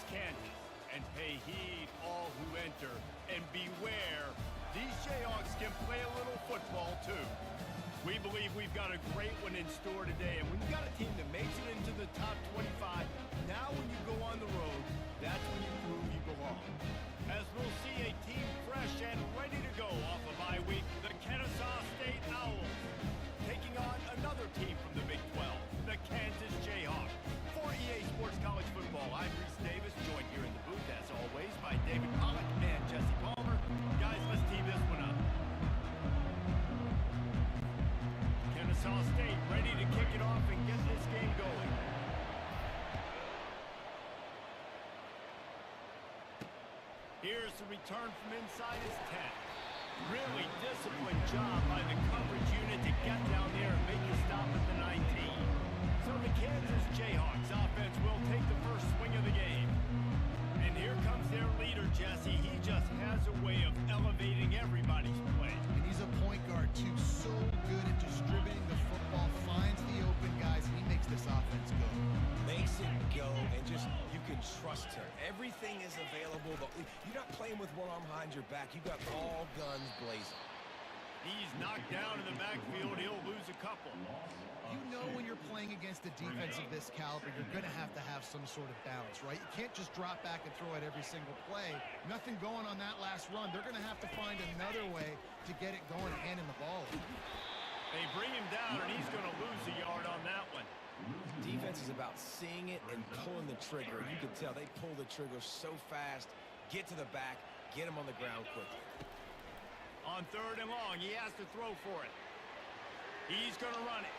against Kansas. And pay heed, all who enter, and beware, these Jayhawks can play a little football too. We believe we've got a great one in store today, and when you've got a team that makes it into the top 25, now when you go on the road, that's when you prove you belong. As we'll see a team fresh and ready to go off a bye week, the Kennesaw State Owls, taking on another team from the Big 12, the Kansas Jayhawks. For EA Sports College Football, I'm Reese Davis, joined here in the booth, as always, by David Pollock and Jesse Palmer. Guys, let's tee this one up. Kennesaw State ready to kick it off and get this game going. Here's the return from inside his 10. Really disciplined job by the coverage unit to get down there and make a stop at the 19. So the Kansas Jayhawks offense will take the first swing of the game. And here comes their leader, Jesse. He just has a way of elevating everybody's play. And he's a point guard, too. So good at distributing the football, finds the open guys, and he makes this offense go. Makes it go, and just, you can trust him. Everything is available. You're not playing with one arm behind your back. You've got all guns blazing. He's knocked down in the backfield. He'll lose a couple. You know when you're playing against a defense of this caliber, you're going to have some sort of balance, right? You can't just drop back and throw it every single play. Nothing going on that last run. They're going to have to find another way to get it going, handing the ball. They bring him down, and he's going to lose a yard on that one. Defense is about seeing it and pulling the trigger. You can tell they pull the trigger so fast, get to the back, get him on the ground quickly. On 3rd and long, he has to throw for it. He's going to run it.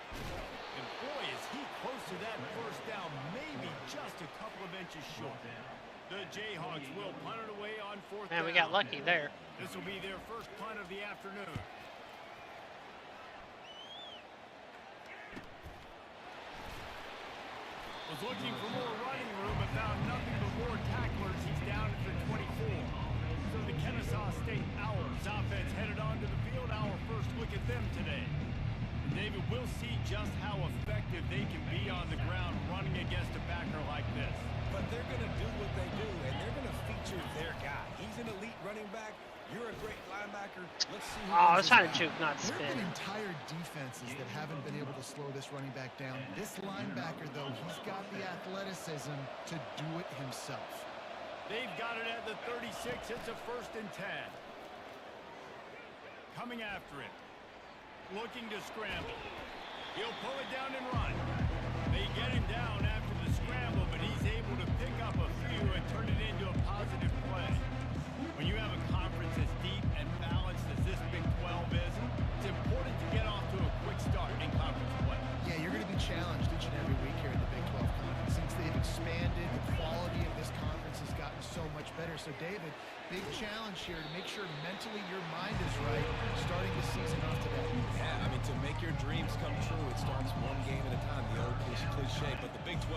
And boy, is he close to that first down, maybe just a couple of inches short. The Jayhawks will punt it away on 4th down. Man, we got lucky there. This will be their first punt of the afternoon. Was looking for more running room, but found nothing but more tacklers. He's down at the 24. So the Kennesaw State Owls offense headed onto the field. Our first look at them today. David, we'll see just how effective they can be on the ground running against a backer like this. But they're going to do what they do, and they're going to feature their guy. He's an elite running back. You're a great linebacker. Let's see who I was trying to juke, not spin. There have spin. been entire defenses that haven't been able to slow this running back down. This linebacker, though, he's got the athleticism to do it himself. They've got it at the 36. It's a 1st and 10. Coming after him. Looking to scramble. He'll pull it down and run. They get him down after the scramble, but he's able to pick up a few and turn it into a positive play. When you have a conference as deep and balanced as this Big 12 is, it's important to get off to a quick start in conference play. Yeah, you're going to be challenged each and every week here in the Big 12 conference. Since they've expanded, the quality of this conference has gotten so much better. So, David, big challenge here to make sure mentally your mind is right starting the season off today. Yeah, I mean, to make your dreams come true, it starts one game at a time, the old cliche. But the Big 12,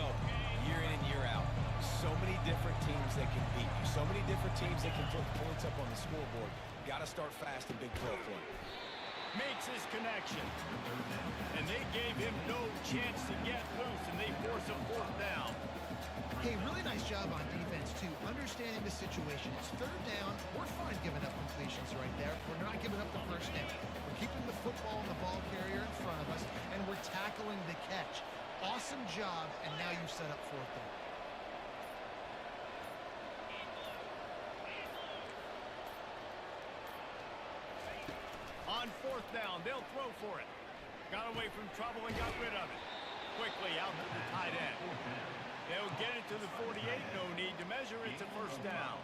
year in and year out, so many different teams that can beat you, so many different teams that can put points up on the scoreboard. Got to start fast in Big 12 play. Makes his connection. And they gave him no chance to get loose, and they force a 4th down. Hey, really nice job on defense, too, understanding the situation. It's 3rd down. We're fine giving up completions right there. We're not giving up the 1st down. We're keeping the football and the ball carrier in front of us, and we're tackling the catch. Awesome job, and now you've set up 4th down. On 4th down, they'll throw for it. Got away from trouble and got rid of it. Quickly out to the tight end. They'll get it to the 48. No need to measure. It's a 1st down.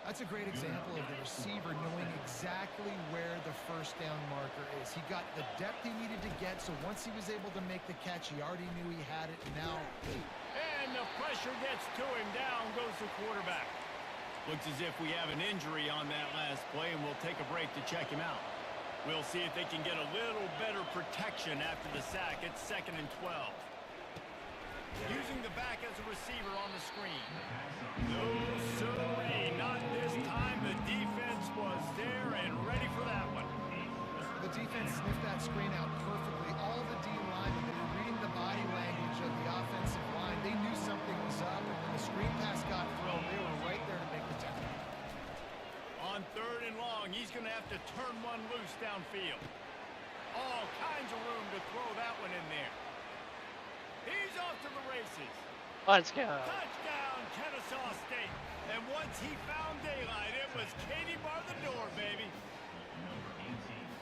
That's a great example of the receiver knowing exactly where the 1st down marker is. He got the depth he needed to get, so once he was able to make the catch, he already knew he had it, and now... And the pressure gets to him. Down goes the quarterback. Looks as if we have an injury on that last play, and we'll take a break to check him out. We'll see if they can get a little better protection after the sack. It's 2nd and 12. Using the back as a receiver on the screen. No, sirree, not this time. The defense was there and ready for that one. The defense sniffed that screen out perfectly. All the D linemen that were reading the body language of the offensive line, they knew something was up, and when the screen pass got thrown, have to turn one loose downfield. All kinds of room to throw that one in there. He's off to the races. Let's go. Touchdown, Kennesaw State. And once he found daylight, it was Katie bar the door, baby.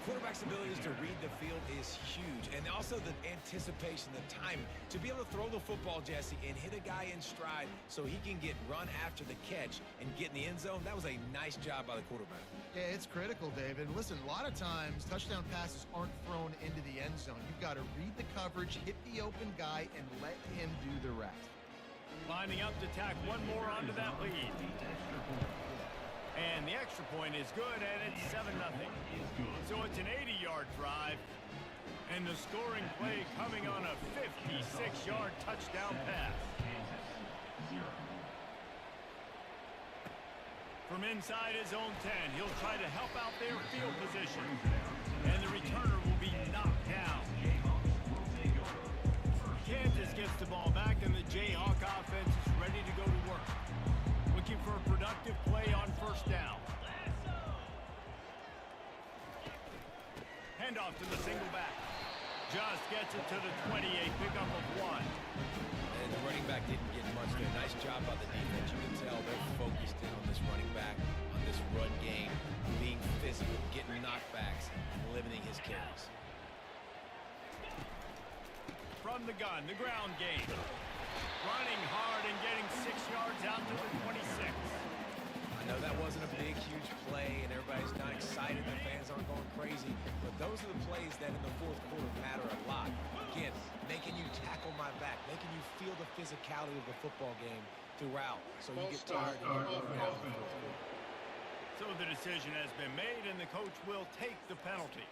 Quarterback's abilities to read the field is huge, and also the anticipation, the time to be able to throw the football, Jesse, and hit a guy in stride so he can get run after the catch and get in the end zone. That was a nice job by the quarterback. Yeah, it's critical, David. Listen, a lot of times touchdown passes aren't thrown into the end zone. You've got to read the coverage, hit the open guy, and let him do the rest. Lining up to tack one more onto that lead. And the extra point is good, and it's 7-0. So it's an 80-yard drive. And the scoring play coming on a 56-yard touchdown pass. From inside his own 10, he'll try to help out their field position. And the returner will be knocked down. Kansas gets the ball back, and the Jayhawk offense is ready to go to work. Looking for a productive play on first down. Handoff to the single back. Just gets it to the 28, pickup of 1. And the running back didn't get much there. Nice job by the defense. You can tell they're focused in on this running back, on this run game, being physical, getting knockbacks, and limiting his carries. From the gun, the ground game. Running hard and getting 6 yards out to the 26. I know that wasn't a big, huge play, and everybody's not excited. The fans aren't going crazy. But those are the plays that in the fourth quarter matter a lot. Again, making you tackle my back, making you feel the physicality of the football game throughout. So you get tired and you go down in the fourth quarter. So the decision has been made, and the coach will take the penalty.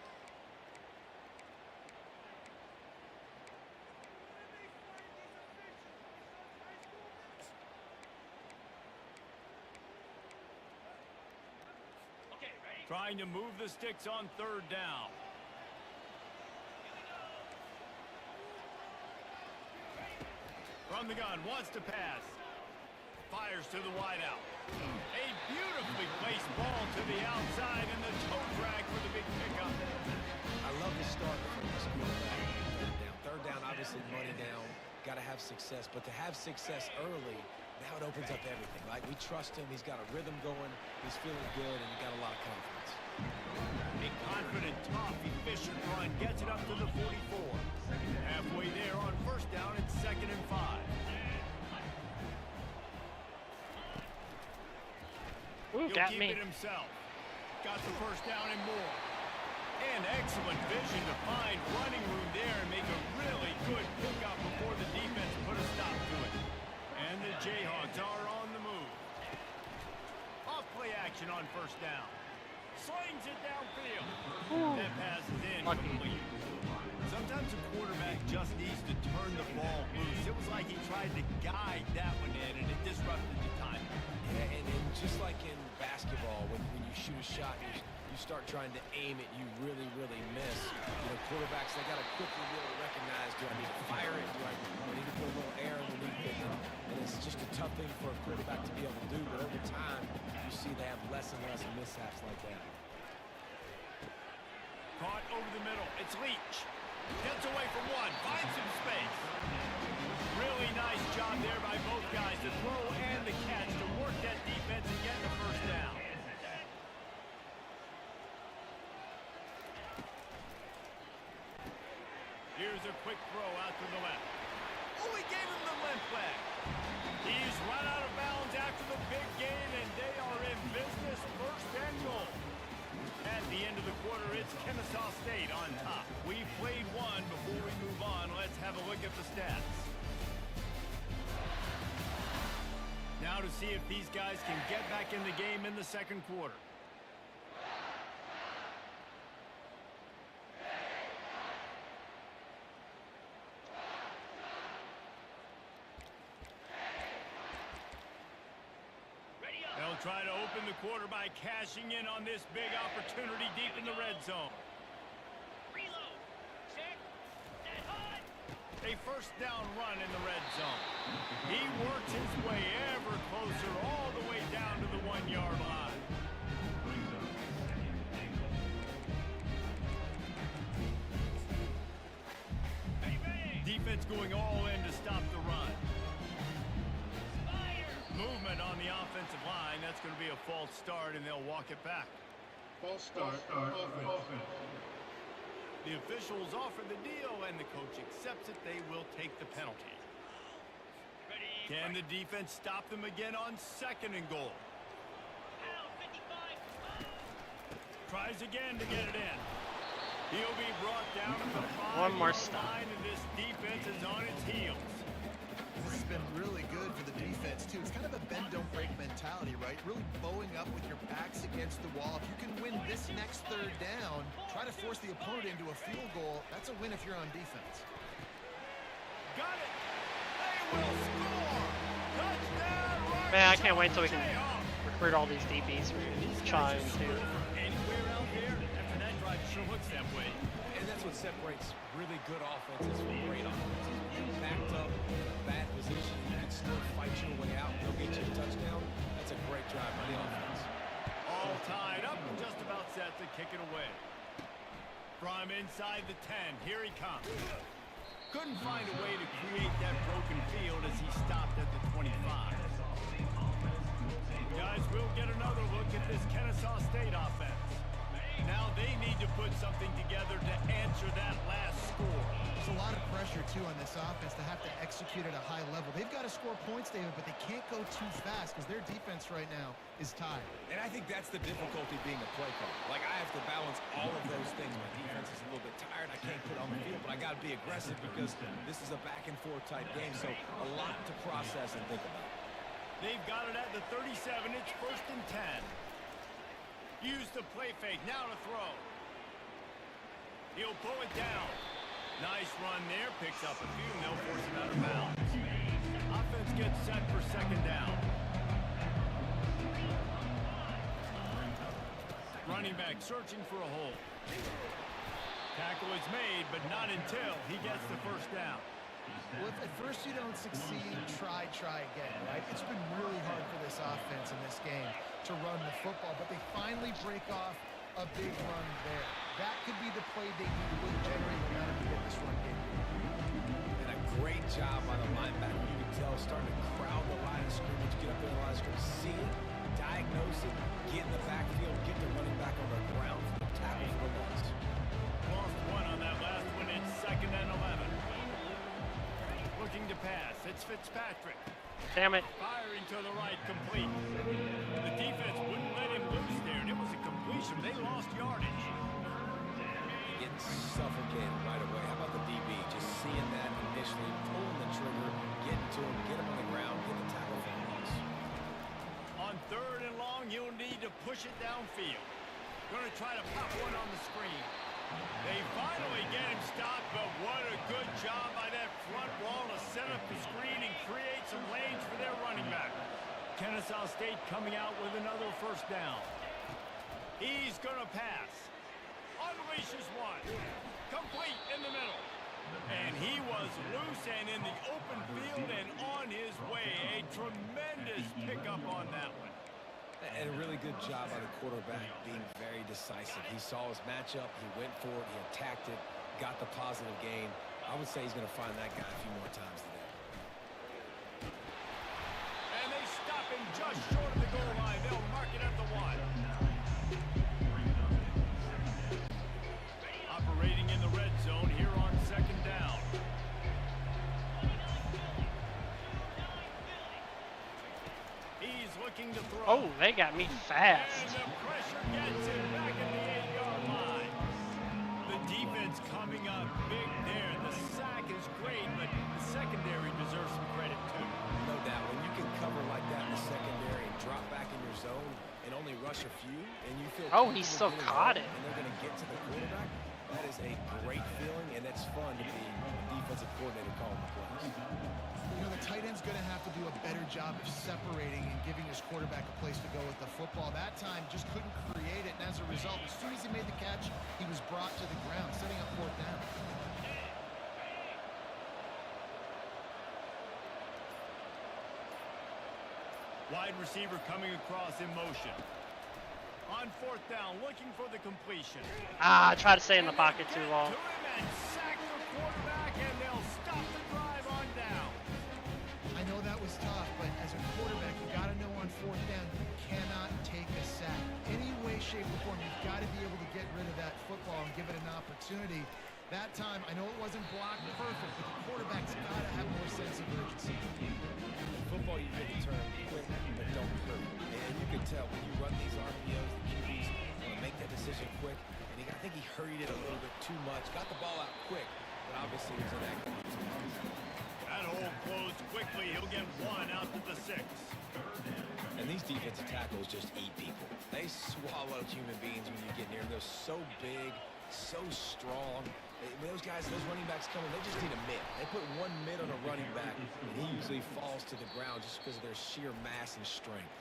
Trying to move the sticks on third down. From the gun, wants to pass. Fires to the wideout. A beautifully placed ball to the outside, and the toe drag for the big pickup. I love the start from this quarterback. Third down, obviously money down. Got to have success, but to have success early, now it opens up everything. Like, we trust him. He's got a rhythm going. He's feeling good, and he got a lot of confidence. A confident, tough, efficient run gets it up to the 44. Halfway there on first down, it's 2nd and 5. Ooh, He'll got keep me. it himself. Got the first down and more. And excellent vision to find running room there and make a really good pickup before the defense put a stop to it. And the Jayhawks are on the move. Off play action on first down. Slings it downfield. That pass is in. Complete. Sometimes a quarterback just needs to turn the ball loose. It was like he tried to guide that one in, and it disrupted the timing. Yeah, and just like in basketball, when you shoot a shot, you start trying to aim it, you really, really miss. You know, quarterbacks, they got to quickly be able to recognize, do I need to fire it? Do I need to put a little air underneath it? And it's just a tough thing for a quarterback to be able to do, but over time, you see they have less and less mishaps like that. Caught over the middle. It's Leach. Gets away from one. Finds some space. Really nice job there by both guys, the throw and the catch, to work that defense and get the first down. Here's a quick throw out to the left. Oh, he gave him the limp leg. He's run out of bounds after the big gain, and they are in business, 1st and goal. At the end of the quarter, it's Kennesaw State on top. We've played one. Before we move on, let's have a look at the stats. Now to see if these guys can get back in the game in the second quarter. They'll try to open the quarter by cashing in on this big opportunity deep in the red zone. Reload. Check. Dead hot. A first down run in the red zone. He works his way ever closer all the way down to the 1-yard line. defense going all in to stop the run. Movement on the offensive line. That's going to be a false start, and they'll walk it back. False start. Offense. The officials offer the deal, and the coach accepts it. They will take the penalty. Can the defense stop them again on 2nd and goal? Tries again to get it in. He'll be brought down at the 5-yard line, and this defense is on its heels. This has been really good for the defense, too. It's kind of a bend-don't-break mentality, right? Really bowing up with your backs against the wall. If you can win this next 3rd down, try to force the opponent into a field goal. That's a win if you're on defense. Got it. They will score. Touchdown. Man, I can't wait till we can recruit all these DBs we're trying to. Anywhere out there, after that drive sure looks that way. And that's what separates really good offenses from great offenses. You're backed up in a bad position, you can still fight your way out, they'll get you a touchdown. That's a great drive by the offense. All tied up and just about set to kick it away. From inside the 10, here he comes. Couldn't find a way to create that broken field as he stopped at the 25. Guys, we'll get another look at this Kennesaw State offense. Now they need to put something together to answer that last score. There's a lot of pressure, too, on this offense to have to execute at a high level. They've got to score points, David, but they can't go too fast because their defense right now is tired. And I think that's the difficulty being a play caller. Like, I have to balance all of those things. My defense is a little bit tired. I can't put on the field, but I got to be aggressive because this is a back-and-forth type game, so a lot to process and think about. They've got it at the 37. It's 1st and 10. Use the play fake. Now to throw. He'll pull it down. Nice run there. Picks up a few, and they'll force him out of bounds. Offense gets set for 2nd down. Running back searching for a hole. Tackle is made, but not until he gets the 1st down. Well, if at first you don't succeed, try again, right? It's been really hard for this offense in this game to run the football, but they finally break off a big run there. That could be the play they need to really generate momentum to get this run game. And a great job by the linebacker. You can tell starting to crowd the line of scrimmage, get up in the line of scrimmage, see it, diagnose it, get in the backfield, get the running back on the ground for the tackle for the loss. Lost one on that last one. It's 2nd and 11. Looking to pass. It's Fitzpatrick. Damn it. Firing to the right, complete. The defense wouldn't let him loose there, and it was a completion. They lost yardage. Getting suffocated right away. How about the DB? Just seeing that initially, pulling the trigger, getting to him, get him on the ground, get the tackle for the loss. On 3rd and long, you'll need to push it downfield. Going to try to pop one on the screen. They finally get him stopped, but what a good job by that front wall to set up the screen and create some lanes for their running back. Kennesaw State coming out with another 1st down. He's going to pass. Unleashes one. Complete in the middle. And he was loose and in the open field and on his way. A tremendous pickup on that one. And a really good job by the quarterback being very decisive. He saw his matchup, he went for it, he attacked it, got the positive gain. I would say he's going to find that guy a few more times today. And they stop him just short of the goal line. They'll mark it at the 1. Operating in the red zone here on 2nd down. He's looking to throw. Oh, they got me fast. And the pressure gets him back at the 8-yard line. The defense coming up big there. The sack is great, but the secondary deserves some credit too. No doubt. When you can cover like that in the secondary and drop back in your zone and only rush a few, and you feel Oh, he still comfortable caught getting it. and they're going to get to the quarterback, that is a great feeling, and it's fun to be a defensive coordinator calling the plays. You know, the tight end's going to have to do a better job of separating and giving his quarterback a place to go with the football. That time just couldn't create it, and as a result, as soon as he made the catch, he was brought to the ground, setting up 4th down. Wide receiver coming across in motion. On 4th down, looking for the completion. Ah, I tried to stay in the pocket too long. To him and sack the quarterback, and they'll stop the 4th down, you cannot take a sack. Any way, shape, or form, you've got to be able to get rid of that football and give it an opportunity. That time, I know it wasn't blocked perfect, but the quarterback's got to have more sense of urgency. In football, you get the term quick, but don't hurt. And you can tell when you run these RPOs, the QBs want to make that decision quick. And I think he hurried it a little bit too much. Got the ball out quick, but obviously he was inactive. That hole closed quickly. He'll get 1 out to the 6. And these defensive tackles just eat people. They swallow human beings when you get near them. They're so big, so strong. When those guys, those running backs come in, they just need a mid. They put 1 mid on a running back, and he usually falls to the ground just because of their sheer mass and strength.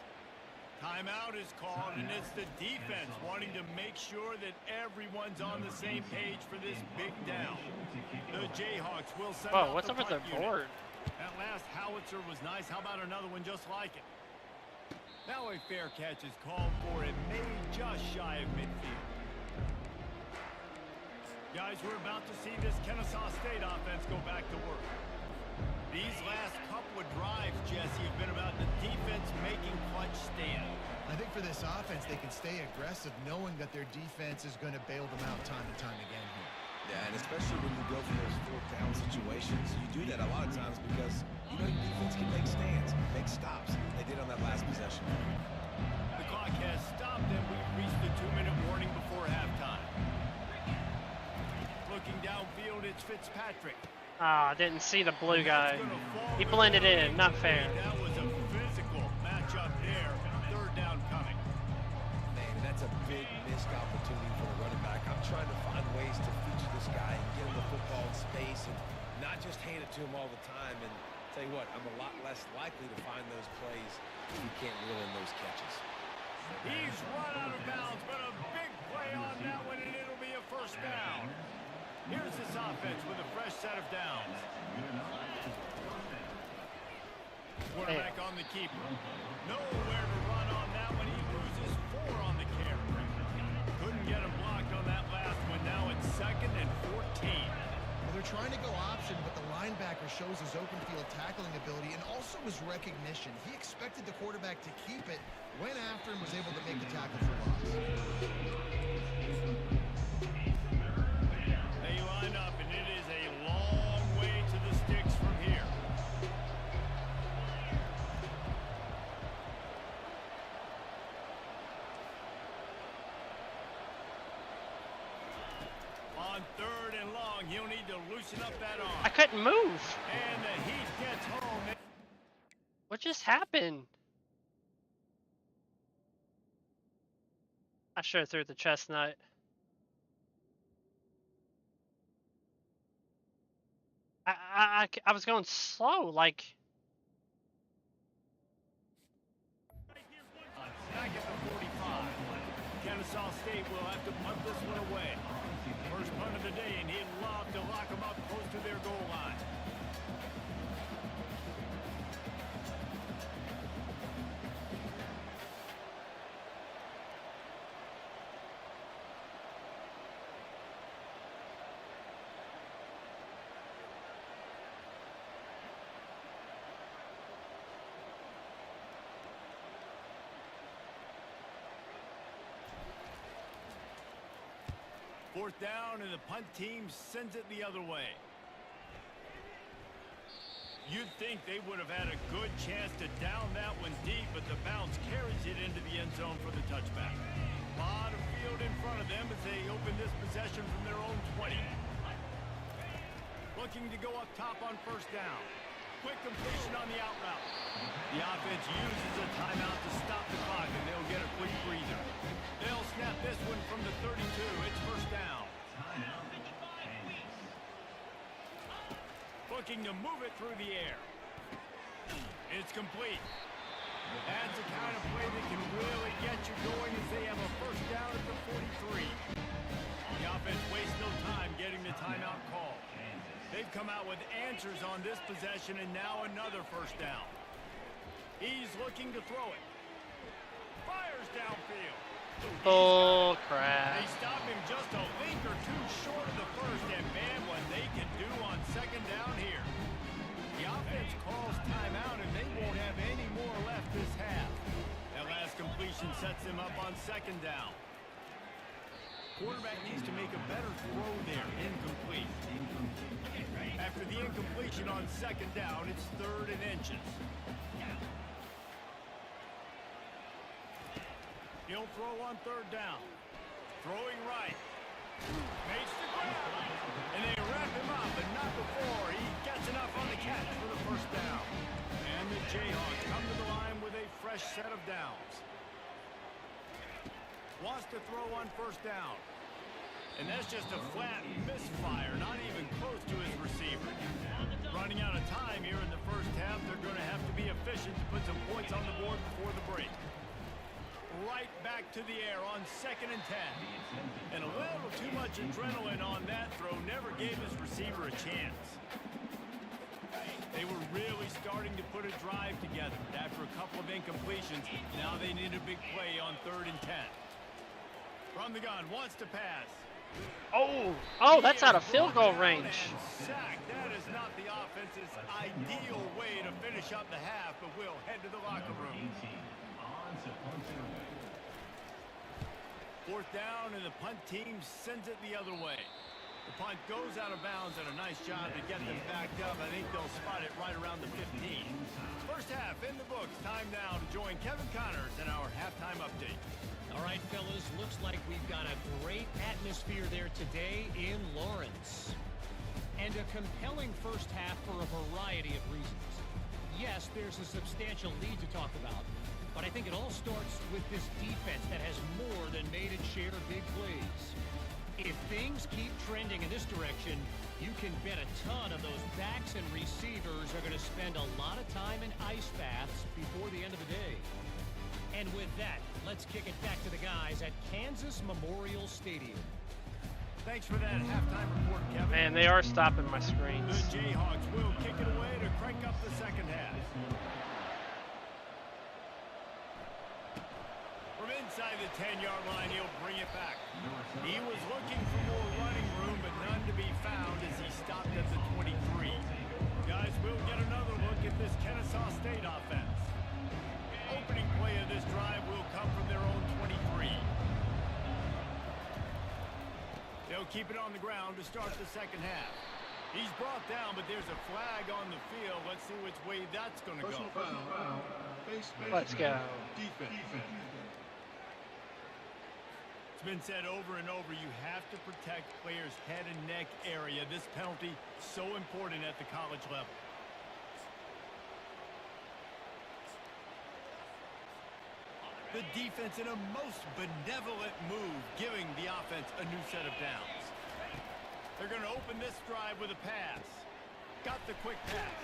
Timeout is called, and it's the defense wanting to make sure that everyone's on the same page for this big down. The Jayhawks will send out What's the up with their punt unit. board? That last howitzer was nice. How about another one just like it? Now a fair catch is called for. It may just shy of midfield. Guys, we're about to see this Kennesaw State offense go back to work. These last couple of drives, Jesse, have been about the defense making clutch stand. I think for this offense, they can stay aggressive knowing that their defense is going to bail them out time and time again here. Yeah, and especially when you go for those 4th down situations, you do that a lot of times because, you know, your defense can make stands, make stops. They did on that last possession. The clock has stopped, and we've reached the 2-minute warning before halftime. Looking downfield, it's Fitzpatrick. Ah, didn't see the blue guy. He blended in. Not fair. That was a physical matchup there. 3rd down coming. Man, that's a big missed opportunity for the running back. I'm trying to find ways to feature this guy and get him the football in space and not just hand it to him all the time. And tell you what, I'm a lot less likely to find those plays if you can't reel in those catches. He's run out of bounds, but a big play on that one, and it'll be a 1st down. Here's this offense with a fresh set of downs. Quarterback on the keeper. Nowhere to run on that one. He loses 4 on the carry. Couldn't get him blocked on that last one. Now it's 2nd and 14. Well, they're trying to go option, but the linebacker shows his open field tackling ability and also his recognition. He expected the quarterback to keep it, went after him, was able to make the tackle for loss. They line up, and it is a long way to the sticks from here. On 3rd and long, he'll need to loosen up that arm. I couldn't move. And the heat gets home. What just happened? I should have threw the chestnut. I was going slow, like. Back at the 45. Kennesaw State will have to punt this one away. First punt of the day, and he'd love to lock them up close to their goal line. Fourth down, and the punt team sends it the other way. You'd think they would have had a good chance to down that one deep, but the bounce carries it into the end zone for the touchback. A lot of field in front of them as they open this possession from their own 20. Looking to go up top on 1st down. Quick completion on the out route. The offense uses a timeout to stop the clock, and they'll get a quick breather. They'll snap this one from the 32. It's 1st down. Looking to move it through the air. It's complete. That's the kind of play that can really get you going as they have a 1st down at the 43. The offense wastes no time getting the timeout call. They've come out with answers on this possession, and now another 1st down. He's looking to throw it. Fires downfield. Oh, crap. They stop him just a link or 2 short of the 1st, and man, what they can do on 2nd down here. The offense calls timeout, and they won't have any more left this half. second down. Quarterback needs to make a better throw there. Incomplete. After the incompletion on second down, it's 3rd and inches. He'll throw on 3rd down. Throwing right. Makes the grab. And they wrap him up, but not before he gets enough on the catch for the 1st down. And the Jayhawks come to the line with a fresh set of downs. Wants to throw on 1st down. And that's just a flat misfire, not even close to his receiver. Running out of time here in the 1st half, they're going to have to be efficient to put some points on the board before the break. Right back to the air on 2nd and 10. And a little too much adrenaline on that throw never gave his receiver a chance. They were really starting to put a drive together. After a couple of incompletions, now they need a big play on 3rd and 10. From the gun, wants to pass. Oh, that's out of field goal range. Sack. That is not the offense's ideal way to finish up the half, but we'll head to the locker room. 4th down, and the punt team sends it the other way. The punt goes out of bounds, and a nice job to get them backed up. I think they'll spot it right around the 15. 1st half in the books. Time now to join Kevin Connors in our halftime update. All right, fellas, looks like we've got a great atmosphere there today in Lawrence. And a compelling 1st half for a variety of reasons. Yes, there's a substantial lead to talk about, but I think it all starts with this defense that has more than made its share of big plays. If things keep trending in this direction, you can bet a ton of those backs and receivers are going to spend a lot of time in ice baths before the end of the day. And with that, let's kick it back to the guys at Kansas Memorial Stadium. Thanks for that halftime report, Kevin. Man, they are stopping my screens. The Jayhawks will kick it away to crank up the 2nd half. From inside the 10-yard line, he'll bring it back. He was looking for more running room, but none to be found as he stopped at the 23. Guys, we'll get another look at this Kennesaw State offense. Opening play of this drive will come from their own 23. They'll keep it on the ground to start the 2nd half. He's brought down, but there's a flag on the field. Let's see which way that's going to go. Personal foul. Let's go. Defense. It's been said over and over, you have to protect players' head and neck area. This penalty so important at the college level. The defense in a most benevolent move, giving the offense a new set of downs. They're going to open this drive with a pass. Got the quick pass.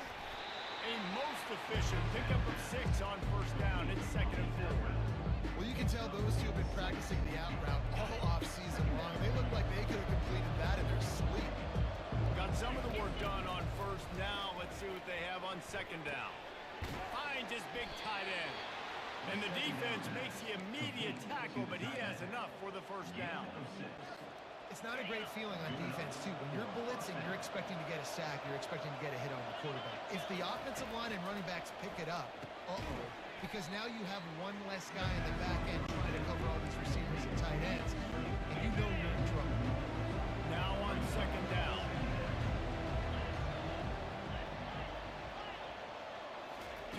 A most efficient pickup of 6 on 1st down. It's 2nd and 4. Well, you can tell those two have been practicing the out route all off-season long. They look like they could have completed that in their sleep. Got some of the work done on 1st. Now let's see what they have on 2nd down. Finds his big tight end. And the defense makes the immediate tackle, but he has enough for the 1st down. It's not a great feeling on defense, too. When you're blitzing, you're expecting to get a sack. You're expecting to get a hit on the quarterback. If the offensive line and running backs pick it up, because now you have one less guy in the back end trying to cover all these receivers and tight ends, and you know you're in trouble. Now on 2nd down.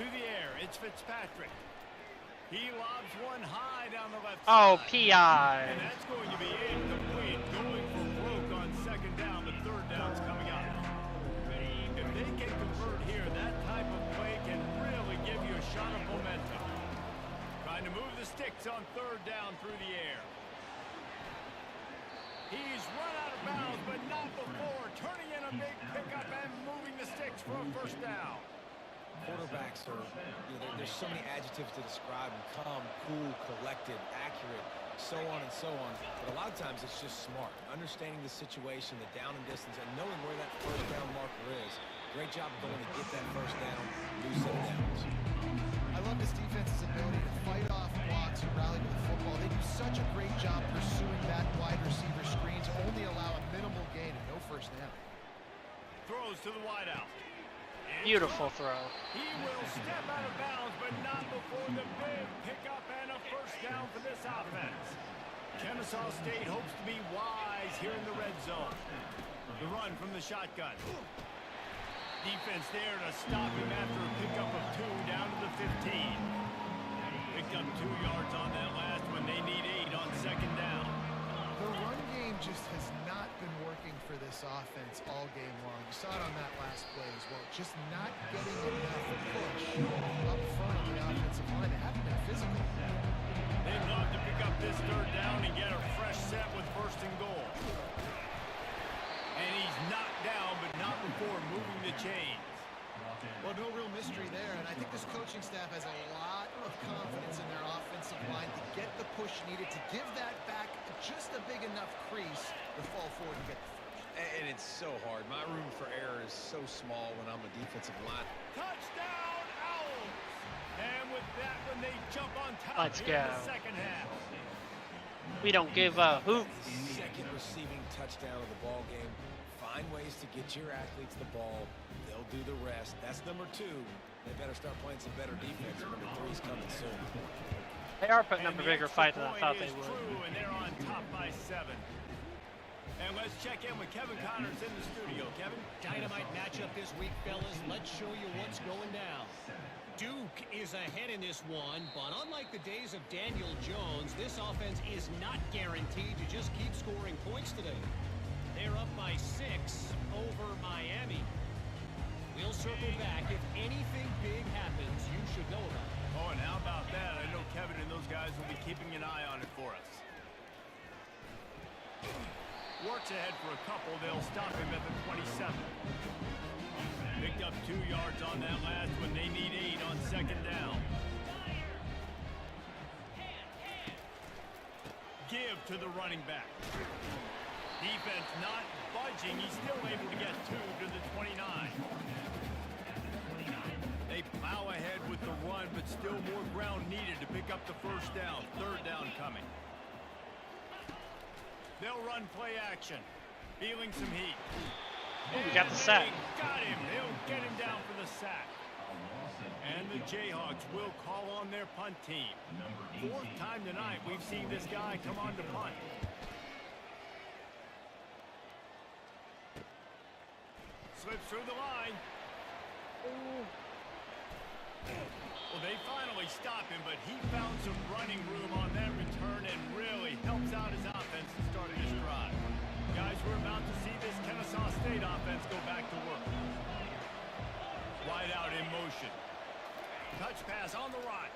To the air, it's Fitzpatrick. He lobs one high down the left Oh, side. PI. And that's going to be incomplete. Going for broke on 2nd down. The 3rd down's coming up. If they can convert here, that type of play can really give you a shot of momentum. Trying to move the sticks on 3rd down through the air. He's run out of bounds, but not before. Turning in a big pickup and moving the sticks for a 1st down. Quarterbacks are, there's so many adjectives to describe them: calm, cool, collected, accurate, so on and so on. But a lot of times it's just smart, understanding the situation, the down and distance, and knowing where that 1st down marker is. Great job going to get that 1st down, new set of downs. I love this defense's ability to fight off blocks and rally to the football. They do such a great job pursuing that wide receiver screen to only allow a minimal gain and no 1st down. Throws to the wideout. Beautiful throw. He will step out of bounds, but not before the big pickup and a first down for this offense. Kennesaw State hopes to be wise here in the red zone. The run from the shotgun. Defense there to stop him after a pickup of 2 down to the 15. Picked up 2 yards on that last one. They need 8 on second down. The run game just has not been working for this offense all game long. You saw it on that last play as well. Just not getting enough push up front on the offensive line. They haven't been physical. They'd love to pick up this third down and get a fresh set with first and goal. And he's knocked down, but not before moving the chains. Well, no real mystery there, and I think this coaching staff has a lot of confidence in their offensive line to get the push needed to give that back just a big enough crease to fall forward and get the first. And it's so hard. My room for error is so small when I'm a defensive line. Touchdown, Owls! And with that one, they jump on top Let's here in go. the second half. We don't give a hoot. Second receiving touchdown of the ball game. Find ways to get your athletes the ball. They'll do the rest. That's number 2. They better start playing some better defense. Number 3's coming soon. They are putting up And a the bigger extra fight than I point thought they is would. True, and they're on top by 7. And let's check in with Kevin Connors in the studio. Kevin? Dynamite matchup this week, fellas. Let's show you what's going down. Duke is ahead in this one, but unlike the days of Daniel Jones, this offense is not guaranteed to just keep scoring points today. They're up by 6 over Miami. We'll circle back. If anything big happens, you should know about it. Oh, and how about that? I know Kevin and those guys will be keeping an eye on it for us. Works ahead for a couple. They'll stop him at the 27. Picked up 2 yards on that last one. They need 8 on second down. Give to the running back. Defense not budging. He's still able to get 2 to the 29. They plow ahead with the run, but still more ground needed to pick up the first down. Third down coming. They'll run play action. Feeling some heat. We got the sack. They got him. They'll get him down for the sack. And the Jayhawks will call on their punt team. 4th time tonight we've seen this guy come on to punt. Slips through the line. Well, they finally stop him, but he found some running room on that return and really helps out his offense to start his drive. Guys, we're about to see this Kennesaw State offense go back to work. Wide out in motion. Touch pass on the right.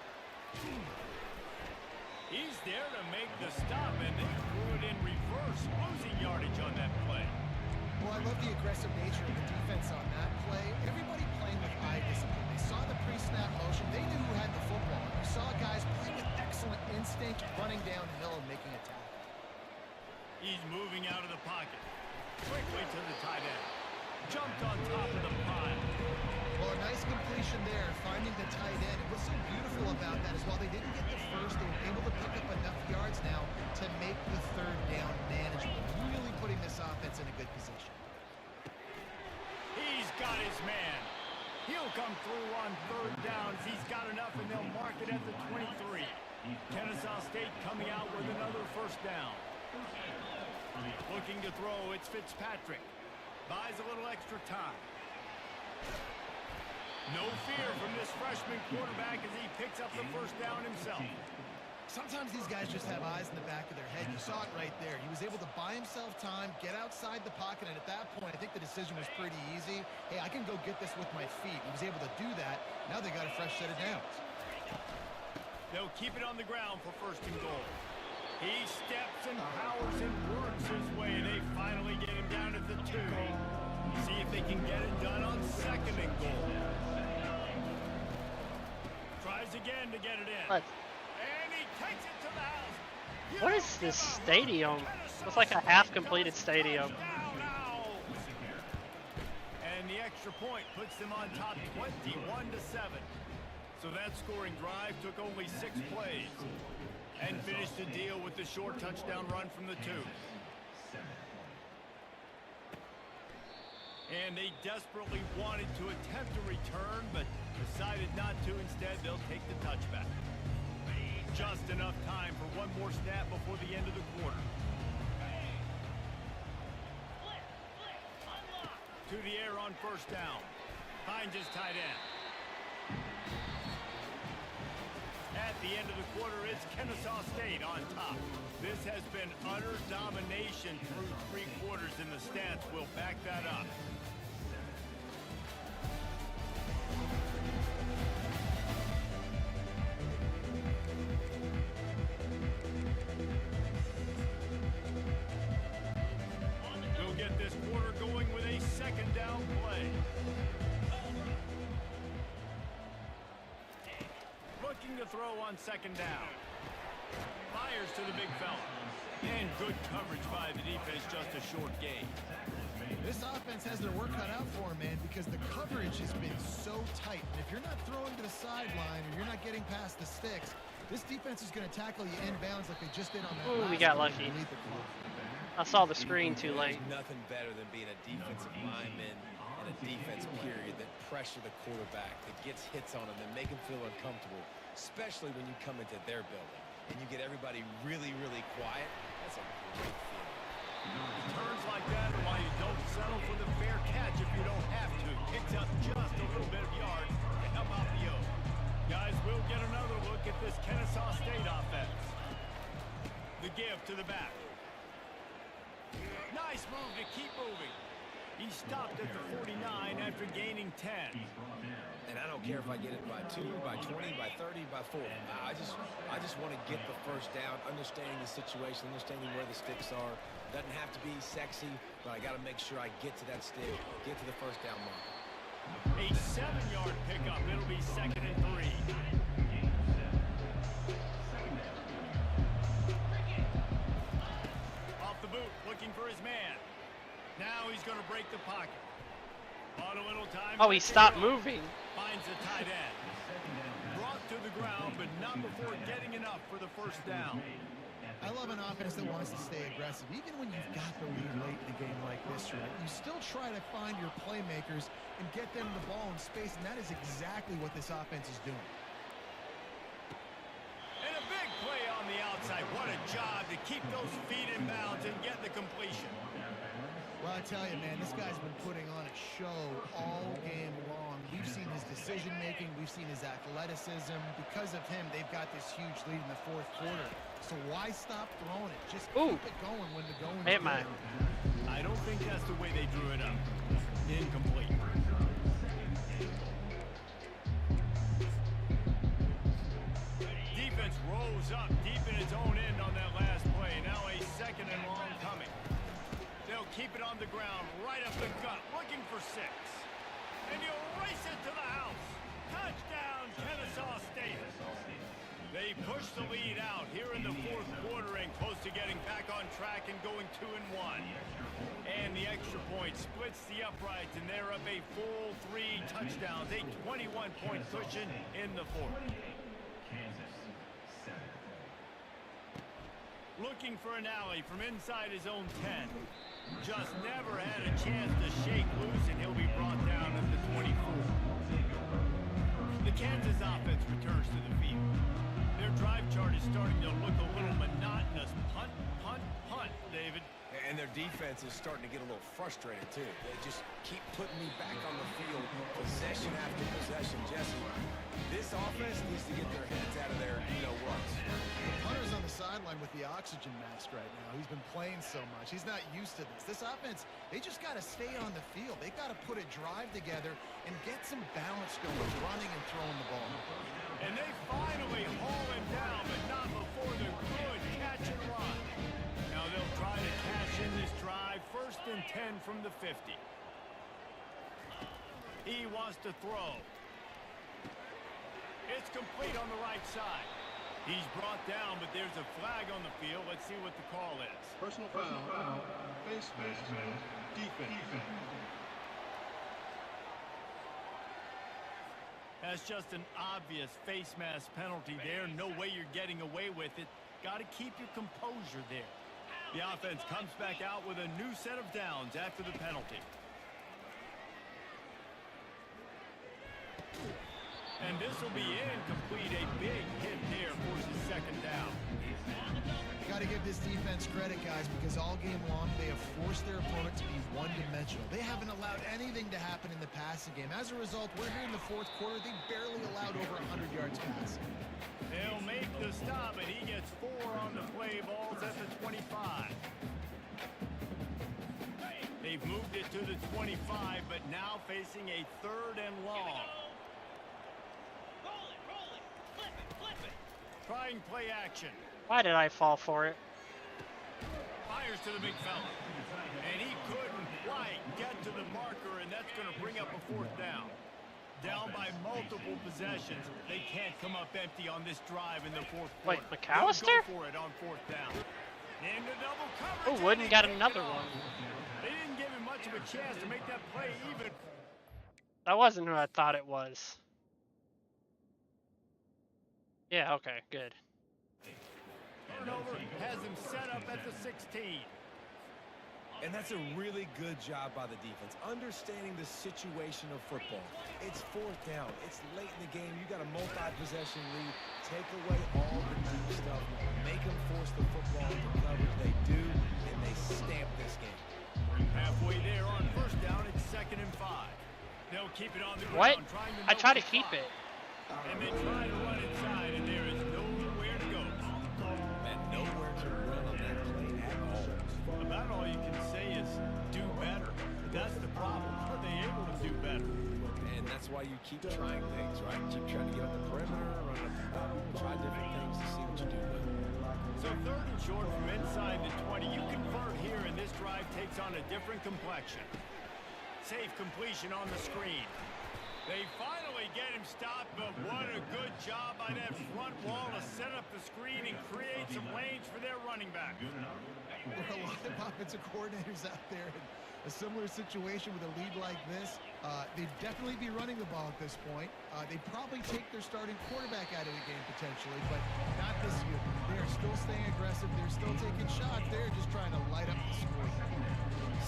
He's there to make the stop, and they threw it in reverse, losing yardage on that play. Well, I love the aggressive nature of the defense on that play. Everybody playing with eye discipline. They saw the pre-snap motion. They knew who had the football. You saw guys playing with excellent instinct, running downhill and making a tackle. He's moving out of the pocket. Quickly to the tight end. Jumped on top of the pile. Well, a nice completion there, finding the tight end. And what's so beautiful about that is while they didn't get the first, they were able to pick up enough yards now to make the third down manageable. Really putting this offense in a good position. He's got his man. He'll come through on third downs. He's got enough, and they'll mark it at the 23. Kennesaw State coming out with another first down. Looking to throw, it's Fitzpatrick. Buys a little extra time. No fear from this freshman quarterback as he picks up the first down himself. Sometimes these guys just have eyes in the back of their head. You saw it right there. He was able to buy himself time, get outside the pocket, and at that point, I think the decision was pretty easy. Hey, I can go get this with my feet. He was able to do that. Now they got a fresh set of downs. They'll keep it on the ground for first and goal. He steps and powers and works his way. They finally get him down at the 2. See if they can get it done on second and goal. Tries again to get it in. What? And he takes it to the house. What is this stadium? It's like a half-completed stadium. And the extra point puts them on top 21-7. So that scoring drive took only 6 plays and finished the deal with the short touchdown run from the 2. And they desperately wanted to attempt a return, but decided not to. Instead, they'll take the touchback. Just enough time for one more snap before the end of the quarter. To the air on first down. Finds his tight end. At the end of the quarter, it's Kennesaw State on top. This has been utter domination through 3 quarters, and the stats will back that up. We'll get this quarter going with a second down play. Looking to throw on second down. Fires to the big fella. And good coverage by the defense, just a short gain. This offense has their work cut out for them, man, because the coverage has been so tight. And if you're not throwing to the sideline or you're not getting past the sticks, this defense is going to tackle you inbounds like they just did on that Ooh, last we got play lucky. to lead the clock. I saw the screen too late. There's nothing better than being a defensive lineman and a defense period that pressure the quarterback, that gets hits on him, that make him feel uncomfortable, especially when you come into their building and you get everybody really, really quiet. That's a great feeling. Turns like that, while you don't settle for the fair catch if you don't have to. Picks up just a little bit of yards to help out the O. Guys, we'll get another look at this Kennesaw State offense. The give to the back. Nice move to keep moving. He stopped at the 49 after gaining 10. And I don't care if I get it by 2, by 20, by 30, by 4. I just want to get the first down, understanding the situation, understanding where the sticks are. Doesn't have to be sexy, but I got to make sure I get to that stick, get to the first down mark. A 7-yard pickup. It'll be 2nd and 3. Off the boot, looking for his man. Now he's going to break the pocket. On a little time. Oh, he stopped moving. Finds the tight end. Brought to the ground, but not before getting enough for the first down. I love an offense that wants to stay aggressive. Even when you've got the lead late in the game like this, right, you still try to find your playmakers and get them the ball in space, and that is exactly what this offense is doing. And a big play on the outside. What a job to keep those feet in bounds and get the completion. Well, I tell you, man, this guy's been putting on a show all game long. We've seen his decision-making. We've seen his athleticism. Because of him, they've got this huge lead in the 4th quarter. So why stop throwing it? Just keep it going when the going is Hitman. good. I don't think that's the way they drew it up. Incomplete. Defense rose up deep in its own end on that last play. Now a 2nd and long coming. They'll keep it on the ground, right up the gut, looking for 6. And you'll race it to the house. Touchdown, Kennesaw State. They push the lead out here in the 4th quarter and close to getting back on track and going 2-1. And the extra point splits the uprights, and they're up a full 3 touchdowns, a 21-point cushion in the 4th. Looking for an alley from inside his own 10. Just never had a chance to shake loose, and he'll be brought down at the 24. The Kansas offense returns to the field. Their drive chart is starting to look a little monotonous. Punt, punt, punt, David. And their defense is starting to get a little frustrated, too. They just keep putting me back on the field, possession after possession. Jesse, this offense needs to get their heads out of their, ruts. The punter's on the sideline with the oxygen mask right now. He's been playing so much. He's not used to this. This offense, they just got to stay on the field. They got to put a drive together and get some balance going, running and throwing the ball. And they finally haul him down, but not before the good catch and run. Now they'll try to cash in this drive. 1st and 10 from the 50. He wants to throw. It's complete on the right side. He's brought down, but there's a flag on the field. Let's see what the call is. Personal foul. Face mask. Defense. That's just an obvious face mask penalty there. No way you're getting away with it. Got to keep your composure there. The offense comes back out with a new set of downs after the penalty. And this will be incomplete. A big hit there forces second down. Got to give this defense credit, guys, because all game long they have forced their opponent to be one-dimensional. They haven't allowed anything to happen in the passing game. As a result, we're here in the fourth quarter. They barely allowed over 100 yards passing. They'll make the stop, and he gets 4 on the play. Ball's at the 25. They've moved it to the 25, but now facing a 3rd and long. Roll it. Flip it. Trying play action. Why did I fall for it? Fires to the big fella. And he couldn't quite get to the marker, and that's going to bring up a 4th down. Down by multiple possessions. They can't come up empty on this drive in the 4th quarter. Wait, McAllister? They'll go for it on 4th down. Into double coverage. Oh, Wooden got another one. They didn't give him much of a chance to make that play even. That wasn't who I thought it was. Yeah, okay, good. Turnover has him set up at the 16. And that's a really good job by the defense, understanding the situation of football. It's 4th down. It's late in the game. You got a multi-possession lead. Take away all the deep stuff. Make them force the football into coverage. They do, and they stamp this game. Halfway there on 1st down, it's 2nd and 5. They'll keep it on the What? ground. Trying to I try to milk the keep clock. it. And they try to run inside, and there is nowhere to go. And nowhere to run on that play at all. About all you can say is do better. But that's the problem. Are they able to do better? And that's why you keep trying things, right? Keep trying to get up the perimeter, run up the middle, try different things to see what you do. So 3rd and short from inside the 20. You convert here, and this drive takes on a different complexion. Safe completion on the screen. They finally get him stopped, but what a good job by that front wall to set up the screen and create some lanes for their running back. There are a lot of offensive coordinators out there in a similar situation with a lead like this. They'd definitely be running the ball at this point. They'd probably take their starting quarterback out of the game potentially, but not this year. They are still staying aggressive. They're still taking shots. They're just trying to light up the score.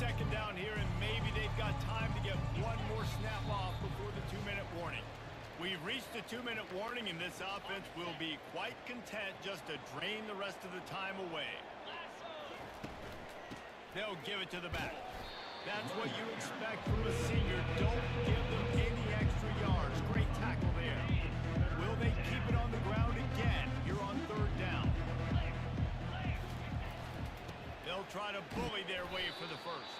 2nd down here, and maybe they've got time to get one more snap off before the 2-minute warning. We've reached the 2-minute warning, and this offense will be quite content just to drain the rest of the time away. They'll give it to the back. That's what you expect from a senior. Don't give them any extra yards. Great tackle there. Will they keep it on the ground again here on 3rd down? They'll try to bully their way for the 1st.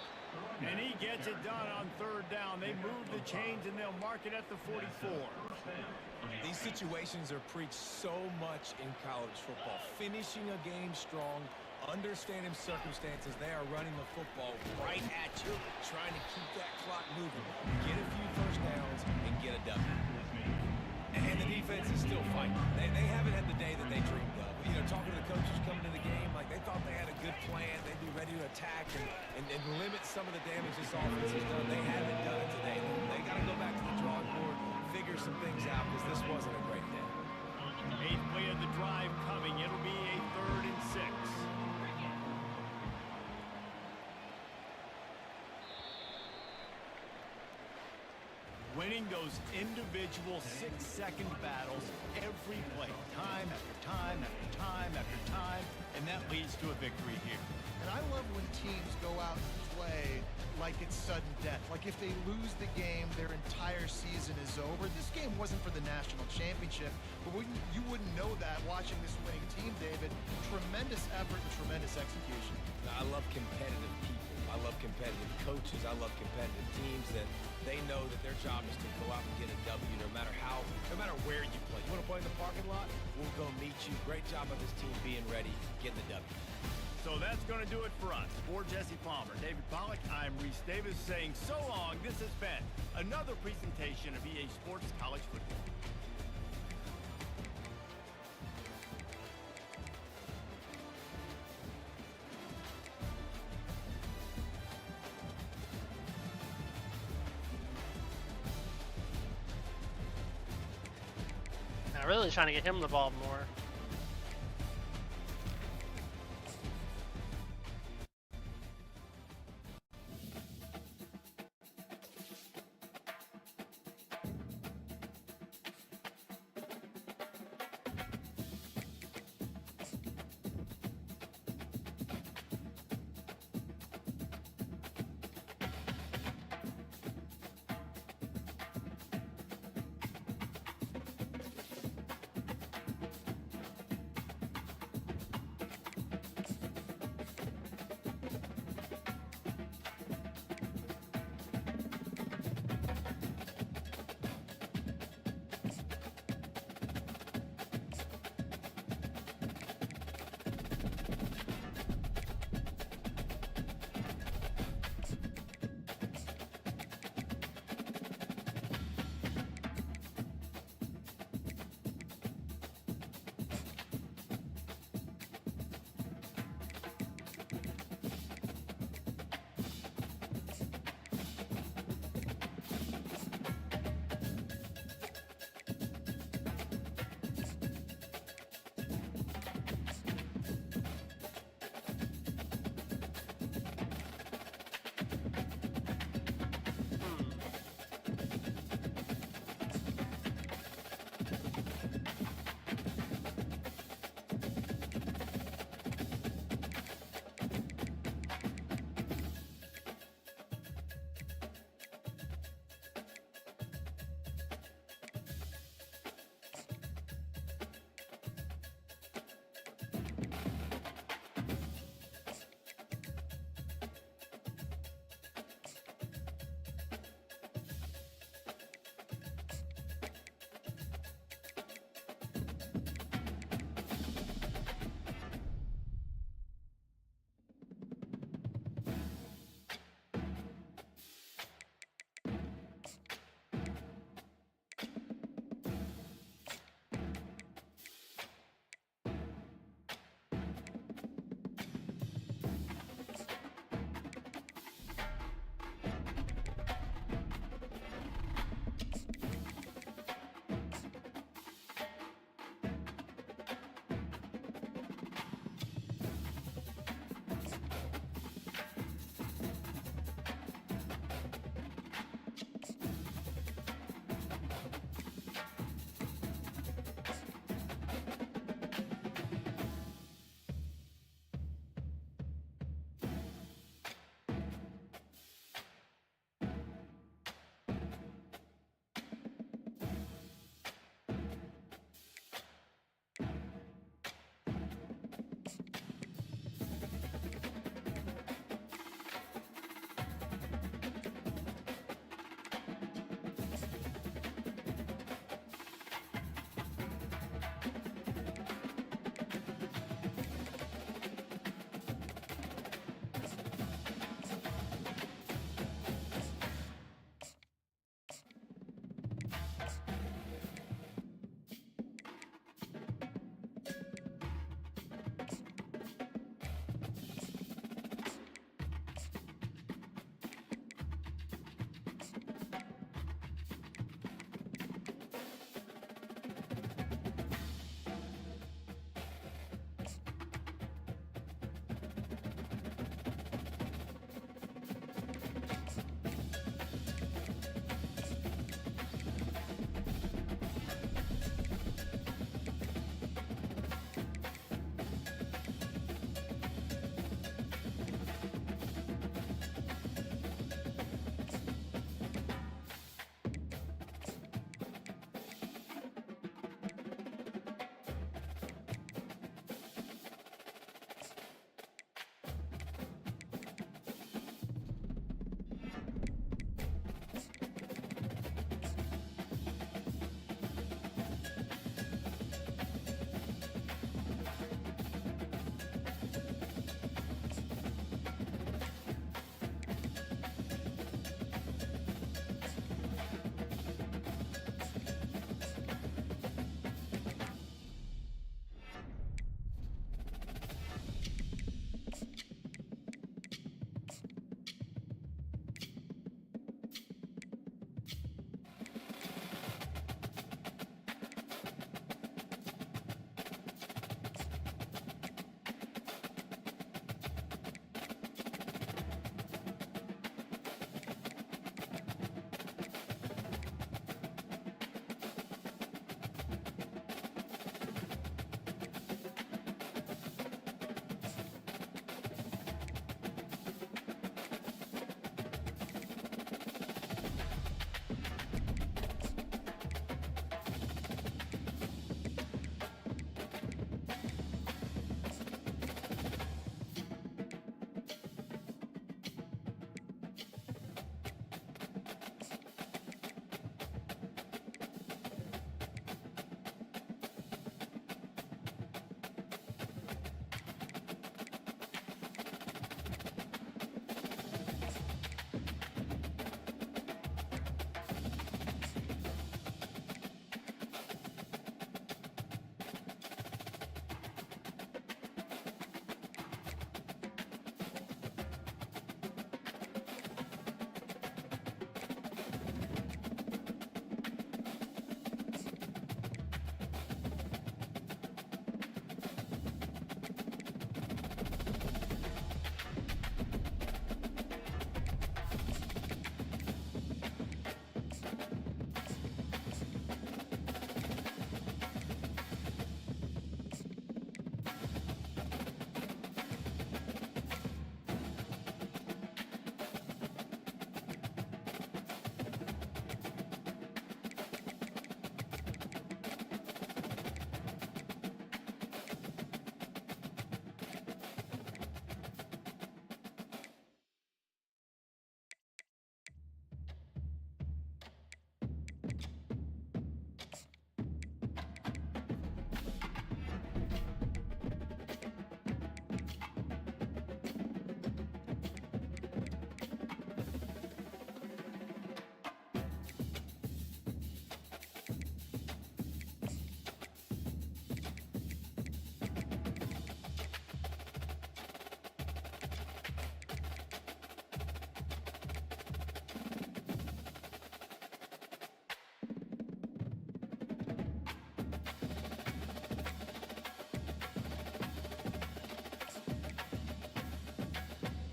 And he gets it done on 3rd down. They move the chains, and they'll mark it at the 44. These situations are preached so much in college football. Finishing a game strong, understanding circumstances. They are running the football right at you, trying to keep that clock moving. Get a few 1st downs and get a W. And the defense is still fighting. They haven't had the day that they dreamed of. You know, talking to the coaches coming into the game, like they thought they had a good plan. They'd be ready to attack and limit some of the damage this offense has done. They haven't done it today. They got to go back to the drawing board, figure some things out, because this wasn't a great day. 8th play of the drive coming. It'll be a 3rd and 6. Winning those individual 6-second battles every play, time after time after time after time, and that leads to a victory here. And I love when teams go out and play like it's sudden death. Like if they lose the game, their entire season is over. This game wasn't for the national championship, but you wouldn't know that watching this winning team, David. Tremendous effort and tremendous execution. I love competitive people. I love competitive coaches. I love competitive teams that they know that their job is to go out and get a W no matter where you play. You want to play in the parking lot? We'll go meet you. Great job by this team being ready, getting the W. So that's going to do it for us. For Jesse Palmer, David Pollack, I'm Reese Davis saying so long. This has been another presentation of EA Sports College Football. I'm really trying to get him the ball more.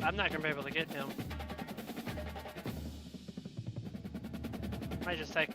I'm not gonna be able to get him. Might just take.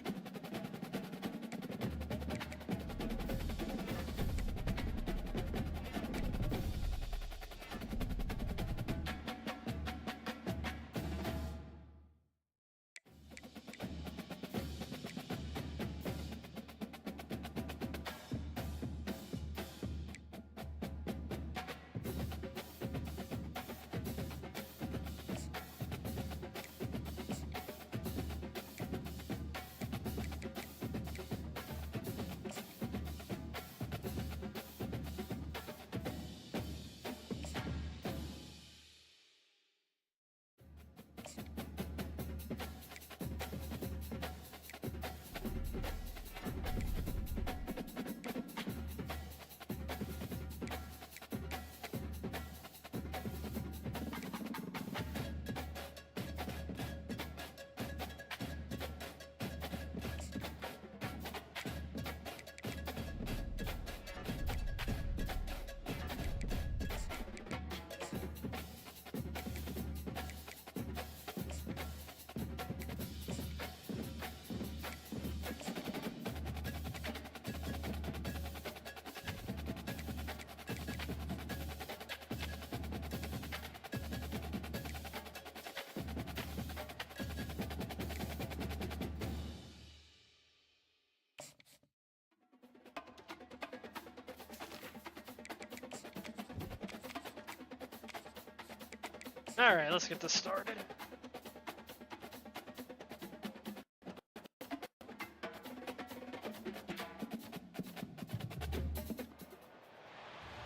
All right, let's get this started.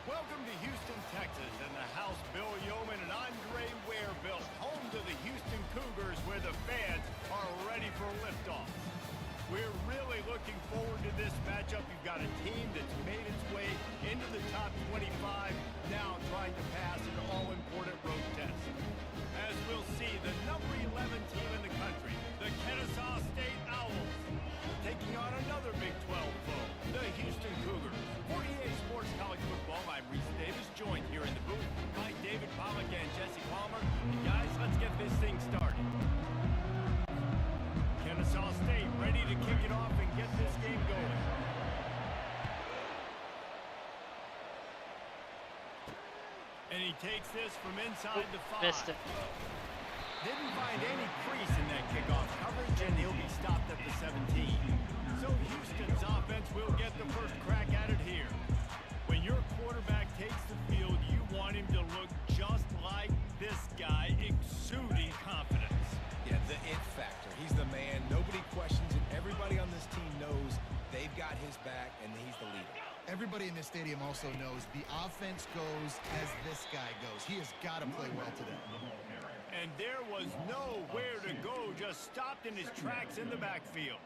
Welcome to Houston, Texas, and the house Bill Yeoman and Andre Ware built, home to the Houston Cougars, where the fans are ready for liftoff. We're really looking forward to this matchup. You've got a team that's made its way into the top 25, now trying to pass an all-important road test. As we'll see, the number 11 team in the country, the Kennesaw State Owls, taking on another Big 12 foe, the Houston Cougars. For EA Sports College Football, I'm Reese Davis, joined here in the booth by David Pollack and Jesse Palmer. And guys, let's get this thing started. Kennesaw State ready to kick it off and get this game going. And he takes this from inside the 5. Missed it. Didn't find any crease in that kickoff coverage, and he'll be stopped at the 17. So Houston's offense will get the first crack at it here. When your quarterback takes the field, you want him to look just like this guy, exuding confidence. Yeah, the it factor. He's the man. Nobody questions it. Everybody on this team knows they've got his back, and he's the leader. Everybody in this stadium also knows the offense goes as this guy goes. He has got to play well today. And there was nowhere to go, just stopped in his tracks in the backfield.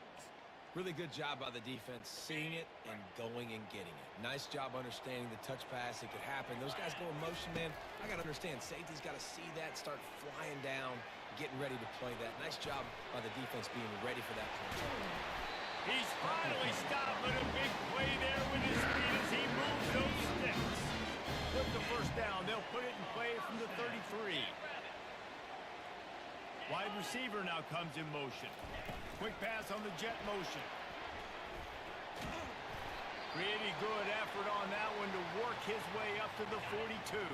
Really good job by the defense, seeing it and going and getting it. Nice job understanding the touch pass. It could happen. Those guys go in motion, man. I got to understand, safety's got to see that, start flying down, getting ready to play that. Nice job by the defense being ready for that play. He's finally stopped with a big play there with his speed as he moves those sticks. With the first down, they'll put it in play from the 33. Wide receiver now comes in motion. Quick pass on the jet motion. Pretty good effort on that one to work his way up to the 42.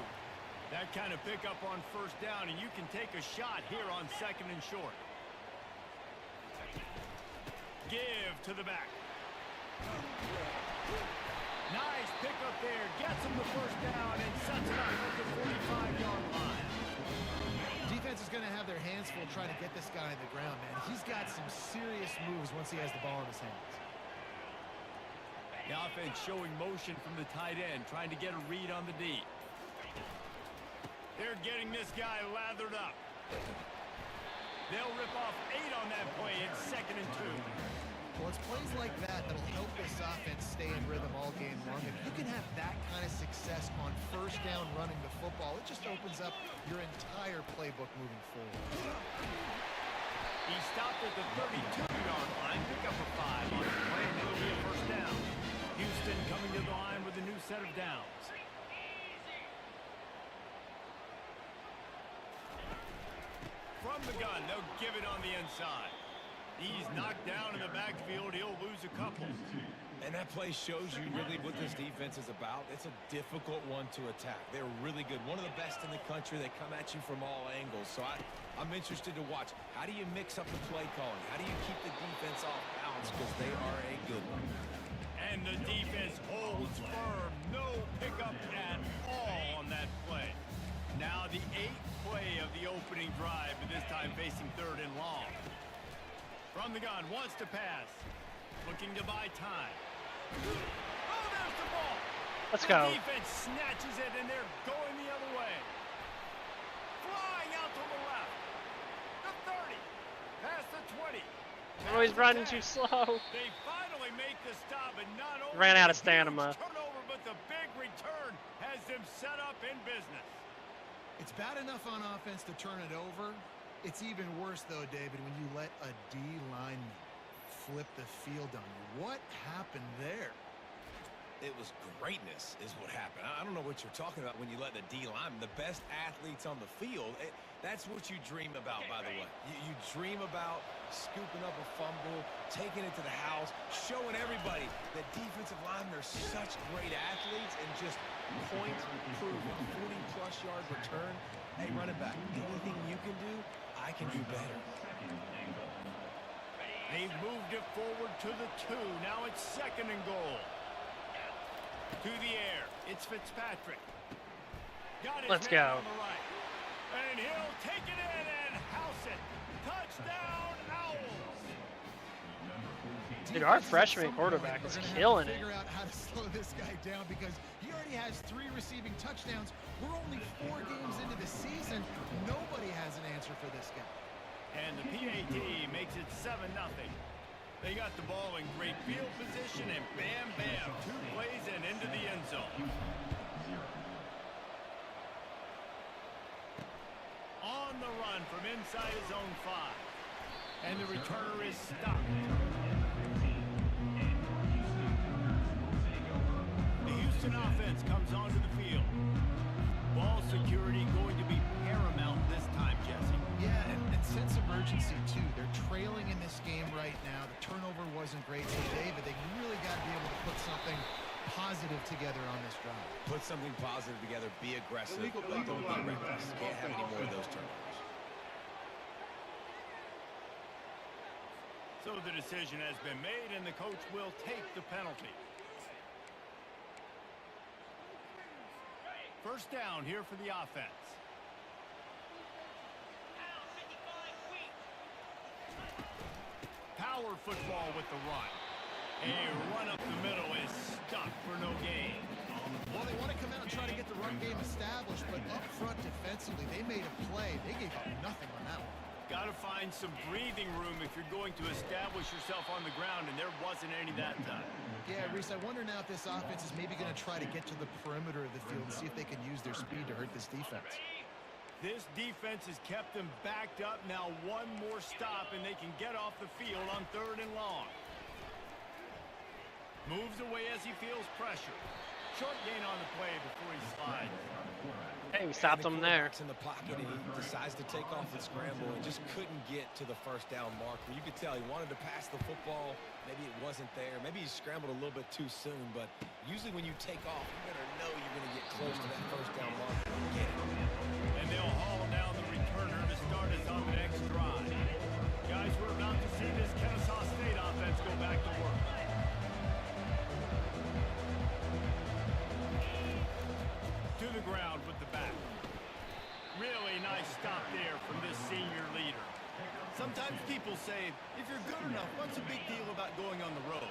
That kind of pickup on first down, and you can take a shot here on 2nd and short. Give to the back. Nice pickup there. Gets him the first down and sets it up at the 45-yard line. Defense is going to have their hands full trying to get this guy on the ground, man. He's got some serious moves once he has the ball in his hands. The offense showing motion from the tight end, trying to get a read on the D. They're getting this guy lathered up. They'll rip off 8 on that play. It's 2nd and 2. Well, it's plays like that that'll help this offense stay in rhythm all game long. If you can have that kind of success on first down running the football, it just opens up your entire playbook moving forward. He stopped at the 32-yard line. Pick up a 5 on the play, and it'll be a first down. Houston coming to the line with a new set of downs. From the gun, they'll give it on the inside. He's knocked down in the backfield. He'll lose a couple. And that play shows you really what this defense is about. It's a difficult one to attack. They're really good. One of the best in the country. They come at you from all angles. So I'm interested to watch. How do you mix up the play calling? How do you keep the defense off balance? Because they are a good one. And the defense holds firm. No pickup at all on that play. Now the 8th play of the opening drive, but this time facing 3rd and long. From the gun, wants to pass. Looking to buy time. Oh, there's the ball. Let's go. The defense snatches it, and they're going the other way. Flying out to the left. The 30. Past the 20. Oh, he's running too slow. They finally make the stop, and not only Ran out of a huge stamina. turnover, but the big return has them set up in business. It's bad enough on offense to turn it over. It's even worse, though, David, when you let a D lineman flip the field on you. What happened there? It was greatness is what happened. I don't know what you're talking about when you let the D lineman, the best athletes on the field, that's what you dream about, by the way. You dream about scooping up a fumble, taking it to the house, showing everybody that defensive linemen are such great athletes, and just point proven 40-plus yard return. Hey, running back, anything you can do, I can do better. They've moved it forward to the 2. Now it's 2nd and goal. To the air. It's Fitzpatrick. Got his Let's man go. on the right. And he'll take it in and house it. Touchdown, Owls. Dude, our freshman quarterback is killing it. Figure out how to slow this guy down because he already has 3 receiving touchdowns. We're only 4 games into the season. Nobody has an answer for this guy. And the PAT makes it 7-0. They got the ball in great field position, and bam, bam, 2 plays and into the end zone. On the run from inside his own 5. And the returner is stopped. The Houston offense comes onto the field. Ball security going to be paramount this time, Jesse. Yeah, and sense of urgency, too. They're trailing in this game right now. The turnover wasn't great. So, David, they really got to be able to put something positive together on this drive. Put something positive together. Be aggressive. Don't be reckless. Can't have any more of those turnovers. So the decision has been made, and the coach will take the penalty. First down here for the offense. Power football with the run. A run up the middle is stuck for no gain. Well, they want to come out and try to get the run game established, but up front defensively, they made a play. They gave up nothing on that one. Got to find some breathing room if you're going to establish yourself on the ground, and there wasn't any that time. Yeah, Reese, I wonder now if this offense is maybe going to try to get to the perimeter of the field and see if they can use their speed to hurt this defense. This defense has kept them backed up. Now 1 more stop, and they can get off the field on 3rd and long. Moves away as he feels pressure. Short gain on the play before he slides. Hey, we stopped him there. In the pocket, and he decides to take off and scramble and just couldn't get to the first down marker. You could tell he wanted to pass the football. Maybe it wasn't there. Maybe he scrambled a little bit too soon. But usually when you take off, you better know you're going to get close to that first down marker and get it. And they'll haul down the returner to start us on the next drive. Guys, we're about to see this Kennesaw State offense go back to work. To the ground with the back. Really nice stop there from this senior leader. Sometimes people say, if you're good enough, what's the big deal about going on the road?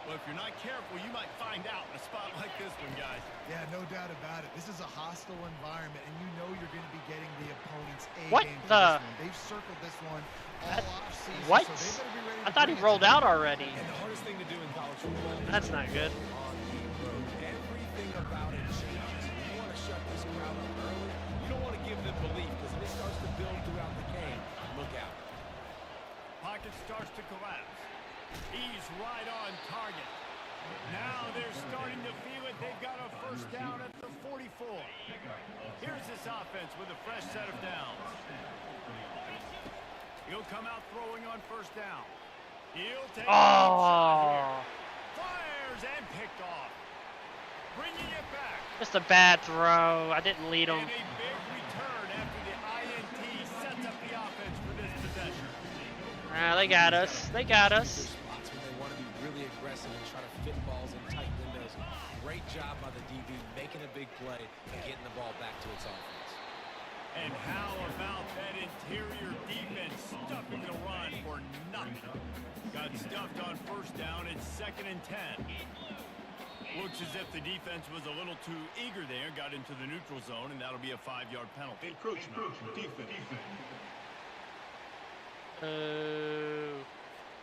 Well, if you're not careful, you might find out in a spot like this one, guys. Yeah, no doubt about it. This is a hostile environment, and you know you're going to be getting the opponent's A What game for the? this one. They've circled this one all offseason, What? so they better be ready to I thought he bring it rolled today. out already. And the hardest thing to do in college football is That's not good. on the road. Everything about it changes. You want to shut this crowd up early. You don't want to give them belief, because if it starts to build throughout the game, look out. Pocket starts to collapse. He's right on target. Now they're starting to feel it. They've got a first down at the 44. Here's this offense with a fresh set of downs. He'll come out throwing on first down. He'll take a deep shot here. Fires and picked off. Bringing it back. Just a bad throw. I didn't lead him. And a big return after the INT sets up the offense for this possession. They got us. They got us. Spots when they want to be really aggressive and try to fit balls in tight windows. Great job by the DB making a big play and getting the ball back to its offense. And how about that interior defense stuffing the run for nothing? Got stuffed on first down. It's 2nd and 10. Looks as if the defense was a little too eager there. Got into the neutral zone, and that'll be a 5-yard penalty. Encroachment. Defense.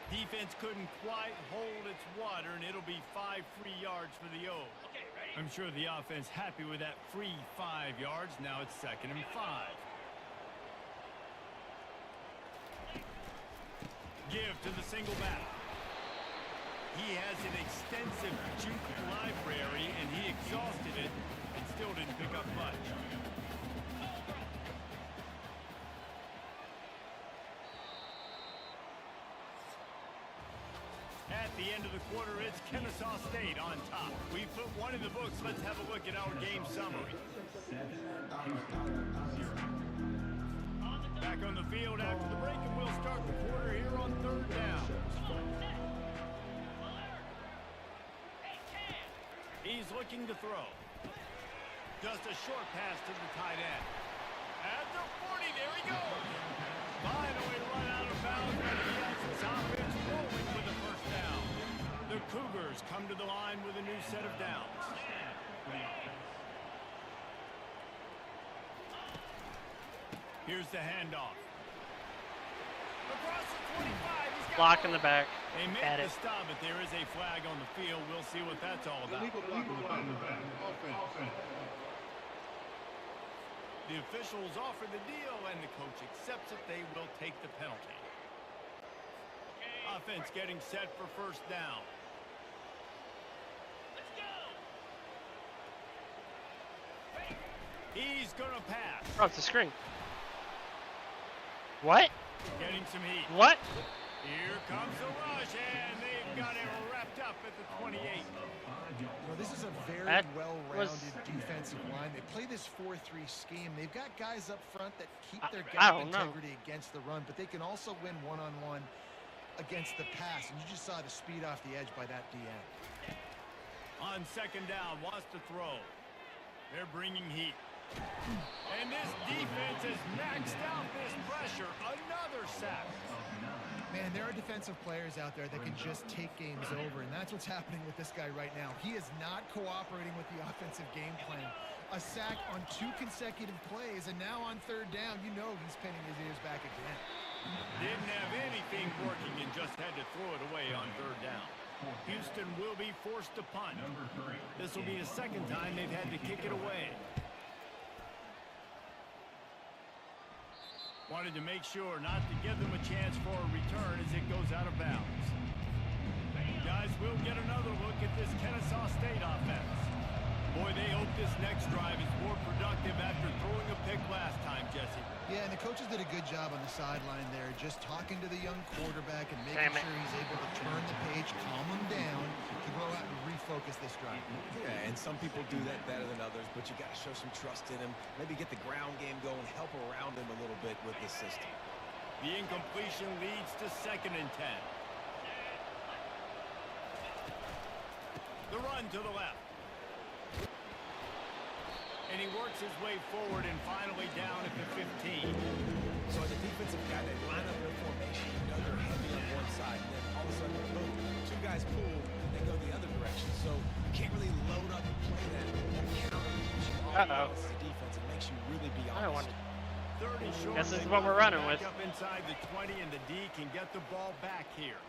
Defense couldn't quite hold its water, and it'll be 5 free yards for the O. I'm sure the offense happy with that free 5 yards. Now it's 2nd and 5. Give to the single back. He has an extensive juke library, and he exhausted it and still didn't pick up much. At the end of the quarter, it's Kennesaw State on top. We put one in the books. Let's have a look at our game summary. Back on the field after the break, and we'll start the quarter here on 3rd down. He's looking to throw. Just a short pass to the tight end. At the 40, there he goes. Finally run out of bounds, but he has his offense rolling with the first down. The Cougars come to the line with a new set of downs. Here's the handoff. Across the 25, he's got Block in the back. They make Got the it. stop, but there is a flag on the field. We'll see what that's all about. Illegal line in the back. Offense. The officials offer the deal, and the coach accepts it. They will take the penalty. Offense getting set for first down. Let's go. He's going to pass. Oh, it's a screen. What? Getting some heat. What? Here comes the rush, and they've got it wrapped up at the 28. Well, this is a very That well-rounded defensive line. They play this 4-3 scheme. They've got guys up front that keep their I gap don't know. integrity against the run, but they can also win one-on-one against the pass. And you just saw the speed off the edge by that DN. On 2nd down, wants to throw. They're bringing heat. And this defense has maxed out this pressure. Another sack. Man, there are defensive players out there that can just take games over, and that's what's happening with this guy right now. He is not cooperating with the offensive game plan. A sack on 2 consecutive plays, and now on 3rd down, you know he's pinning his ears back again. Didn't have anything working and just had to throw it away on 3rd down. Houston will be forced to punt. This will be the 2nd time they've had to kick it away. Wanted to make sure not to give them a chance for a return as it goes out of bounds. Guys, we'll get another look at this Kennesaw State offense. Boy, they hope this next drive is more productive after throwing a pick last time, Jesse. Yeah, and the coaches did a good job on the sideline there, just talking to the young quarterback and making sure he's able to turn the page, calm him down, to go out and refocus this drive. Yeah, and some people do that better than others, but you got to show some trust in him. Maybe get the ground game going, help around him a little bit with this system. The incompletion leads to 2nd and 10. The run to the left. And he works his way forward and finally down at the 15. So as a defensive guy, they line up in formation. You know they're heavy on one side, and then all of a sudden, boom, 2 guys pull, they go the other direction. So you can't really load up and play that counter. As a defense, it makes you really be honest. I don't want to. 30 short. Guess this is what we're running with. Up inside the 20, and the D can get the ball back here.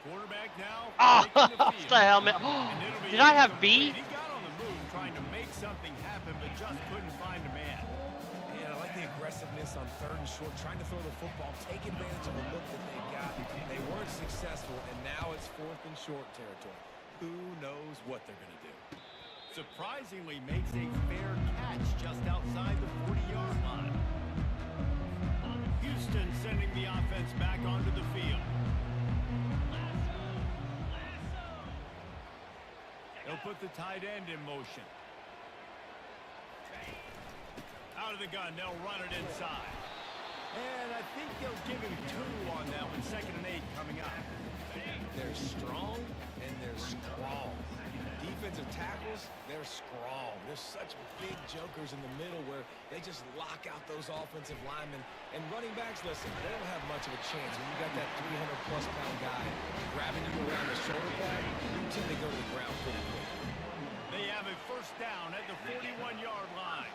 Quarterback now. Oh, breaking the it's field. the helmet. And it'll be Did I have incomplete. B? He got on the move trying to make something happen, but just couldn't find a man. Yeah, I like the aggressiveness on 3rd and short, trying to throw the football, take advantage of the look that they got. They weren't successful, and now it's 4th and short territory. Who knows what they're going to do? Surprisingly makes a fair catch just outside the 40-yard line. Houston sending the offense back onto the field. They'll put the tight end in motion. Out of the gun, they'll run it inside. And I think they'll give him 2 on that one. 2nd and 8 coming up. They're strong and they're strong. Defensive tackles, they're strong. There's such big jokers in the middle where they just lock out those offensive linemen. And running backs, listen, they don't have much of a chance. When you got that 300-plus pound guy grabbing you around the shoulder pad, you tend to go to the ground pretty quick. They have a first down at the 41-yard line.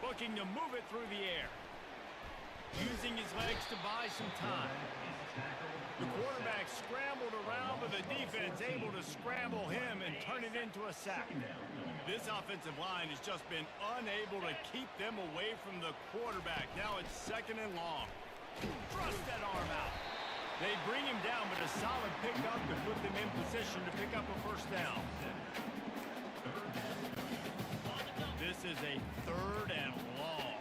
Looking to move it through the air. Using his legs to buy some time. The quarterback scrambled around, but the defense able to scramble him and turn it into a sack. This offensive line has just been unable to keep them away from the quarterback. Now it's 2nd and long. Thrust that arm out. They bring him down, but a solid pickup to put them in position to pick up a first down. This is a 3rd and long.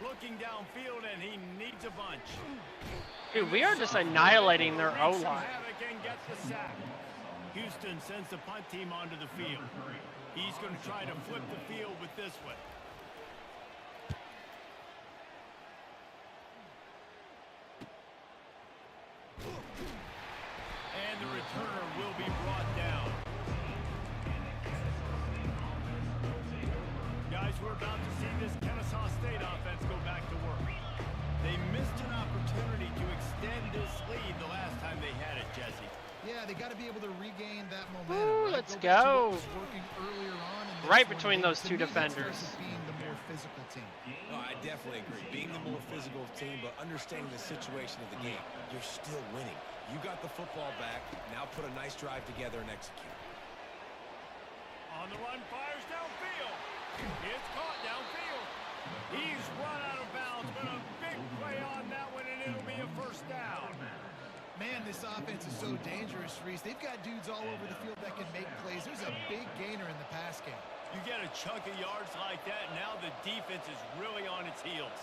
Looking downfield, and he needs a bunch. Dude, we are just annihilating their O-line. And gets the sack. Houston sends the punt team onto the field. He's going to try to flip the field with this one. And the returner will be brought down. Guys, we're about to see this Kennesaw State offense go back to work. They missed an opportunity to extend this lead the last time they had it, Jesse. Yeah, they got to be able to regain that momentum. Ooh, right? let's back to go. what was working earlier on in this Right one. between those To two me, that's defenders. versus being the more physical team. No, I definitely agree. Being the more physical team, but understanding the situation of the game, you're still winning. You got the football back. Now put a nice drive together and execute. On the run, fires downfield. It's caught downfield. He's run out of bounds, but a big play on that one, and it'll be a first down. Man, this offense is so dangerous, Reese. They've got dudes all over the field that can make plays. There's a big gainer in the pass game. You get a chunk of yards like that, now the defense is really on its heels.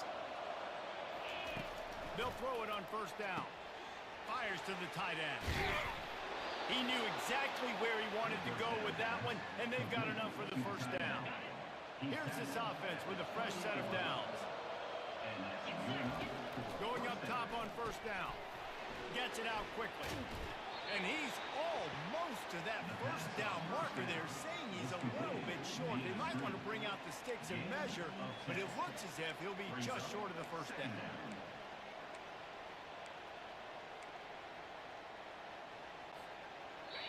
They'll throw it on first down. Fires to the tight end. He knew exactly where he wanted to go with that one, and they've got enough for the first down. Here's this offense with a fresh set of downs. Going up top on first down. Gets it out quickly. And he's almost to that first down marker there, saying he's a little bit short. They might want to bring out the sticks and measure, but it looks as if he'll be just short of the first down.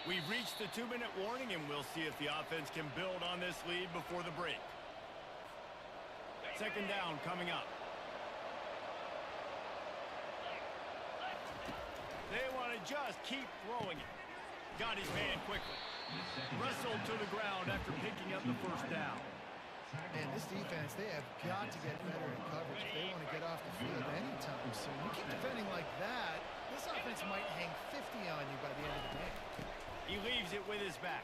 We've reached the 2-minute warning, and we'll see if the offense can build on this lead before the break. 2nd down coming up. They want to just keep throwing it. Got his man quickly. Wrestled to the ground after picking up the first down. Man, this defense, they have got to get better in coverage if they want to get off the field anytime soon. You keep defending like that, this offense might hang 50 on you by the end of the game. He leaves it with his back.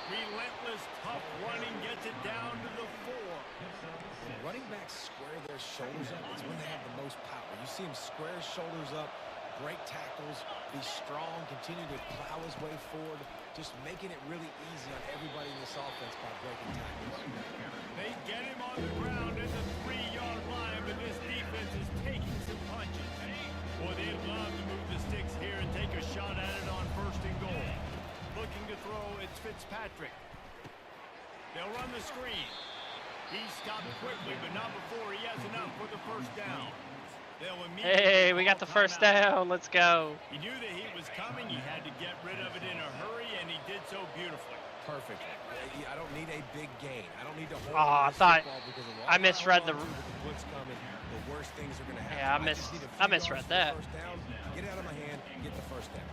Relentless, tough running, gets it down to the 4. When running backs square their shoulders up, it's when they have the most power. You see him square his shoulders up, break tackles, be strong, continue to plow his way forward, just making it really easy on everybody in this offense by breaking tackles. They get him on the ground at the 3-yard line, but this defense is taking some punches. Boy, they'd love to move the sticks here and take a shot at it on 1st and goal. Looking to throw, it's Fitzpatrick. They'll run the screen. He stopped quickly, but not before he has enough for the first down. Hey, we got the first down. Let's go. He knew the heat was coming. He had to get rid of it in a hurry, and he did so beautifully. Perfect. I don't need a big gain. I don't need to hold I thought I misread the. What's coming? The worst things are going to happen. Yeah, I misread that. First down, get it out of my hand, get the first down.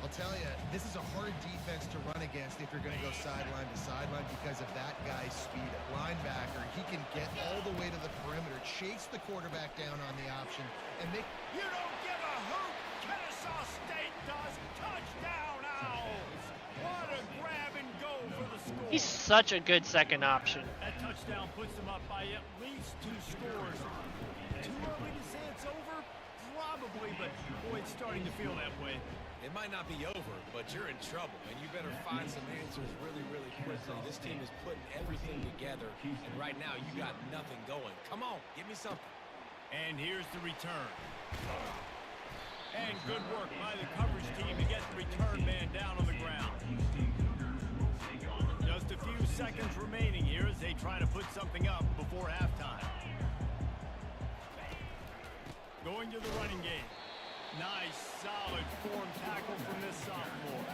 I'll tell you, this is a hard defense to run against if you're going to go sideline to sideline because of that guy's speed at linebacker. He can get all the way to the perimeter, chase the quarterback down on the option, and make... You don't give a hoot! Kennesaw State does! Touchdown, He's such a good second option. That touchdown puts them up by at least 2 scores. Too early to say it's over? Probably, but boy, it's starting to feel that way. It might not be over, but you're in trouble, and you better find some answers really, really quickly. This team is putting everything together, and right now you got nothing going. Come on, give me something. And here's the return. And good work by the coverage team to get the return man down on the ground. Just a few seconds remaining here as they try to put something up before halftime. Going to the running game. Nice, solid form tackle from this sophomore.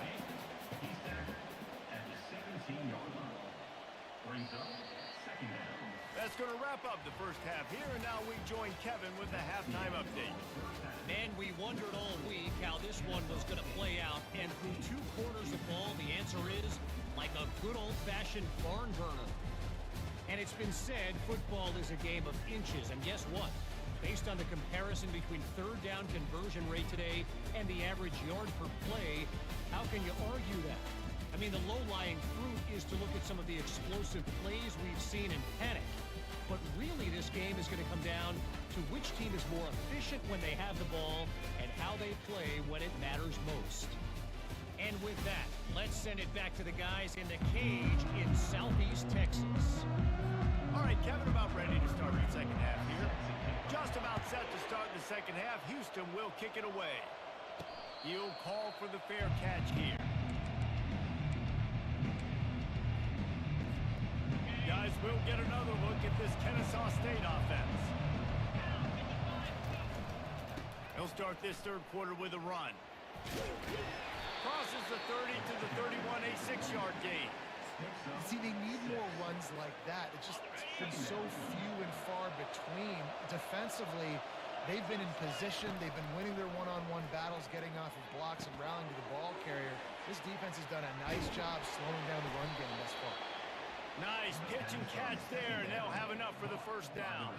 He's tackled at the 17-yard line. Brings up second down. That's going to wrap up the first half here, and now we join Kevin with the halftime update. Man, we wondered all week how this one was going to play out, and through 2 quarters of ball, the answer is like a good old-fashioned barn burner. And it's been said football is a game of inches, and guess what? Based on the comparison between third down conversion rate today and the average yard per play, how can you argue that? I mean, the low-lying fruit is to look at some of the explosive plays we've seen in panic. But really, this game is going to come down to which team is more efficient when they have the ball and how they play when it matters most. And with that, let's send it back to the guys in the cage in Southeast Texas. All right, Kevin, about ready to start the second half here. Just about set to start the second half. Houston will kick it away. He'll call for the fair catch here. Guys, we'll get another look at this Kennesaw State offense. He'll start this third quarter with a run. Crosses the 30 to the 31, a 6-yard gain. See, they need more runs like that. It's just been so few and far between. Defensively, they've been in position. They've been winning their one-on-one battles, getting off of blocks and rallying to the ball carrier. This defense has done a nice job slowing down the run game thus far. Nice pitch and catch there, and they'll have enough for the first down.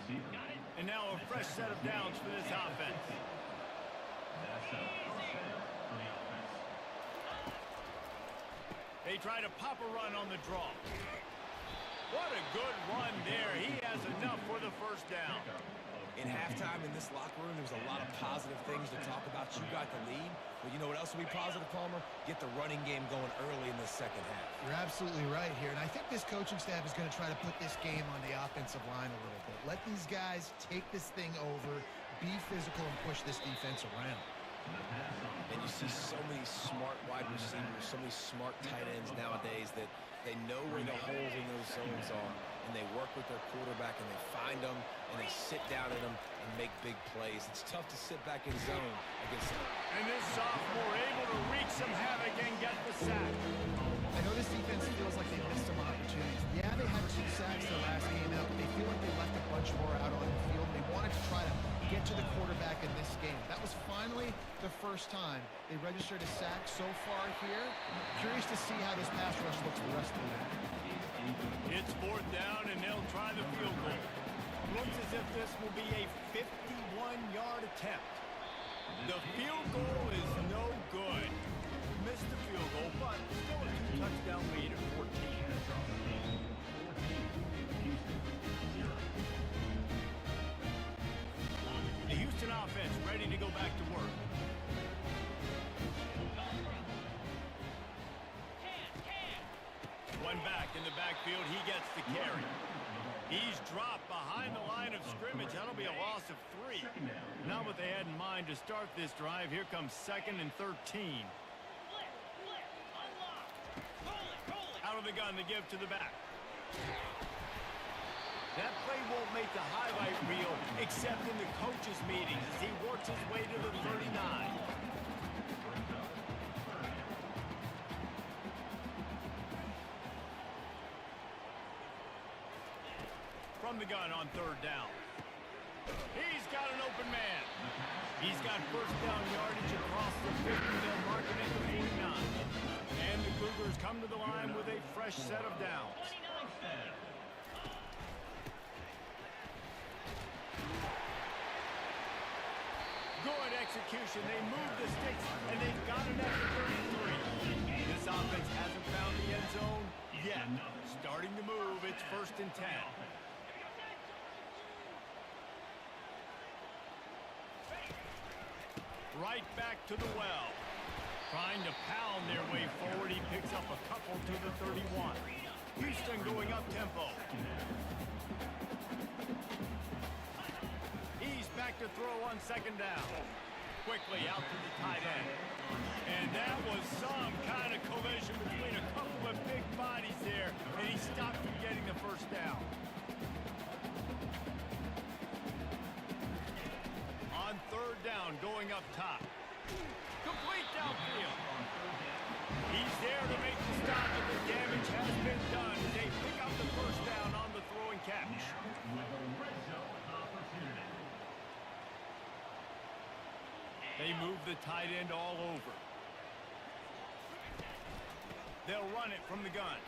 And now a fresh set of downs for this offense. That's a first down for the offense. They try to pop a run on the draw. What a good run there. He has enough for the first down. In halftime in this locker room, there's a lot of positive things to talk about. You got the lead, but you know what else will be positive, Palmer? Get the running game going early in the second half. You're absolutely right here, and I think this coaching staff is going to try to put this game on the offensive line a little bit. Let these guys take this thing over, be physical, and push this defense around. And you see so many smart wide receivers, so many smart tight ends nowadays that they know where the holes in those zones are, and they work with their quarterback, and they find them, and they sit down in them and make big plays. It's tough to sit back in zone against them. And this sophomore able to wreak some havoc and get the sack. I know this defense feels like they missed some opportunities. Yeah, they had 2 sacks their last game out, but they feel like they left a bunch more out on the field. They wanted to try to get to the quarterback in this game. That was finally the first time they registered a sack so far here. Curious to see how this pass rush looks the rest of the way. It's fourth down, and they'll try the field goal. Looks as if this will be a 51-yard attempt. The field goal is no good. Missed the field goal, but still a 2-touchdown lead at 14. The Houston offense ready to go back to work. One back in the backfield, he gets the carry. He's dropped behind the line of scrimmage. That'll be a loss of 3. Not what they had in mind to start this drive. Here comes 2nd and 13. Out of the gun to give to the back. That play won't make the highlight reel except in the coaches' meetings as he works his way to the 39. From the gun on 3rd down. He's got an open man. He's got first down yardage across the 50. They'll mark it at the 49. And the Cougars come to the line with a fresh set of downs. Good execution. They move the sticks, and they've got it at the 33. This offense hasn't found the end zone yet. Starting to move, it's 1st and 10. Right back to the well. Trying to pound their way forward. He picks up a couple to the 31. Houston going up tempo. He's back to throw on 2nd down. Quickly out to the tight end. And that was some kind of collision between a couple of big bodies there, and he stopped from getting the 1st down. On 3rd down, going up top. Complete downfield. He's there to make the stop, but the damage has been done. They pick up the 1st down on the throw and catch. They move the tight end all over. They'll run it from the gun.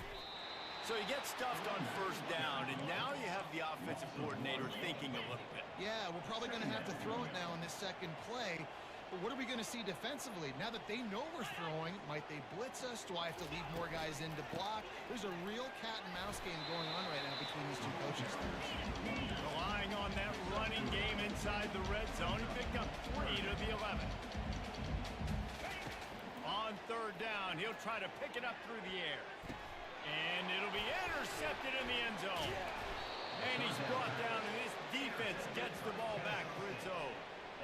So he gets stuffed on 1st down, and now you have the offensive coordinator thinking a little bit. Yeah, we're probably going to have to throw it now in this 2nd play. But what are we going to see defensively? Now that they know we're throwing, might they blitz us? Do I have to leave more guys in to block? There's a real cat and mouse game going on right now between these two coaching staffs. Relying on that running game inside the red zone. He picked up 3 to the 11. On 3rd down, he'll try to pick it up through the air. And it'll be intercepted in the end zone. And he's brought down, and this defense gets the ball back for its own.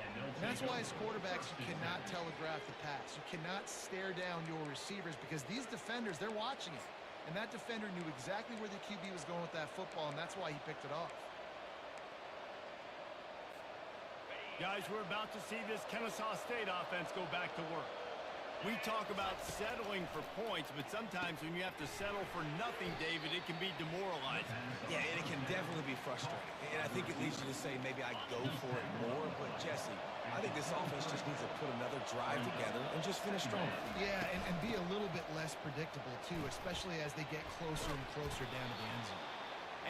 And that's why as quarterbacks, you cannot telegraph the pass. You cannot stare down your receivers because these defenders, they're watching it. And that defender knew exactly where the QB was going with that football, and that's why he picked it off. Guys, we're about to see this Kennesaw State offense go back to work. We talk about settling for points, but sometimes when you have to settle for nothing, David, it can be demoralizing. Yeah, and it can definitely be frustrating. And I think it leads you to say maybe I go for it more. But, Jesse, I think this offense just needs to put another drive together and just finish strong. Yeah, and be a little bit less predictable, too, especially as they get closer and closer down to the end zone.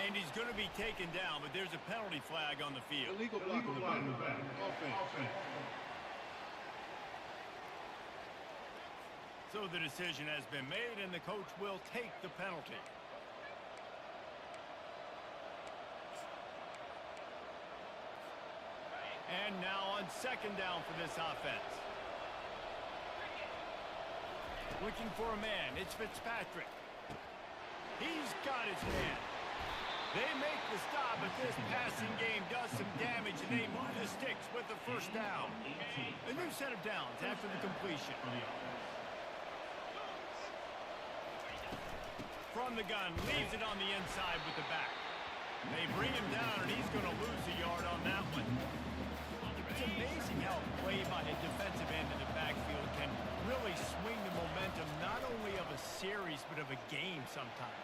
And he's going to be taken down, but there's a penalty flag on the field. Illegal block in the back. Offense. So the decision has been made, and the coach will take the penalty. And now on 2nd down for this offense. Looking for a man. It's Fitzpatrick. He's got his man. They make the stop, but this passing game does some damage, and they move the sticks with the 1st down. A new set of downs after the completion. From the gun, leaves it on the inside with the back. They bring him down, and he's going to lose a yard on that one. It's amazing how play by a defensive end in the backfield can really swing the momentum not only of a series, but of a game sometimes.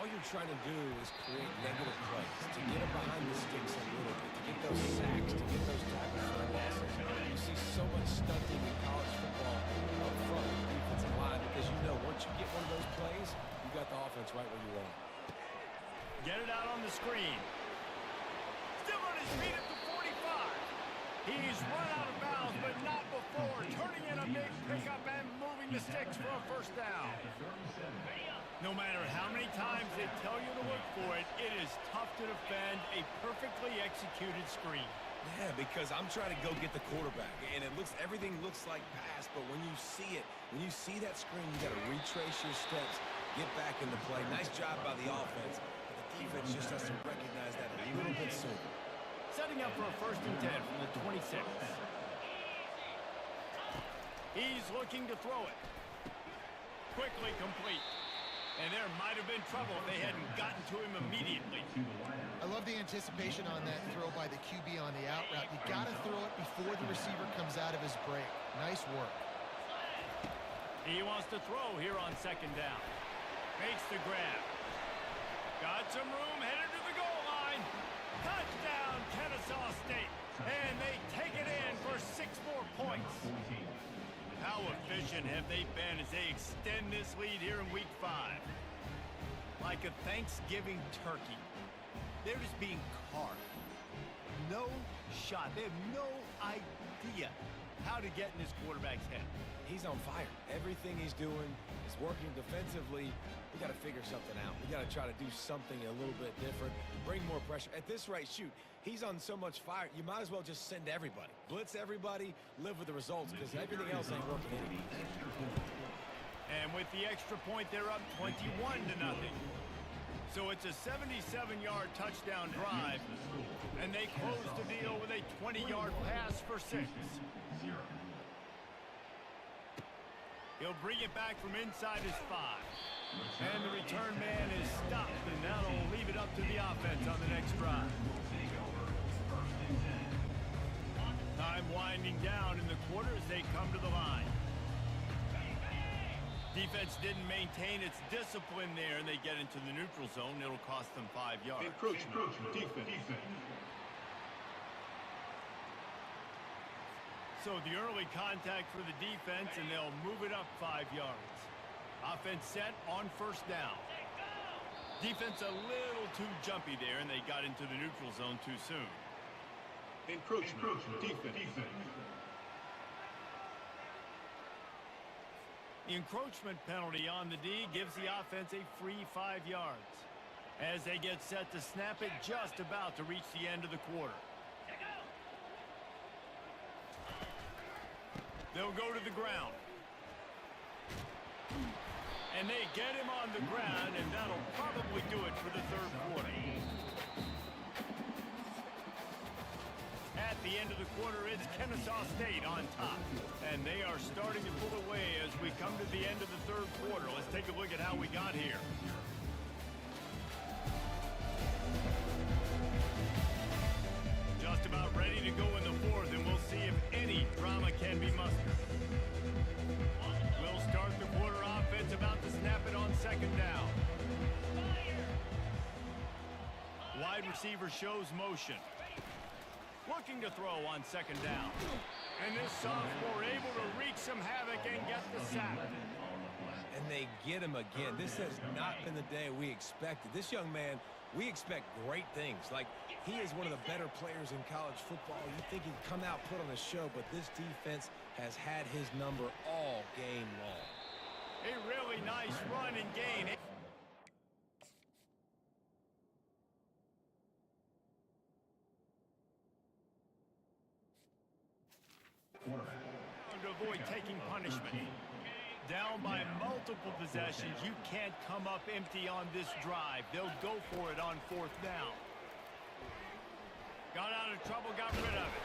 All you're trying to do is create negative plays, to get them behind the sticks a little bit, to get those sacks, to get those tackles for losses. You see so much stunting in college football up front with the defensive line because you know once you get one of those plays, you got the offense right where you want it. Get it out on the screen. Still on his feet at the 45. He's run out of bounds, but not before. Turning in a big pickup and moving the sticks for a 1st down. No matter how many times they tell you to look for it, it is tough to defend a perfectly executed screen. Yeah, because I'm trying to go get the quarterback, and everything looks like pass, but when you see it, when you see that screen, you got to retrace your steps, get back into play. Nice job by the offense, but the defense just has to recognize that a little bit sooner. Setting up for a 1st and 10 from the 26. He's looking to throw it. Quickly complete. And there might have been trouble if they hadn't gotten to him immediately. I love the anticipation on that throw by the QB on the out route. You got to throw it before the receiver comes out of his break. Nice work. He wants to throw here on 2nd down. Makes the grab. Got some room, headed to the goal line. Touchdown, Kennesaw State. And they take it in for 6 more points. How efficient have they been as they extend this lead here in Week 5? Like a Thanksgiving turkey. They're just being carved. No shot. They have no idea how to get in this quarterback's head. He's on fire. Everything he's doing is working defensively. We got to figure something out. We got to try to do something a little bit different, bring more pressure. At this rate, shoot, he's on so much fire, you might as well just send everybody. Blitz everybody, live with the results, because everything else ain't working anyway. And with the extra point, they're up 21-0. So it's a 77-yard touchdown drive, and they close the deal with a 20-yard pass for 6. He'll bring it back from inside his 5. And the return man is stopped, and that'll leave it up to the offense on the next drive. Time winding down in the quarter as they come to the line. Defense didn't maintain its discipline there, and they get into the neutral zone. It'll cost them 5 yards. Encroachment. Defense. So the early contact for the defense, and they'll move it up 5 yards. Offense set on first down. Defense a little too jumpy there, and they got into the neutral zone too soon. Encroachment. Defense. The encroachment penalty on the D gives the offense a free 5 yards. As they get set to snap it, just about to reach the end of the quarter. They'll go to the ground. And they get him on the ground, and that'll probably do it for the third quarter. At the end of the quarter, it's Kennesaw State on top. And they are starting to pull away as we come to the end of the third quarter. Let's take a look at how we got here. Just about ready to go in the fourth, and we'll see if any drama can be mustered. We'll start the quarter offense, about to snap it on second down. Wide receiver shows motion. Looking to throw on second down. And this sophomore able to wreak some havoc and get the sack. And they get him again. This has not been the day we expected. This young man, we expect great things. Like, he is one of the better players in college football. You think he'd come out, put on a show, but this defense has had his number all game long. A really nice run and gain. To avoid taking punishment. Down by multiple possessions, you can't come up empty on this drive. They'll go for it on fourth down. Got out of trouble, got rid of it.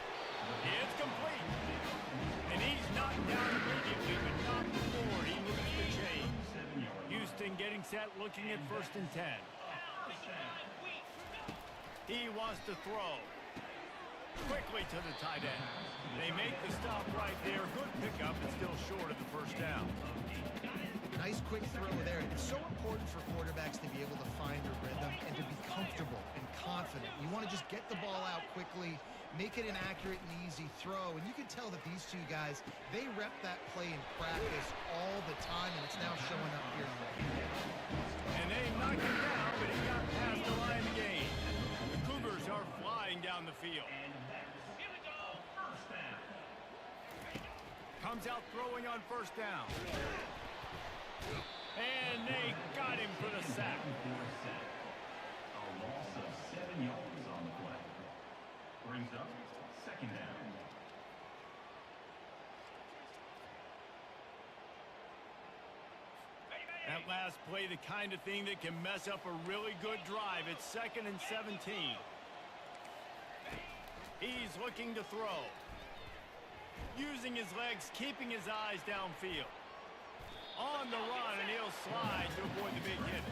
It's complete. And he's knocked down immediately, but not before he moves the chains. Houston getting set, looking at 1st and 10. He wants to throw. Quickly to the tight end. They make the stop right there. Good pickup, but still short of the first down. Nice quick throw there. It's so important for quarterbacks to be able to find a rhythm and to be comfortable and confident. You want to just get the ball out quickly, make it an accurate and easy throw. And you can tell that these two guys, they rep that play in practice all the time, and it's now showing up here. And they knocked him down, but he got past the line of game. The Cougars are flying down the field. Comes out throwing on first down. And they got him for the sack. A loss of 7 yards on the play. Brings up second down. That last play, the kind of thing that can mess up a really good drive. It's 2nd and 17. He's looking to throw. Using his legs, keeping his eyes downfield. On the run, and he'll slide to avoid the big hit.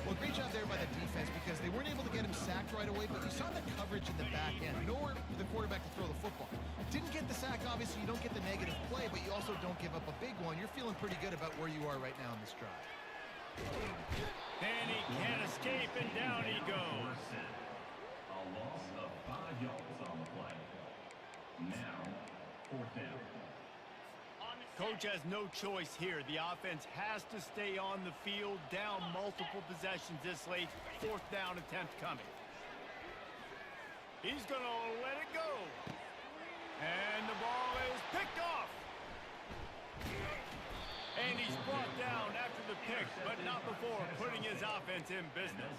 Well, great job there by the defense because they weren't able to get him sacked right away, but you saw the coverage in the back end. Nowhere for the quarterback to throw the football. Didn't get the sack, obviously. You don't get the negative play, but you also don't give up a big one. You're feeling pretty good about where you are right now in this drive. And he can't escape, and down he goes. A loss of 5 yards on the play. Now, fourth down. Coach has no choice here. The offense has to stay on the field, down multiple possessions this late. 4th down attempt coming. He's going to let it go. And the ball is picked off. And he's brought down after the pick, but not before putting his offense in business.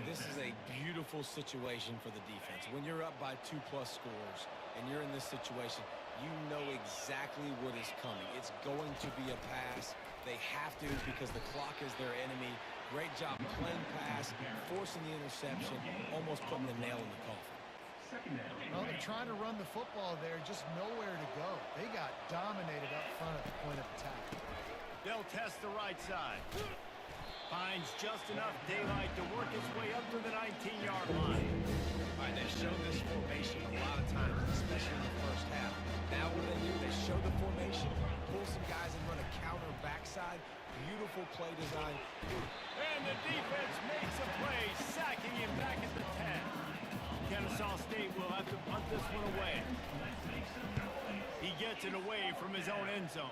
This is a beautiful situation for the defense. When you're up by 2+ scores and you're in this situation, you know exactly what is coming. It's going to be a pass. They have to because the clock is their enemy. Great job playing pass, forcing the interception, almost putting the nail in the coffin. Well, they're trying to run the football there, just nowhere to go. They got dominated up front at the point of attack. They'll test the right side. Finds just enough daylight to work his way up to the 19-yard line. All right, they've shown this formation a lot of times, especially in the first half. Now what do? They show the formation, pull some guys and run a counter backside. Beautiful play design. And the defense makes a play, sacking him back at the 10. Kennesaw State will have to punt this one away. He gets it away from his own end zone.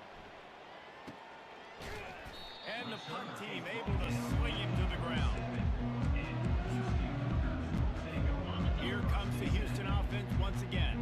And the punt team able to swing him to the ground. Here comes the Houston offense once again.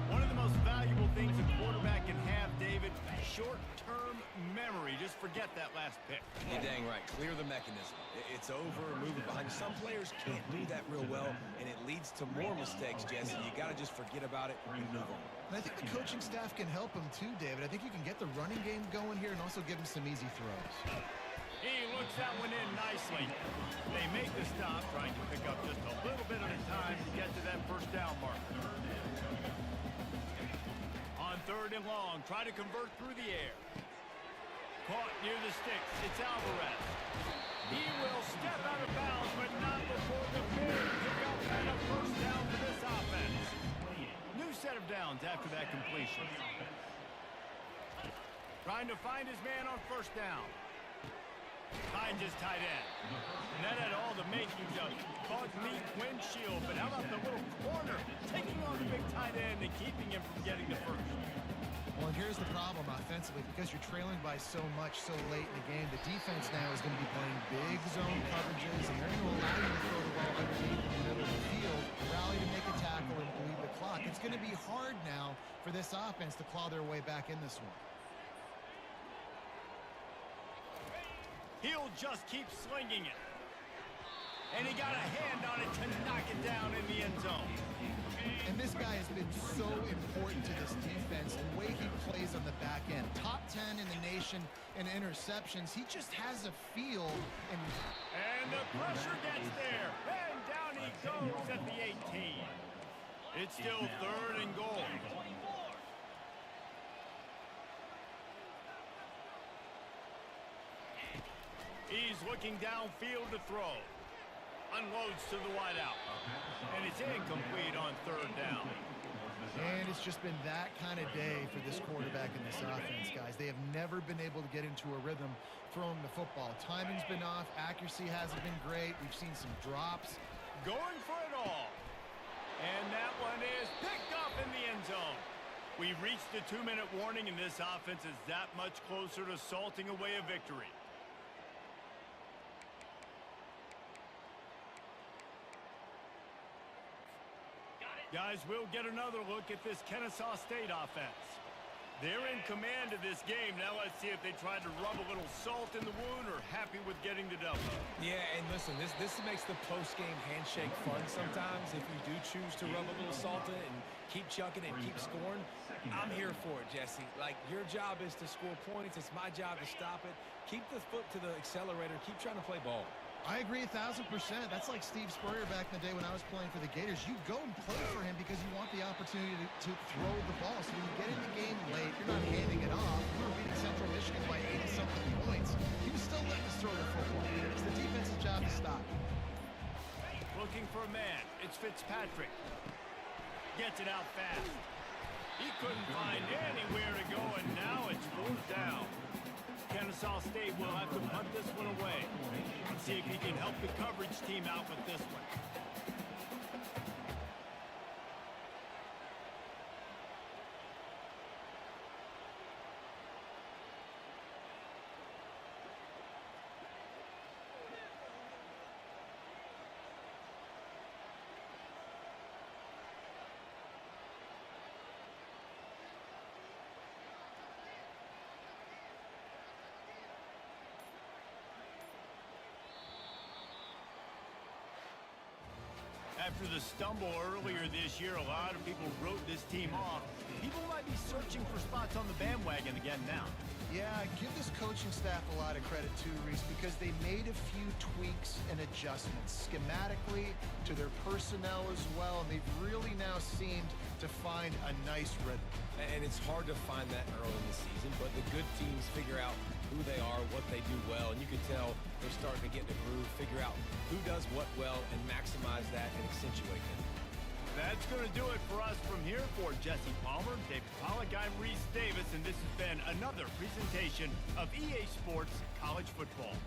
One of the most valuable things a quarterback can have, David, short-term memory. Just forget that last pick. You're dang right. Clear the mechanism. It's over, move it behind you. Some players can't do that real well, and it leads to more mistakes, Jesse. You got to just forget about it and move on. And I think the coaching staff can help him too, David. I think you can get the running game going here and also give him some easy throws. He looks that one in nicely. They make the stop, trying to pick up just a little bit at a time to get to that first down mark. On 3rd and long, try to convert through the air. Caught near the sticks. It's Alvarez. He will step out of bounds, but not before the big pickup and a first down for this offense. New set of downs after that completion. Trying to find his man on first down. Finds his tight end. And that had all the makings of bug meat windshield, but how about the little corner taking on the big tight end and keeping him from getting the first? Well, and here's the problem offensively. Because you're trailing by so much so late in the game, the defense now is going to be playing big zone coverages, and they're going to allow you to throw the ball underneath in the middle of the field, rally to make a tackle, and bleed the clock. It's going to be hard now for this offense to claw their way back in this one. He'll just keep slinging it. And he got a hand on it to knock it down in the end zone. And this guy has been so important to this defense, the way he plays on the back end. Top 10 in the nation in interceptions. He just has a feel. And the pressure gets there. And down he goes at the 18. It's still 3rd and goal. He's looking downfield to throw. Unloads to the wideout. And it's incomplete on 3rd down. And it's just been that kind of day for this quarterback in this offense, guys. They have never been able to get into a rhythm throwing the football. Timing's been off. Accuracy hasn't been great. We've seen some drops. Going for it all. And that one is picked up in the end zone. We've reached the 2-minute warning, and this offense is that much closer to salting away a victory. Guys, we'll get another look at this Kennesaw State offense. They're in command of this game. Now let's see if they tried to rub a little salt in the wound or happy with getting the W. Yeah, and listen, this makes the post-game handshake fun sometimes. If you do choose to rub a little salt in and keep chucking and keep scoring, I'm here for it, Jesse. Like, your job is to score points. It's my job to stop it. Keep the foot to the accelerator. Keep trying to play ball. I agree 1,000%. That's like Steve Spurrier back in the day when I was playing for the Gators. You go and play for him because you want the opportunity to throw the ball. So when you get in the game late, you're not handing it off. We were beating Central Michigan by 80-something points. He was still letting us throw the football. It's the defense's job to stop. Looking for a man. It's Fitzpatrick. Gets it out fast. He couldn't find anywhere to go, and now it's 4th down. Kennesaw State will have to punt this one away. Let's see if he can help the coverage team out with this one. after the stumble earlier this year, a lot of people wrote this team off. People might be searching for spots on the bandwagon again now. Yeah, I give this coaching staff a lot of credit too, Reese, because they made a few tweaks and adjustments schematically to their personnel as well, and they've really now seemed to find a nice rhythm. And it's hard to find that early in the season, but the good teams figure out who they are, what they do well, and you can tell they're starting to get in the groove, figure out who does what well, and maximize that and accentuate it. That's going to do it for us from here. For Jesse Palmer, David Pollack, I'm Reese Davis, and this has been another presentation of EA Sports College Football.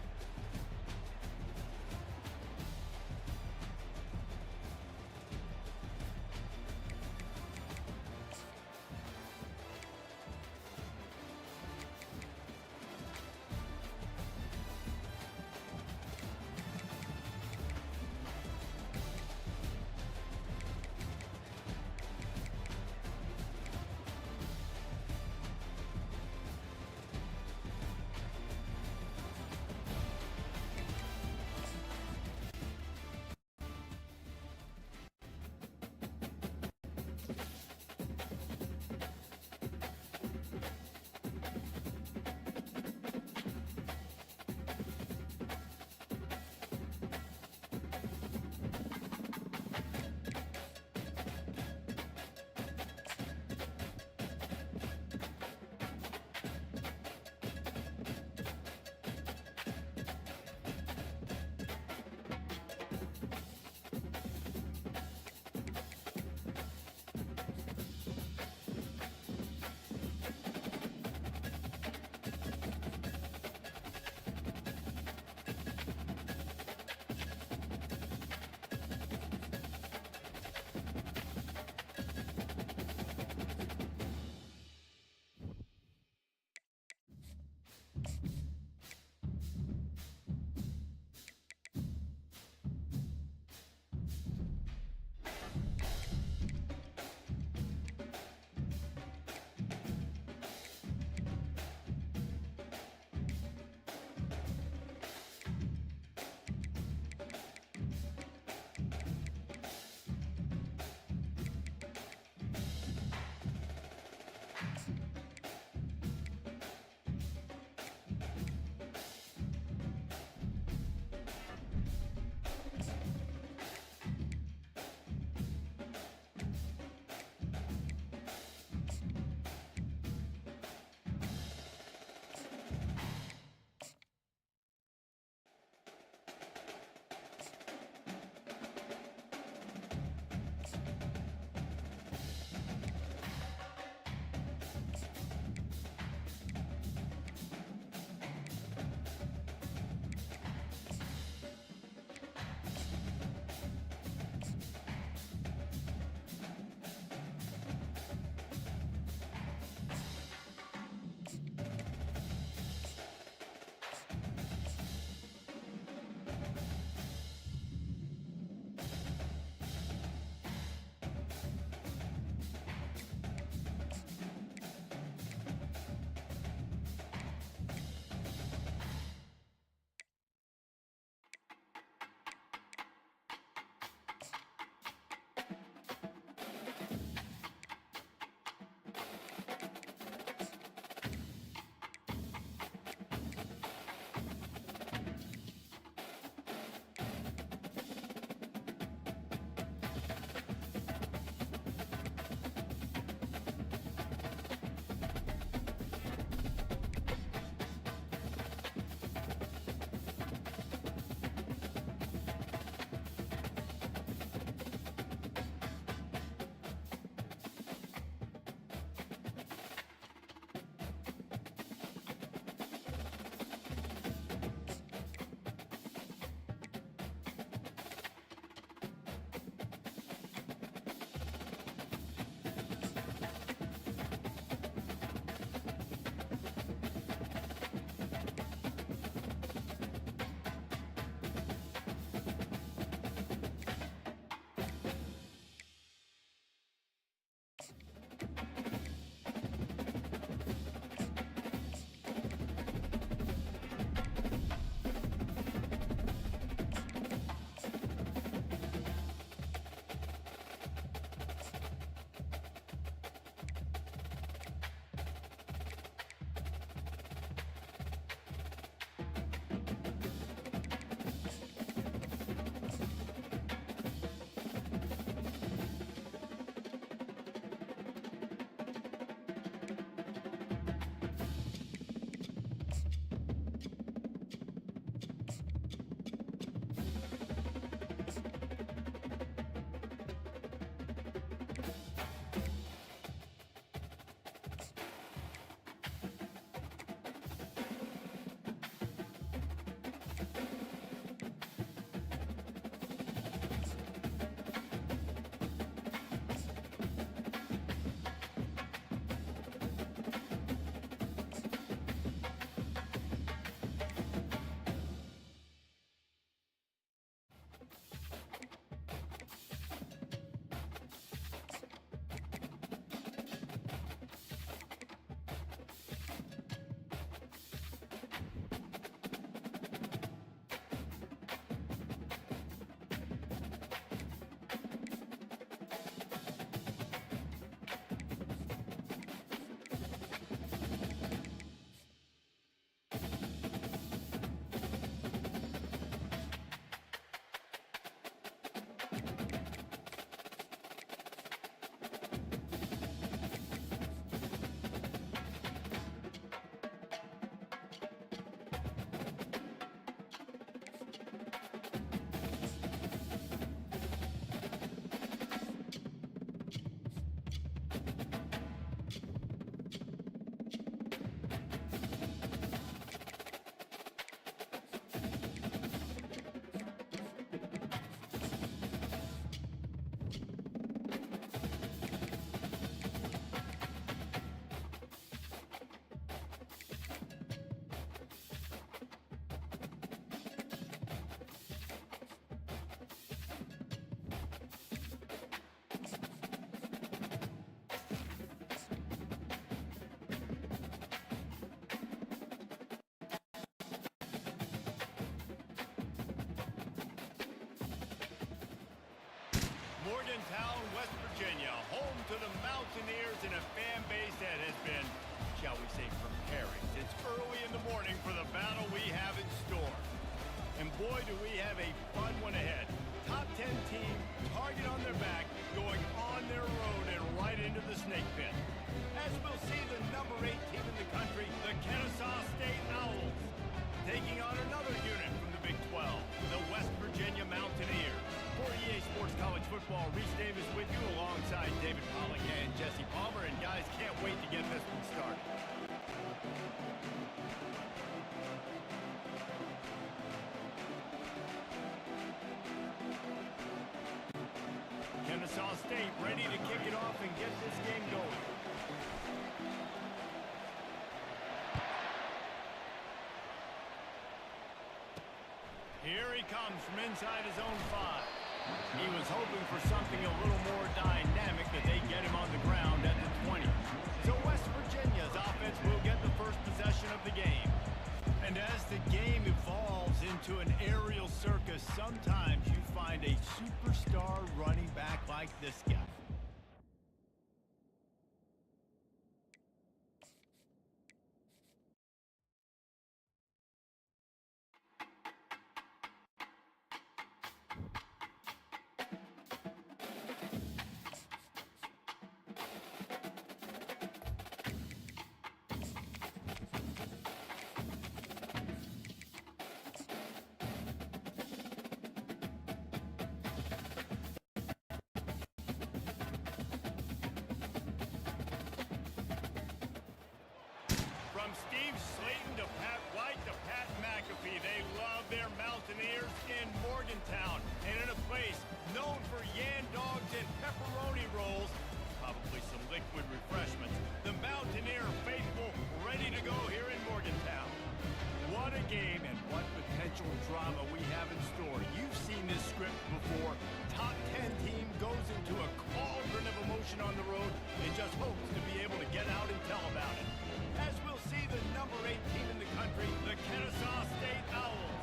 Morgantown, West Virginia, home to the Mountaineers and a fan base that has been, shall we say, preparing. It's early in the morning for the battle we have in store. And boy, do we have a fun one ahead. Top 10 team, target on their back, going on their road and right into the snake pit. As we'll see the number 8 team in the country, the Kennesaw State Owls, taking on another unit from the Big 12, the West Virginia Mountaineers. For EA Sports College Football, Reese Davis with you alongside David Pollack and Jesse Palmer. And guys, can't wait to get this one started. Kennesaw State ready to kick it off and get this game going. Here he comes from inside his own 5. He was hoping for something a little more dynamic, that they get him on the ground at the 20. So West Virginia's offense will get the first possession of the game. And as the game evolves into an aerial circus, sometimes you find a superstar running back like this guy. From Steve Slayton to Pat White to Pat McAfee, they love their Mountaineers in Morgantown. And in a place known for yan dogs and pepperoni rolls, probably some liquid refreshments, the Mountaineer faithful ready to go here in Morgantown. What a game and what potential drama we have in store. You've seen this script before. Top 10 team goes into a cauldron of emotion on the road and just hopes to be able to get out and tell about it. As we'll see the number 8 team in the country, the Kennesaw State Owls,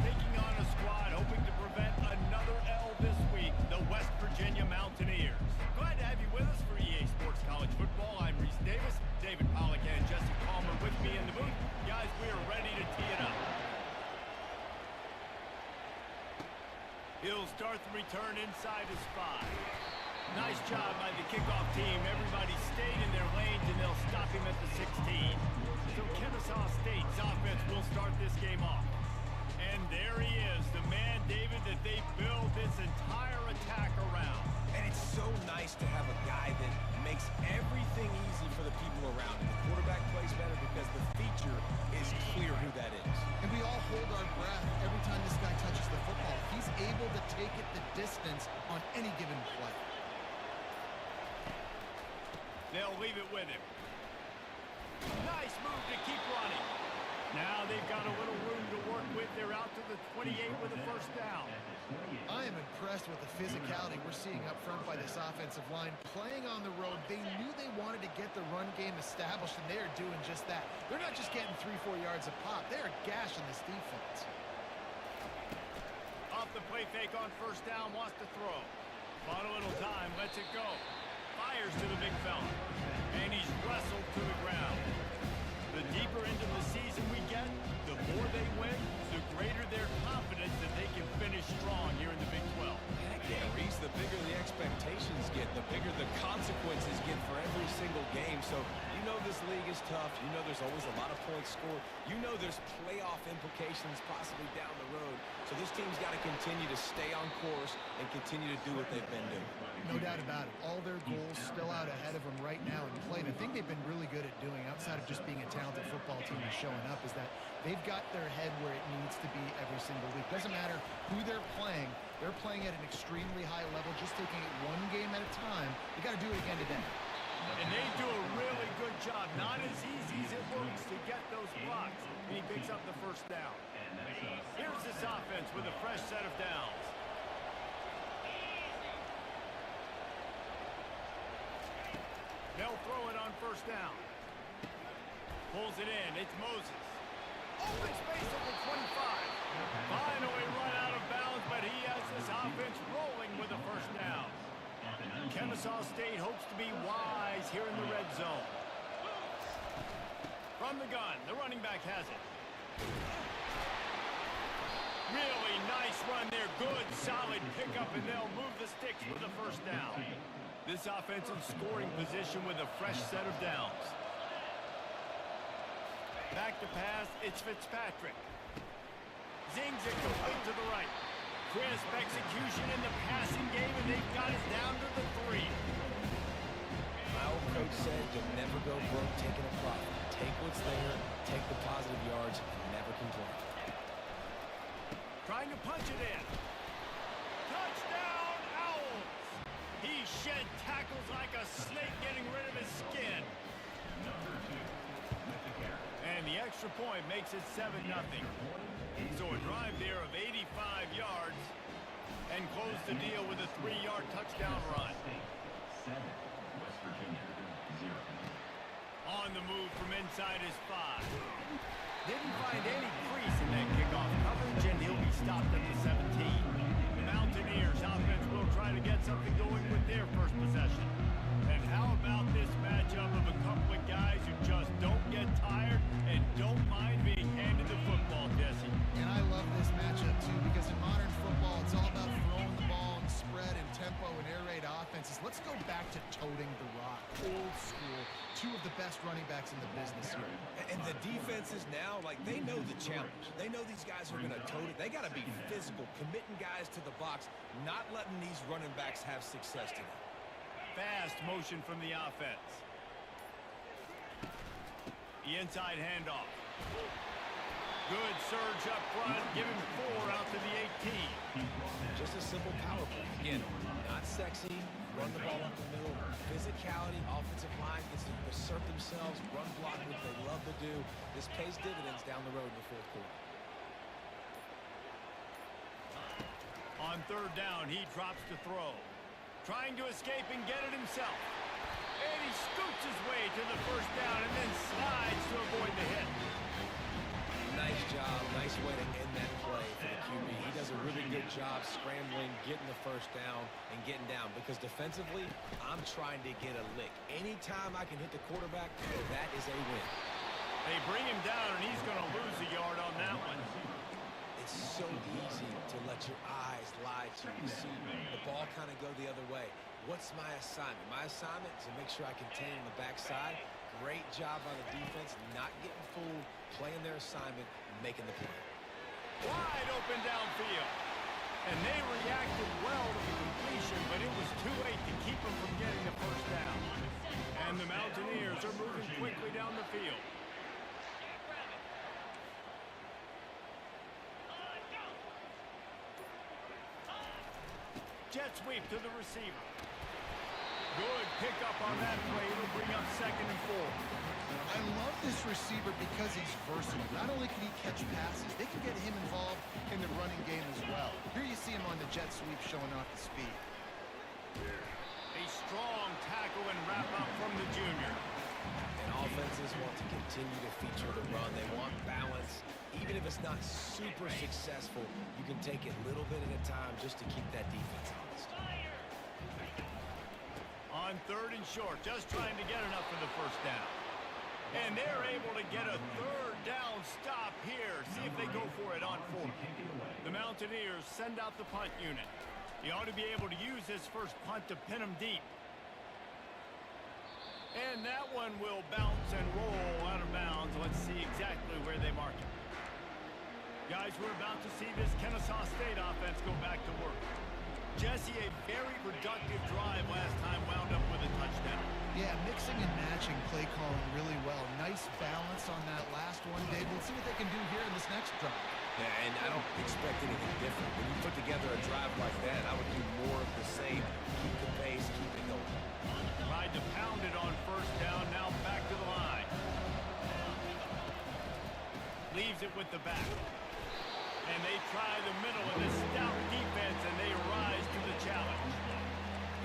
taking on a squad hoping to prevent another L this week, the West Virginia Mountaineers. Glad to have you with us for EA Sports College Football. I'm Reese Davis, David Pollack and Jesse Palmer with me in the booth. Guys, we are ready to tee it up. He'll start the return inside his 5. Nice job by the kickoff team. Everybody stayed in their lanes, and they'll stop him at the 16. So Kennesaw State's offense will start this game off. And there he is, the man, David, that they build this entire attack around. And it's so nice to have a guy that makes everything easy for the people around him. The quarterback plays better because the feature is clear who that is. And we all hold our breath every time this guy touches the football. He's able to take it the distance on any given play. They'll leave it with him. Nice move to keep running. Now they've got a little room to work with. They're out to the 28 with a first down. I am impressed with the physicality we're seeing up front by this offensive line. Playing on the road, they knew they wanted to get the run game established, and they are doing just that. They're not just getting 3-4 yards a pop. They are gashing this defense. Off the play fake on first down, wants to throw. Bought a little time, lets it go. Fires to the big fella. And he's wrestled to the ground. The deeper into the season we get, the more they win, the greater their confidence that they can finish strong here in the Big 12. Yeah, Reese, the bigger the expectations get, the bigger the consequences get for every single game. So you know this league is tough. You know there's always a lot of points scored. You know there's playoff implications possibly down the road. So this team's got to continue to stay on course and continue to do what they've been doing. No doubt about it. All their goals still out ahead of them right now in play. The thing they've been really good at doing, outside of just being a talented football team and showing up, is that they've got their head where it needs to be every single week. Doesn't matter who they're playing at an extremely high level, just taking it one game at a time. They got to do it again today. And they do a really good job. Not as easy as it looks to get those blocks. And he picks up the first down. Here's this offense with a fresh set of downs. They'll throw it on first down. Pulls it in. It's Moses. Open space at the 25. Finally run out of bounds, but he has this offense rolling with a first down. Kennesaw State hopes to be wise here in the red zone. From the gun, the running back has it. Really nice run there. Good, solid pickup, and they'll move the sticks for the first down. This offensive scoring position with a fresh set of downs. Back to pass, it's Fitzpatrick. Zings it complete to the right. Crisp execution in the passing game, and they've got it down to the 3. My old coach said you'll never go broke taking a profit. Take what's there, take the positive yards, and never complain. Trying to punch it in. Touchdown, Owls! He shed tackles like a snake getting rid of his skin. And the extra point makes it 7-0. So a drive there of 85 yards and close the deal with a 3-yard touchdown run. 7, West Virginia, 0. On the move from inside his 5. Didn't find any crease in that kickoff coverage, and he'll be stopped at the 17. The Mountaineers offense will try to get something going with their first possession. And how about this matchup of a couple of guys who just don't get tired and don't mind being handed the football, Jesse? And I love this matchup, too, because in modern football, it's all about throwing the ball and spread and tempo and air raid offenses. Let's go back to toting the rock. Old school. 2 of the best running backs in the business here. And the defenses now, like, they know the challenge. They know these guys are going to tote it. They got to be physical, committing guys to the box, not letting these running backs have success today. Fast motion from the offense. The inside handoff. Good surge up front. Give him 4 out to the 18. Just a simple power play. Again, not sexy. Run the ball up the middle. Physicality, offensive line gets to assert themselves, run block, which they love to do. This pays dividends down the road in the 4th quarter. On 3rd down, he drops to throw. Trying to escape and get it himself. And he scoots his way to the 1st down and then slides to avoid the hit. Nice job. Nice way to end that play for the QB. He does a really good job scrambling, getting the 1st down, and getting down. Because defensively, I'm trying to get a lick. Anytime I can hit the quarterback, that is a win. They bring him down, and he's going to lose a yard on that one. It's so easy to let your eyes lie to you. See the ball kind of go the other way. What's my assignment? My assignment is to make sure I contain on the backside. Great job by the defense, not getting fooled, playing their assignment, making the play. Wide open downfield. And they reacted well to the completion, but it was too late to keep them from getting the 1st down. And the Mountaineers are moving quickly down the field. Jet sweep to the receiver. Good pickup on that play. It'll bring up 2nd and 4. I love this receiver because he's versatile. Not only can he catch passes, they can get him involved in the running game as well. Here you see him on the jet sweep showing off the speed. A strong tackle and wrap up from the junior. And offenses want to continue to feature the run. They want balance. Even if it's not super successful, you can take it little bit at a time just to keep that defense honest. On 3rd and short, just trying to get enough for the 1st down. And they're able to get a 3rd down stop here. See if they go for it on 4th. The Mountaineers send out the punt unit. He ought to be able to use his first punt to pin him deep. And that one will bounce and roll out of bounds. Let's see exactly where they mark it. Guys, we're about to see this Kennesaw State offense go back to work. Jesse, a very productive drive last time, wound up with a touchdown. Yeah, mixing and matching play calling really well. Nice balance on that last one, Dave. We'll see what they can do here in this next drive. Yeah, and I don't expect anything different. When you put together a drive like that, I would do more of the same. Keep the pace, keep it going. Tried to pound it on 1st down, now back to the line. Leaves it with the back. And they try the middle of this stout defense, and they rise to the challenge.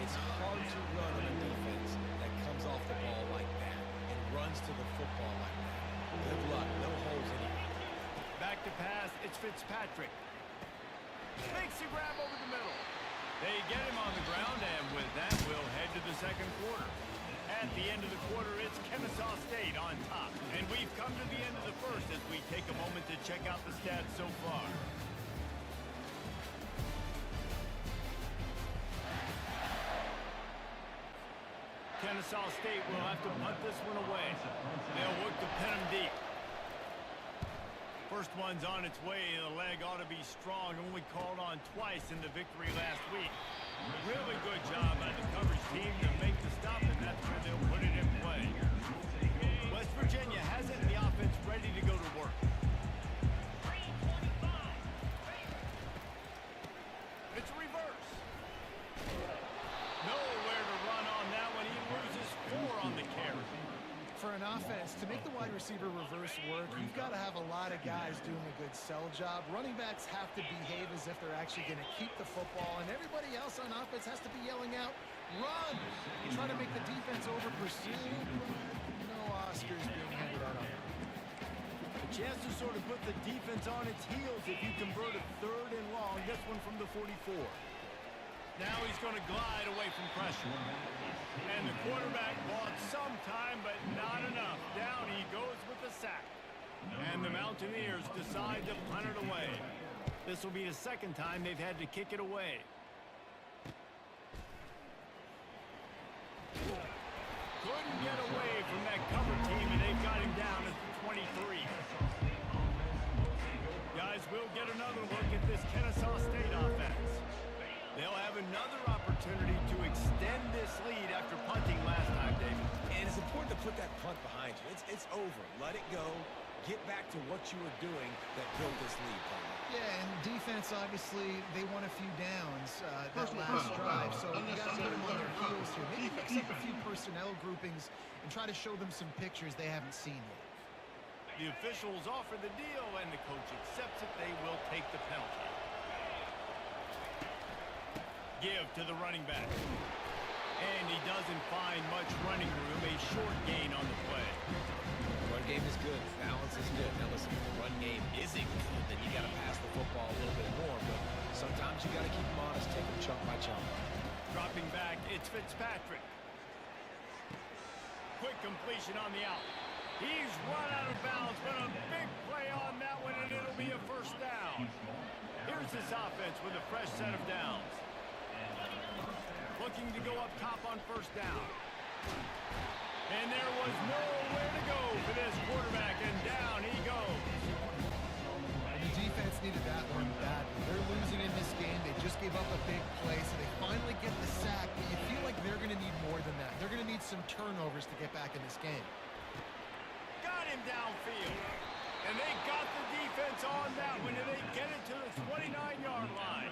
It's hard to run on a defense that comes off the ball like that and runs to the football like that. Good luck. No holes in it. Back to pass. It's Fitzpatrick. Makes a grab over the middle. They get him on the ground, and with that, we'll head to second quarter. At the end of the quarter, it's Kennesaw State on top. And we've come to the end of the first as we take a moment to check out the stats so far. Kennesaw State will have to punt this one away. They'll look to pin them deep. First one's on its way. The leg ought to be strong. Only called on twice in the victory last week. Really good job by the coverage team to make the stop, and that's where they'll put it in play. West Virginia has it, and the offense ready to go to work. It's a reverse. Nowhere to run on that one. He loses 4 on the carry. For an offense, to make the wide receiver reverse work, you've got to have a lot of guys doing a good sell job. Running backs have to behave as if they're actually going to keep the football, and everybody else on offense has to be yelling out, run! You try to make the defense over-pursue. No Oscars being handed out on them. A chance to sort of put the defense on its heels if you convert a 3rd and long. This one from the 44. Now he's going to glide away from pressure. And the quarterback bought some time, but not enough. Down he goes with the sack. And the Mountaineers decide to punt it away. This will be the second time they've had to kick it away. Couldn't get away from that cover team, and they've got him down at the 23. Guys, we'll get another look at this Kennesaw State offense. They'll have another opportunity to extend this lead after punting last time, David. And it's important to put that punt behind you. It's over. Let it go. Get back to what you were doing that built this lead, Paul. Yeah, and defense, obviously, they won a few downs that last drive, so you got to put them on their heels here. Maybe mix up a few personnel groupings and try to show them some pictures they haven't seen yet. The officials offer the deal, and the coach accepts it. They will take the penalty. Give to the running back. And he doesn't find much running room. A short gain on the play. The run game is good. Balance is good. Now listen, if the run game isn't good, then you got to pass the football a little bit more. But sometimes you got to keep them honest, take them chunk by chunk. Dropping back, it's Fitzpatrick. Quick completion on the out. He's run out of bounds, but a big play on that one, and it'll be a first down. Here's this offense with a fresh set of downs. Looking to go up top on first down. And there was nowhere to go for this quarterback, and down he goes. The defense needed that one badly. They're losing in this game. They just gave up a big play, so they finally get the sack, but you feel like they're going to need more than that. They're going to need some turnovers to get back in this game. Got him downfield. And they got the defense on that one, and they get it to the 29-yard line.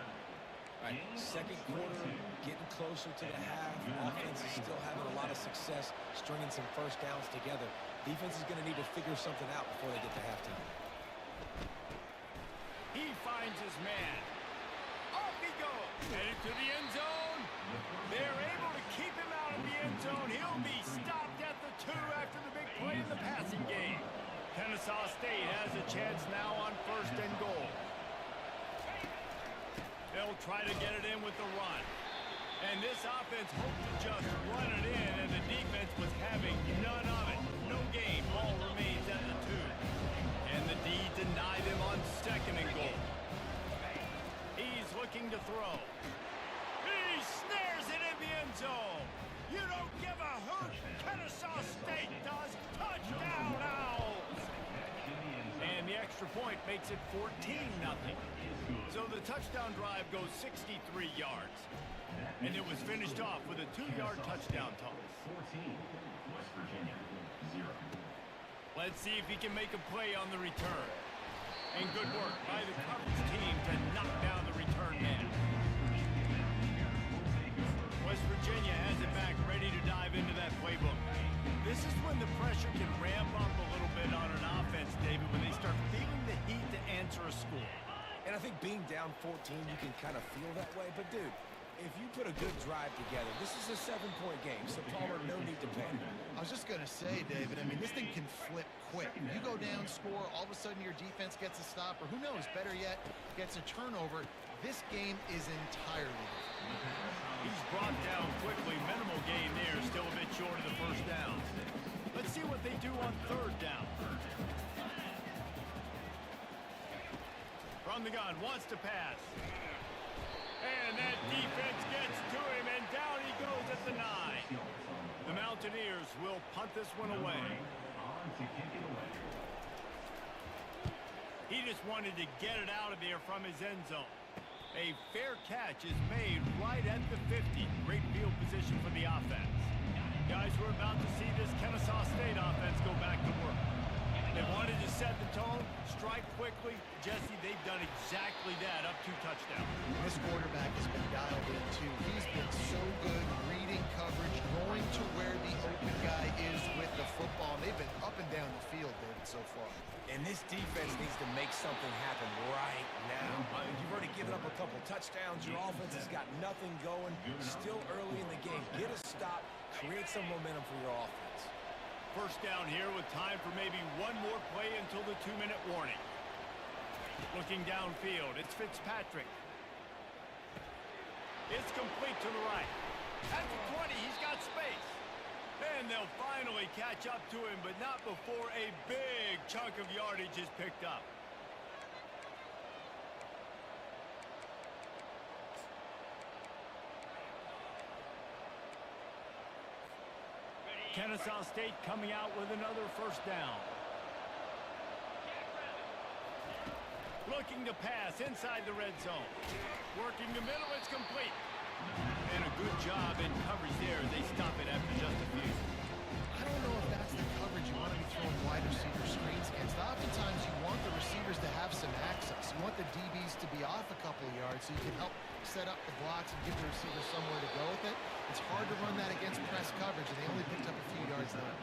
All right, second quarter, getting closer to the half. Offense is still having a lot of success stringing some first downs together. Defense is going to need to figure something out before they get to halftime. He finds his man. Off he goes. Headed to the end zone. They're able to keep him out of the end zone. He'll be stopped at the 2 after the big play in the passing game. Kennesaw State has a chance now on 1st and goal. They'll try to get it in with the run. And this offense hoped to just run it in, and the defense was having none of it. No gain. Ball remains at the 2. And the D denied him on 2nd and goal. He's looking to throw. He snares it in the end zone. You don't give a hoot. Kennesaw State does. Touchdown, Owls. And the extra point makes it 14-0. So the touchdown drive goes 63 yards. And it was finished off with a 2-yard touchdown toss. 14, West Virginia, 0. Let's see if he can make a play on the return. And good work by the coverage team to knock down the return man. West Virginia has it back, ready to dive into that playbook. This is when the pressure can ramp up a little bit on an offense, David, when they start feeling the heat to answer a score. And I think being down 14, you can kind of feel that way. But, dude, if you put a good drive together, this is a 7-point game, so Palmer, no need to panic. I was just going to say, David, I mean, this thing can flip quick. You go down, score, all of a sudden your defense gets a stop, or who knows, better yet, gets a turnover. This game is entirely different. He's brought down quickly. Minimal gain there, still a bit short of the first down. Let's see what they do on third down. From the gun, wants to pass. And that defense gets to him, and down he goes at the 9. The Mountaineers will punt this one away. He just wanted to get it out of there from his end zone. A fair catch is made right at the 50. Great field position for the offense. Guys, we're about to see this Kennesaw State offense go back to work. They wanted to set the tone, strike quickly. Jesse, they've done exactly that, up 2 touchdowns. This quarterback has been dialed in, too. He's been so good reading coverage, going to where the open guy is with the football. And they've been up and down the field, David, so far. And this defense needs to make something happen right now. You've already given up a couple touchdowns. Your offense has got nothing going. Still early in the game. Get a stop. Create some momentum for your offense. First down here with time for maybe one more play until the 2-minute warning. Looking downfield, it's Fitzpatrick. It's complete to the right. At the 20, he's got space. And they'll finally catch up to him, but not before a big chunk of yardage is picked up. Kennesaw State coming out with another first down. Looking to pass inside the red zone. Working the middle, it's complete. And a good job in coverage there. They stop it after just a few. I don't know if that's the coverage you want to be throwing wide receiver screens against. Oftentimes you want the receivers to have some access. You want the DBs to be off a couple of yards so you can help set up the blocks and give the receiver somewhere to go with it. It's hard to run that against press coverage, and they only picked up a few yards there.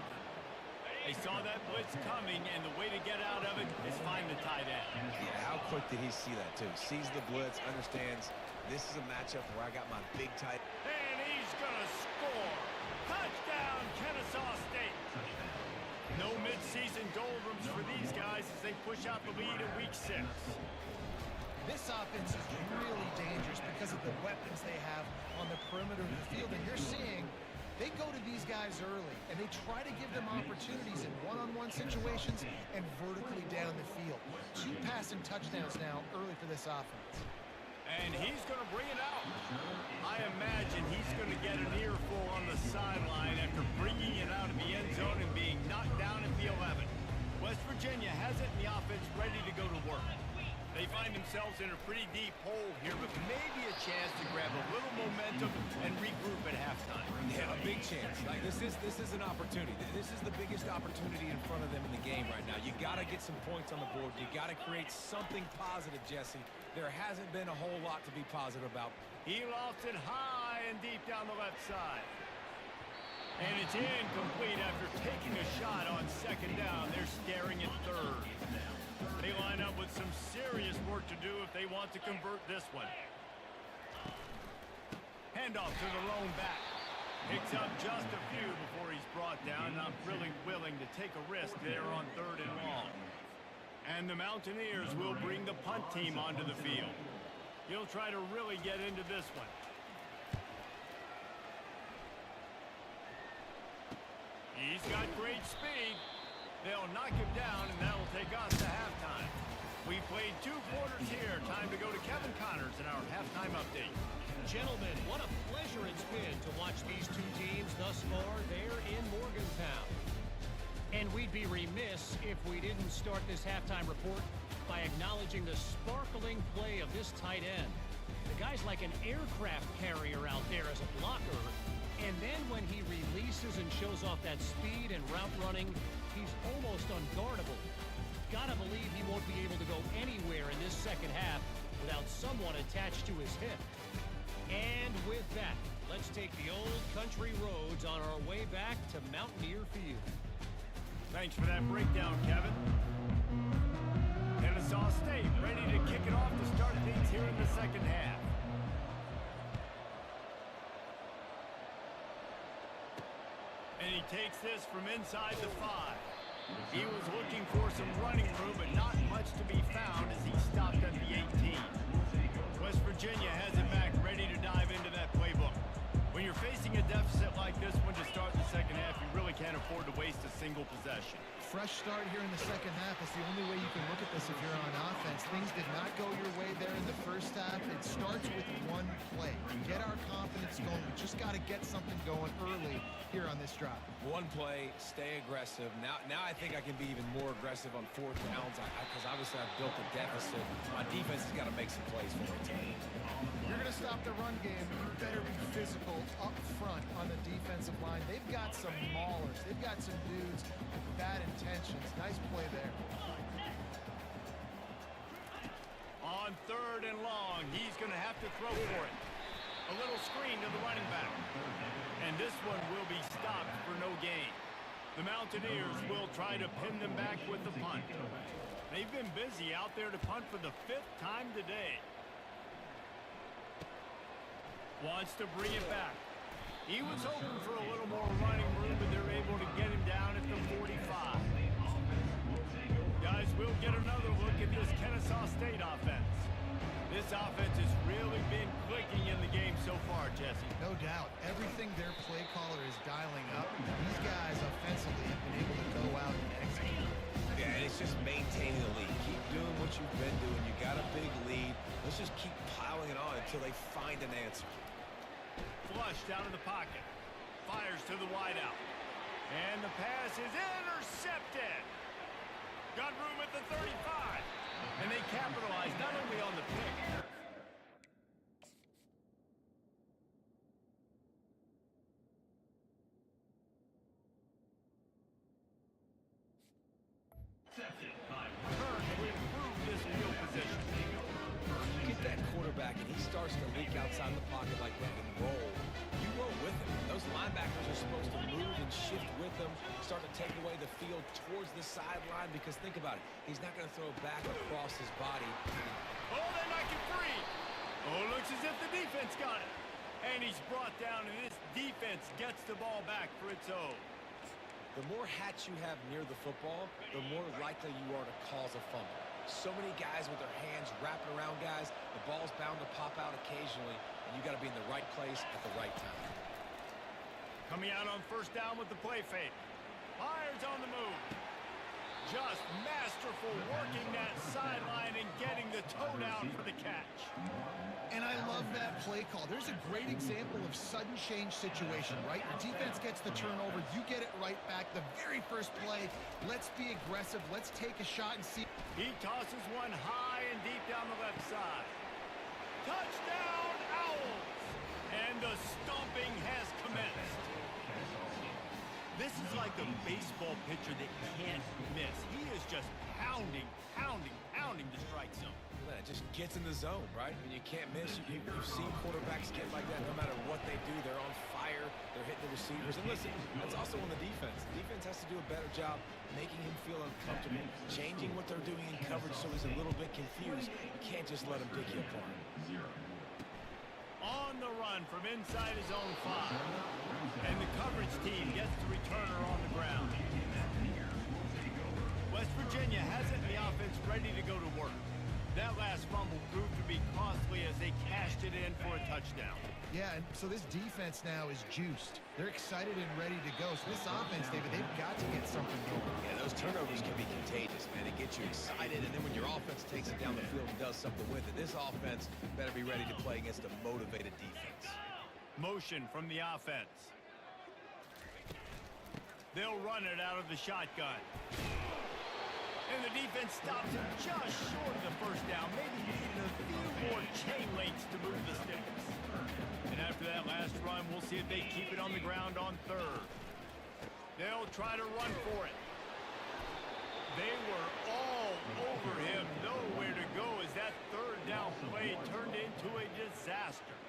They saw that blitz coming, and the way to get out of it is find the tight end. Yeah, how quick did he see that, too? Sees the blitz, understands this is a matchup where I got my big tight. And he's going to score. Touchdown, Kennesaw State. No midseason doldrums for these guys as they push out the lead in Week 6. This offense is really dangerous because of the weapons they have on the perimeter of the field. And you're seeing they go to these guys early, and they try to give them opportunities in one-on-one situations and vertically down the field. 2 passing touchdowns now early for this offense. And he's going to bring it out. I imagine he's going to get an earful on the sideline after bringing it out of the end zone and being knocked down at the 11. West Virginia has it in the offense ready to go to work. They find themselves in a pretty deep hole here, but maybe a chance to grab a little momentum and regroup at halftime. Yeah, a big chance. Like this is an opportunity. This is the biggest opportunity in front of them in the game right now. You got to get some points on the board. You got to create something positive, Jesse. There hasn't been a whole lot to be positive about. He lofts it high and deep down the left side. And it's incomplete after taking a shot on second down. They're staring at third. They line up with some serious work to do if they want to convert this one. Handoff to the lone back. Picks up just a few before he's brought down. Not really willing to take a risk there on 3rd and long. And the Mountaineers will bring the punt team onto the field. He'll try to really get into this one. He's got great speed. They'll knock him down, and that'll take us to halftime. We played 2 quarters here. Time to go to Kevin Connors in our halftime update. Gentlemen, what a pleasure it's been to watch these 2 teams thus far there in Morgantown. And we'd be remiss if we didn't start this halftime report by acknowledging the sparkling play of this tight end. The guy's like an aircraft carrier out there as a blocker. And then when he releases and shows off that speed and route running, he's almost unguardable. Gotta believe he won't be able to go anywhere in this second half without someone attached to his hip. And with that, let's take the old country roads on our way back to Mountaineer Field. Thanks for that breakdown, Kevin. Kennesaw State ready to kick it off to start things here in the second half. And he takes this from inside the 5. He was looking for some running room, but not much to be found as he stopped at the 18. West Virginia has it back, ready to dive into that playbook. When you're facing afford to waste a single possession. Fresh start here in the second half. That's the only way you can look at this if you're on offense. Things did not go your way there in the first half. It starts with one play. Get our confidence going. We just got to get something going early here on this drive. One play, stay aggressive. Now I think I can be even more aggressive on fourth downs because obviously I've built a deficit. My defense has got to make some plays for me today. You're going to stop the run game. You better be physical up front on the defensive line. They've got some maulers. They've got some dudes with bad intentions. Nice play there. On 3rd and long, he's going to have to throw for it. A little screen to the running back. And this one will be stopped for no gain. The Mountaineers will try to pin them back with the punt. They've been busy out there to punt for the 5th time today. Wants to bring it back. He was hoping for a little more running room, but they're able to get him down at the 45. Guys, we'll get another look at this Kennesaw State offense. This offense has really been clicking in the game so far, Jesse. No doubt. Everything their play caller is dialing up. These guys offensively have been able to go out and execute. Yeah, and it's just maintaining the lead. Keep doing what you've been doing. You got a big lead. Let's just keep piling it on until they find an answer. Flushed out of the pocket. Fires to the wideout. And the pass is intercepted. Got room at the 35. And they capitalize not only on the pick. Accepted by Turn to improve this field position. You get that quarterback and he starts to leak outside the pocket like that and roll. You roll with him. Those linebackers are supposed to move and shift with him, start to take away the field towards the sideline because think about it. He's not going to throw back across his body. Oh, they knock it free. Oh, looks as if the defense got it. And he's brought down, and this defense gets the ball back for its own. The more hats you have near the football, the more likely you are to cause a fumble. So many guys with their hands wrapping around guys, the ball's bound to pop out occasionally, and you got to be in the right place at the right time. Coming out on 1st down with the play fake. Fires on the move. Just masterful working that sideline and getting the toe down for the catch. And I love that play call. There's a great example of sudden change situation, right? Your defense gets the turnover. You get it right back. The very first play, let's be aggressive. Let's take a shot and see. He tosses one high and deep down the left side. Touchdown, Owls! And the stomping has commenced. This is like a baseball pitcher that can't miss. He is just pounding the strike zone. It just gets in the zone, right? When you can't miss, you've seen quarterbacks get like that no matter what they do. They're on fire. They're hitting the receivers. And listen, that's also on the defense. The defense has to do a better job making him feel uncomfortable, changing what they're doing in coverage so he's a little bit confused. You can't just let him pick you apart. On the run from inside his own 5. And the coverage team gets the returner on the ground. West Virginia has it in the offense ready to go to work. That last fumble proved to be costly as they cashed it in for a touchdown. Yeah, and so this defense now is juiced. They're excited and ready to go. So this offense, David, they've got to get something going. Yeah, those turnovers can be contagious, man. It gets you excited, and then when your offense takes it down the field and does something with it, this offense better be ready to play against a motivated defense. Motion from the offense. They'll run it out of the shotgun. And the defense stops him just short of the 1st down, maybe needing a few more chain links to move the sticks. And after that last run, we'll see if they keep it on the ground on 3rd. They'll try to run for it. They were all over him, nowhere to go as that 3rd down play turned into a disaster.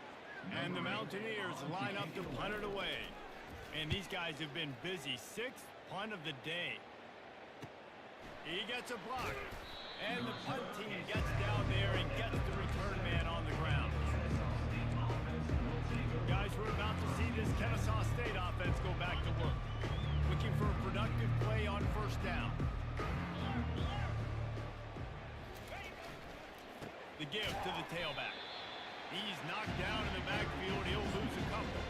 And the Mountaineers line up to punt it away. And these guys have been busy. 6th punt of the day. He gets a block, and the punt team gets down there and gets the return man on the ground. Guys, we're about to see this Kennesaw State offense go back to work. Looking for a productive play on 1st down. The give to the tailback. He's knocked down in the backfield. He'll lose a couple.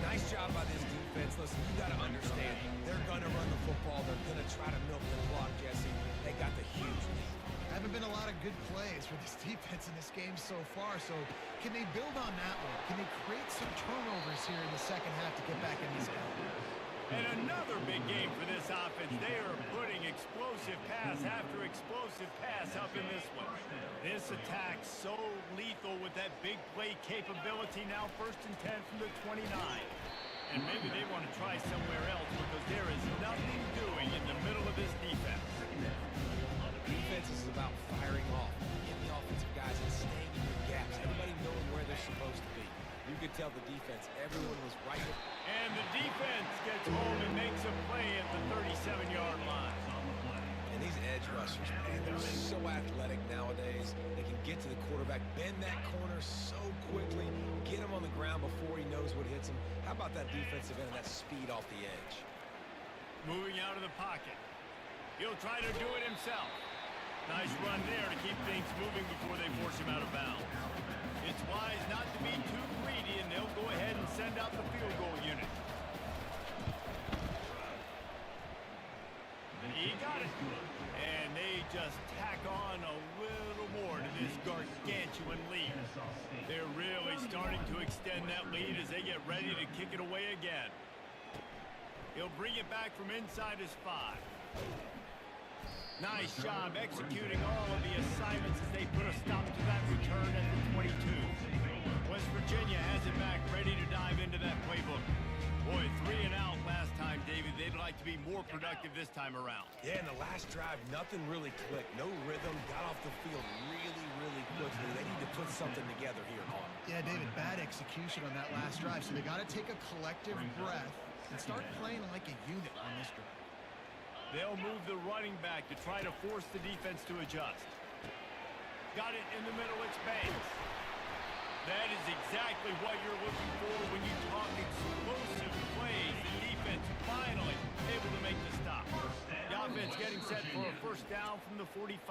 Nice job by this defense. defense, listen, you got to understand, they're going to run the football. They're going to try to milk the clock, Jesse. They got the huge lead. Haven't been a lot of good plays for this defense in this game so far, so can they build on that one? Can they create some turnovers here in the second half to get back in this game? And another big game for this offense. They are putting explosive pass after explosive pass up in this one. This attack so lethal with that big play capability. Now 1st and 10 from the 29. And maybe they want to try somewhere else because there is nothing doing in the middle of this defense. Defense is about firing off, getting the offensive guys and staying in your gaps. Everybody knowing where they're supposed to be. You could tell the defense, everyone was right. And the defense gets home and makes a play at the 37-yard line. And these edge rushers, man, they're so athletic nowadays. They can get to the quarterback, bend that corner so quickly, get him on the ground before he knows what hits him. How about that defensive end and that speed off the edge? Moving out of the pocket. He'll try to do it himself. Nice run there to keep things moving before they force him out of bounds. It's wise not to be too greedy, and they'll go ahead and send out the field goal unit. He got it. And they just tack on a little more to this gargantuan lead. They're really starting to extend that lead as they get ready to kick it away again. He'll bring it back from inside his 5. Nice job executing all of the assignments as they put a stop to that return at the 22. West Virginia has it back, ready to dive into that playbook. Boy, 3 and out last time, David. They'd like to be more productive this time around. Yeah, in the last drive, nothing really clicked. No rhythm, got off the field really, really quickly. They need to put something together here, Mark. Yeah, David, bad execution on that last drive, so they got to take a collective breath and start playing like a unit on this drive. They'll move the running back to try to force the defense to adjust. Got it in the middle, it's Banks. That is exactly what you're looking for when you talk explosive plays. The defense finally able to make the stop. The offense getting set for a 1st down from the 45.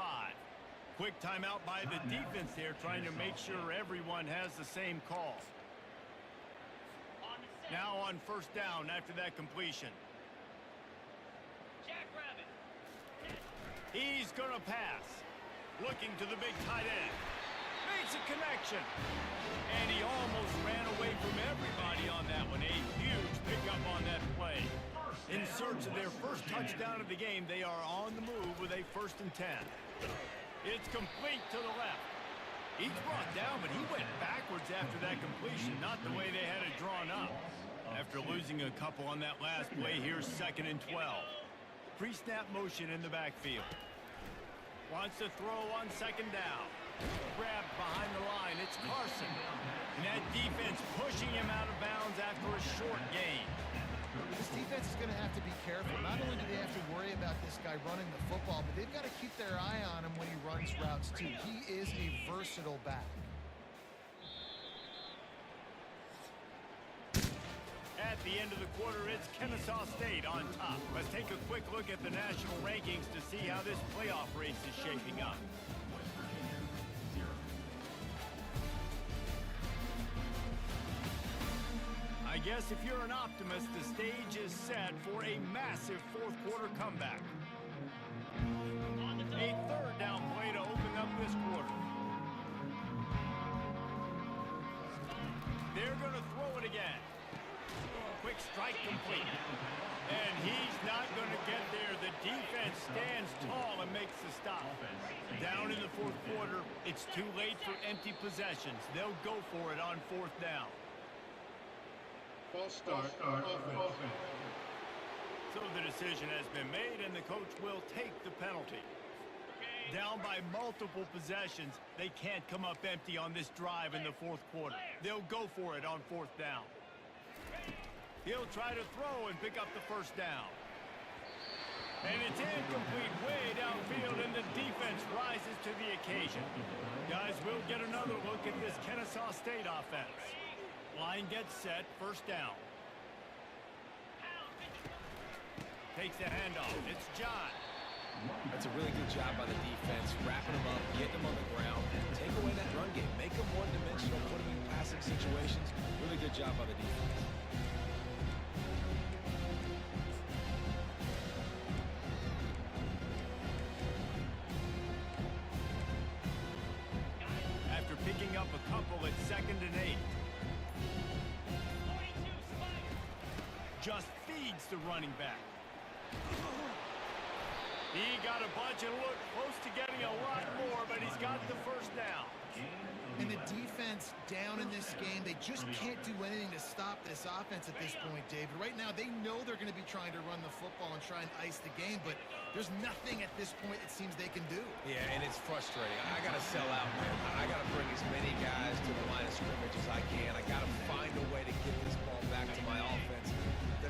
Quick timeout by the defense there, trying to make sure everyone has the same call. Now on 1st down after that completion. He's going to pass. Looking to the big tight end. Makes a connection. And he almost ran away from everybody on that one. A huge pickup on that play. In search of their 1st touchdown of the game, they are on the move with a 1st and 10. It's complete to the left. He's brought down, but he went backwards after that completion, not the way they had it drawn up. After losing a couple on that last play, here's 2nd and 12. Pre-snap motion in the backfield. Wants to throw on 2nd down. Grabbed behind the line. It's Carson. And that defense pushing him out of bounds after a short gain. This defense is going to have to be careful. Not only do they have to worry about this guy running the football, but they've got to keep their eye on him when he runs routes too. He is a versatile back. At the end of the quarter, it's Kennesaw State on top. Let's take a quick look at the national rankings to see how this playoff race is shaping up. I guess if you're an optimist, the stage is set for a massive 4th quarter comeback. A 3rd down play to open up this quarter. They're going to throw it again. Quick strike complete. And he's not going to get there. The defense stands tall and makes the stop. Down in the 4th quarter, it's too late for empty possessions. They'll go for it on 4th down. False start. Offense. So the decision has been made, and the coach will take the penalty. Down by multiple possessions, they can't come up empty on this drive in the 4th quarter. They'll go for it on 4th down. He'll try to throw and pick up the 1st down. And it's incomplete way downfield, and the defense rises to the occasion. Guys, we'll get another look at this Kennesaw State offense. Line gets set, 1st down. Takes the handoff. It's John. That's a really good job by the defense, wrapping them up, getting them on the ground, take away that run game, make them one-dimensional, put them in passing situations. Really good job by the defense. just feeds the running back. He got a bunch and looked close to getting a lot more, but he's got the first down. And the defense down in this game, they just can't do anything to stop this offense at this point, David. Right now, they know they're going to be trying to run the football and try and ice the game, but there's nothing at this point it seems they can do. Yeah, and it's frustrating. I got to sell out, man. I got to bring as many guys to the line of scrimmage as I can. I got to find a way to get this ball back to my offense.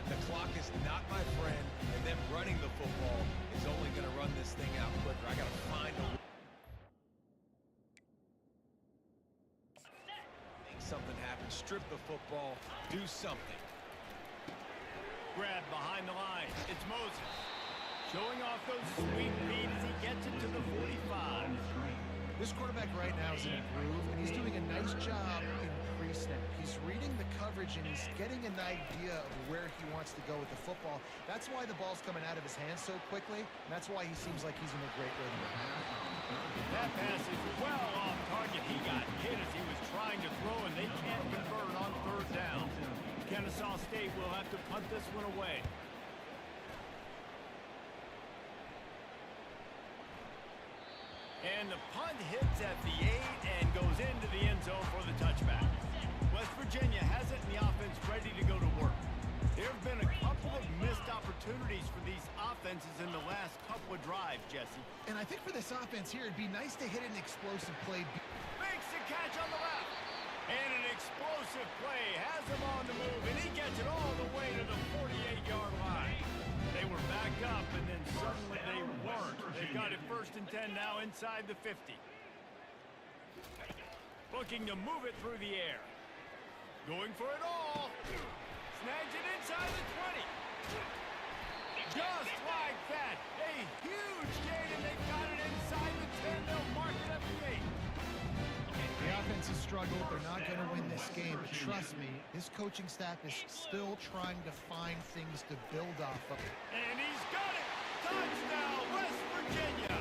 The clock is not my friend, and them running the football is only going to run this thing out quicker. I got to find a way. Something happens, strip the football, do something. Grab behind the line. It's Moses. Showing off those sweet feet as he gets it to the 45. This quarterback right now is in a groove, and he's doing a nice job in pre-snap. He's reading the coverage, and he's getting an idea of where he wants to go with the football. That's why the ball's coming out of his hands so quickly, and that's why he seems like he's in a great rhythm. That pass is well off target. He got hit as he was trying to throw, and they can't convert on third down. Kennesaw State will have to punt this one away. And the punt hits at the 8 and goes into the end zone for the touchback. West Virginia has it in the offense ready to go to work. There have been a couple of missed opportunities for these offenses in the last couple of drives, Jesse. And I think for this offense here, it'd be nice to hit an explosive play. Makes the catch on the left. And an explosive play has him on the move, and he gets it all the way to the 48-yard line. They were back up, and then suddenly they weren't. They've got it 1st and 10 now inside the 50. Looking to move it through the air. Going for it all. Snags it inside the 20. Just like that. A huge gain, and they've got it inside the 10. They'll mark it at the 8. The offense has struggled. They're not going to win this game, but trust me, this coaching staff is still trying to find things to build off of. And he's got it! Touchdown, West Virginia!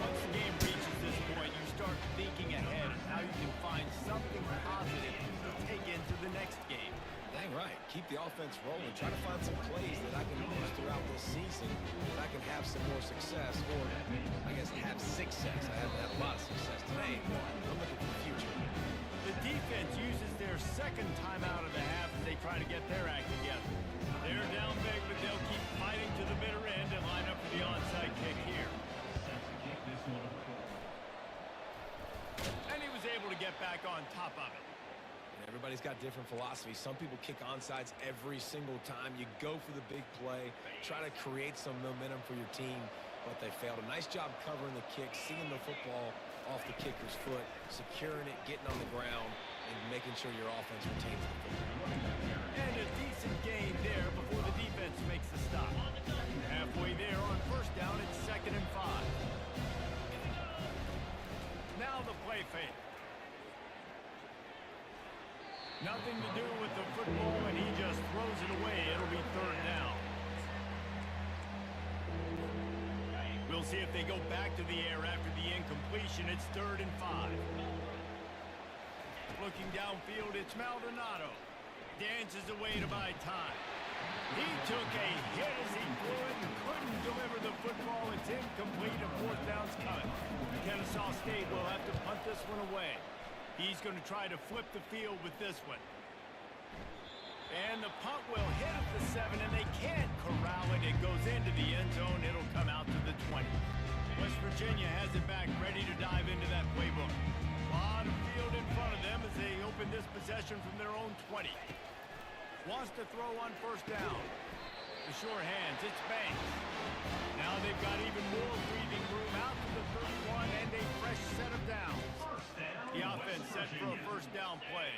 Once the game reaches this point, you start thinking ahead on how you can find something positive to take into the next game. Dang right. Keep the offense rolling. Try to find some plays that I can use throughout this season that I can have some more success, or I guess have success. I haven't had a lot of success today, but I'm looking for the future. The defense uses their second timeout of the half as they try to get their act together. They're down big, but they'll keep fighting to the bitter end and line up for the onside kick here. And he was able to get back on top of it. Everybody's got different philosophies. Some people kick onside every single time. You go for the big play, try to create some momentum for your team, but they failed. A nice job covering the kick, seeing the football off the kicker's foot, securing it, getting on the ground, and making sure your offense retains the football. And a decent gain there before the defense makes the stop. Halfway there on 1st down, it's 2nd and 5. Now the play fake. Nothing to do with the football, and he just throws it away. It'll be 3rd down. We'll see if they go back to the air after the incompletion. It's 3rd and 5. Looking downfield, it's Maldonado. Dances away to buy time. He took a hit as he threw it and couldn't deliver the football. It's incomplete, and 4th down's coming. Kennesaw State will have to punt this one away. He's going to try to flip the field with this one. And the punt will hit at the 7, and they can't corral it. It goes into the end zone. It'll come out to the 20. West Virginia has it back, ready to dive into that playbook. A lot of field in front of them as they open this possession from their own 20. Wants to throw on 1st down. The sure hands, it's Banks. Now they've got even more breathing room out to the 31 and a fresh set of downs. The offense set for a 1st down play.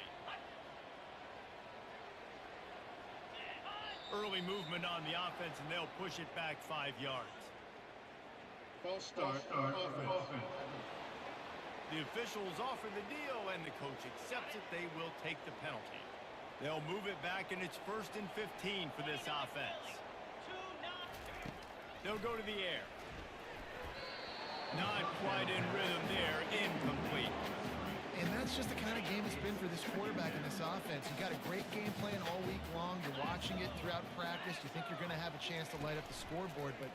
Early movement on the offense, and they'll push it back 5 yards. False start, offense. The officials offer the deal, and the coach accepts it. They will take the penalty. They'll move it back, and it's 1st and 15 for this offense. They'll go to the air. Not quite in rhythm there. Incomplete. And that's just the kind of game it's been for this quarterback in this offense. You got a great game plan all week long. You're watching it throughout practice. You think you're going to have a chance to light up the scoreboard, but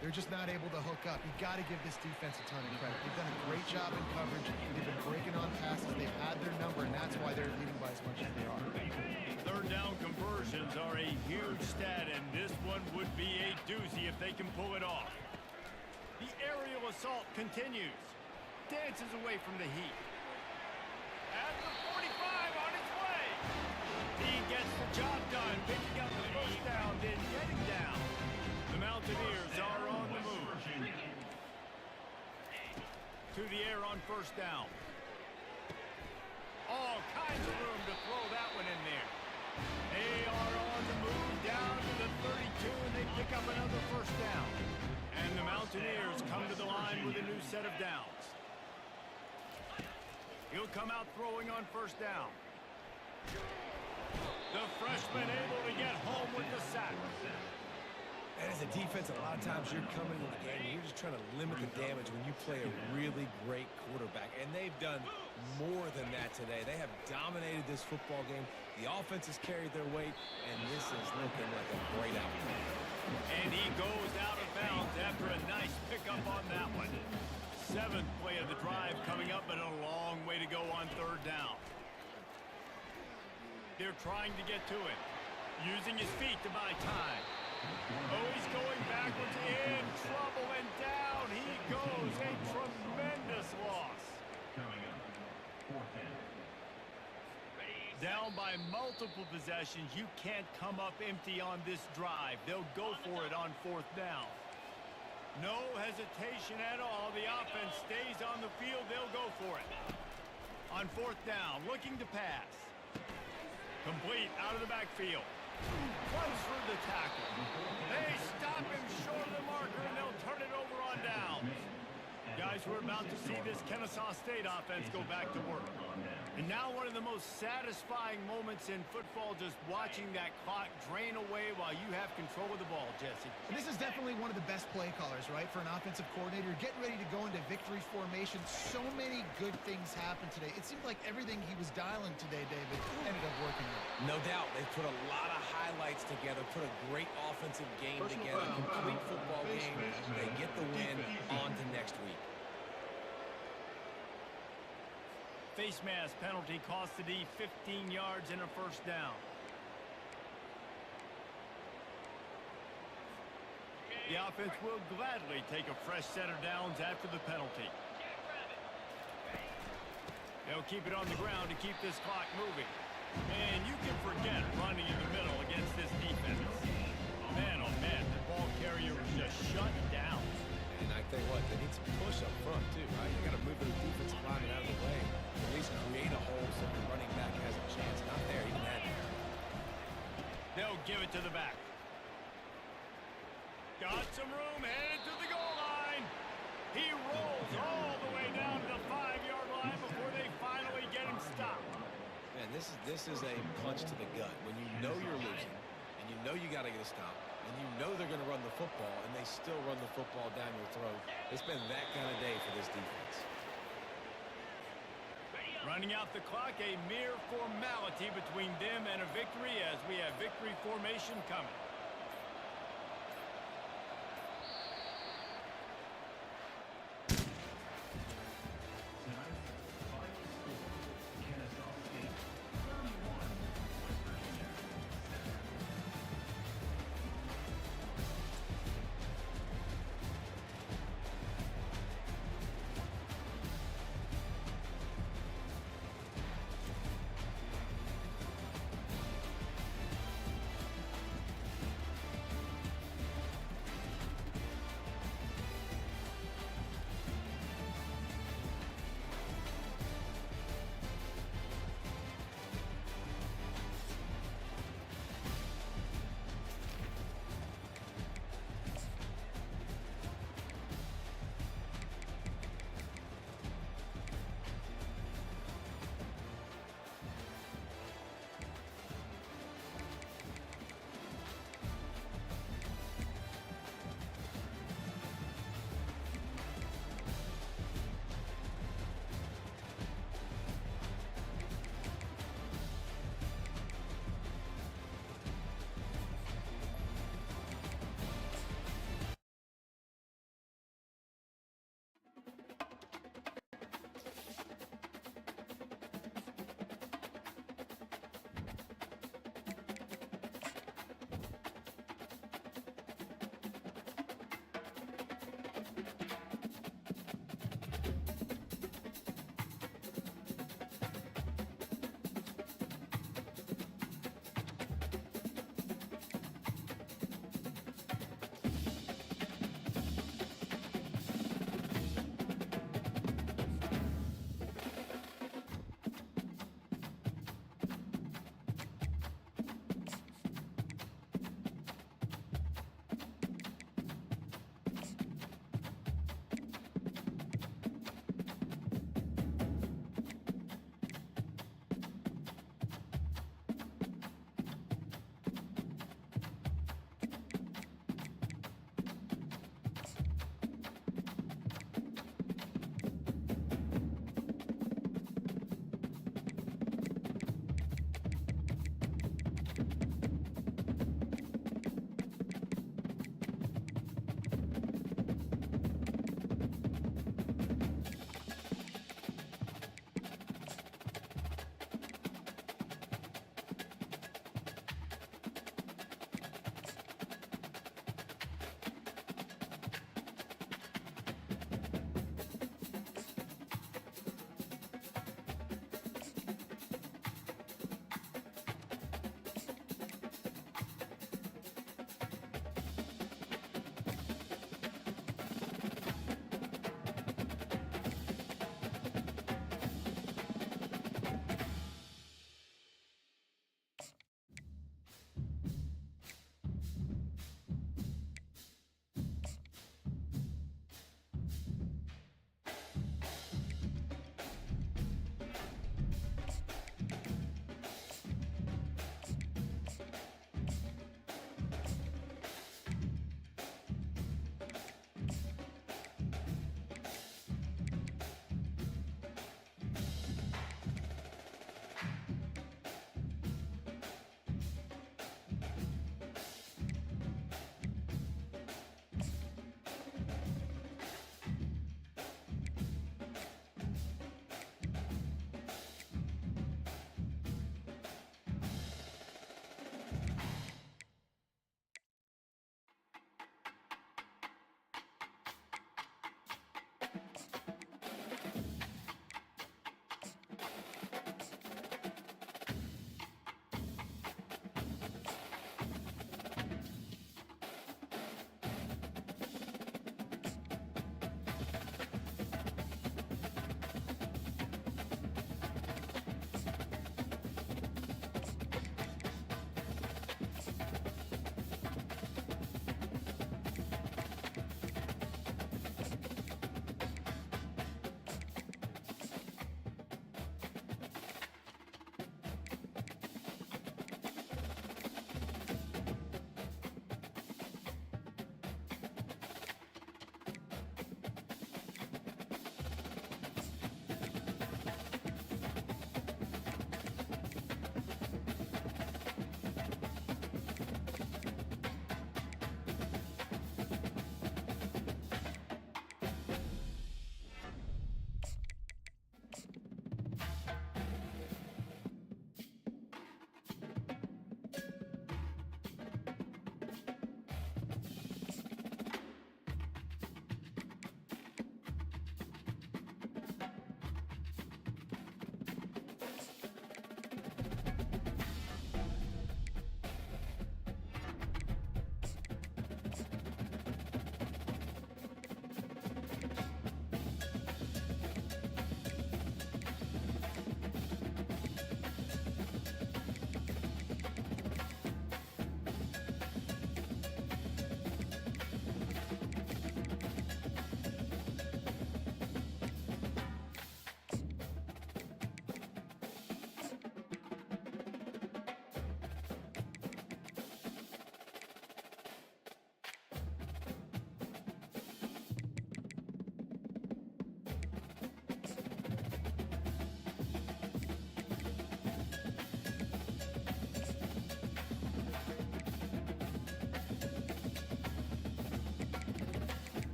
they're just not able to hook up. You got to give this defense a ton of credit. They've done a great job in coverage. They've been breaking on passes. They've had their number, and that's why they're leading by as much as they are. Third down conversions are a huge stat, and this one would be a doozy if they can pull it off. The aerial assault continues. Dances away from the heat. At the 45 on its way. He gets the job done, picking up the first down, then getting down. The Mountaineers are on the move. To the air on first down. All kinds of room to throw that one in there. They are on the move down to the 32, and they pick up another first down. And the Mountaineers come to the line with a new set of downs. He'll come out throwing on first down. The freshman able to get home with the sack. And as a defense, a lot of times you're coming in the game and you're just trying to limit the damage when you play a really great quarterback. And they've done more than that today. They have dominated this football game. The offense has carried their weight, and this is looking like a great outcome. And he goes out of bounds after a nice pickup on that one. Seventh play of the drive coming up, but a long way to go on third down. They're trying to get to it, using his feet to buy time. Oh, he's going backwards, in trouble, and down he goes. A tremendous loss. Coming up, fourth down. Down by multiple possessions, you can't come up empty on this drive. They'll go for it on fourth down. No hesitation at all. The offense stays on the field. They'll go for it. On fourth down, looking to pass. Complete out of the backfield. Runs through the tackle. They stop him short of the marker, and they'll turn it over on downs. Guys, we're about to see this Kennesaw State offense go back to work. And now one of the most satisfying moments in football, just watching that clock drain away while you have control of the ball, Jesse. And this is definitely one of the best play callers, right, for an offensive coordinator. Getting ready to go into victory formation. So many good things happened today. It seemed like everything he was dialing today, David, ended up working out. No doubt. They put a lot of highlights together, put a great offensive game together, complete football game. They get the win on to next week. Face mask penalty cost the D 15 yards and a first down. The offense will gladly take a fresh set of downs after the penalty. They'll keep it on the ground to keep this clock moving. And you can forget running in the middle against this defense. Man, oh man, the ball carrier was just shut down. And I tell you what, they need some push up front too, right? You got to move the defensive lineman out of the way. At least create a hole so the running back has a chance. Not there, even had it. They'll give it to the back. Got some room, headed to the goal line. He rolls all the way down to the 5-yard line before they finally get him stopped. Man, this is a punch to the gut. When you know you're losing, and you know you got to get a stop, and you know they're going to run the football, and they still run the football down your throat. It's been that kind of day for this defense. Running out the clock, a mere formality between them and a victory as we have victory formation coming.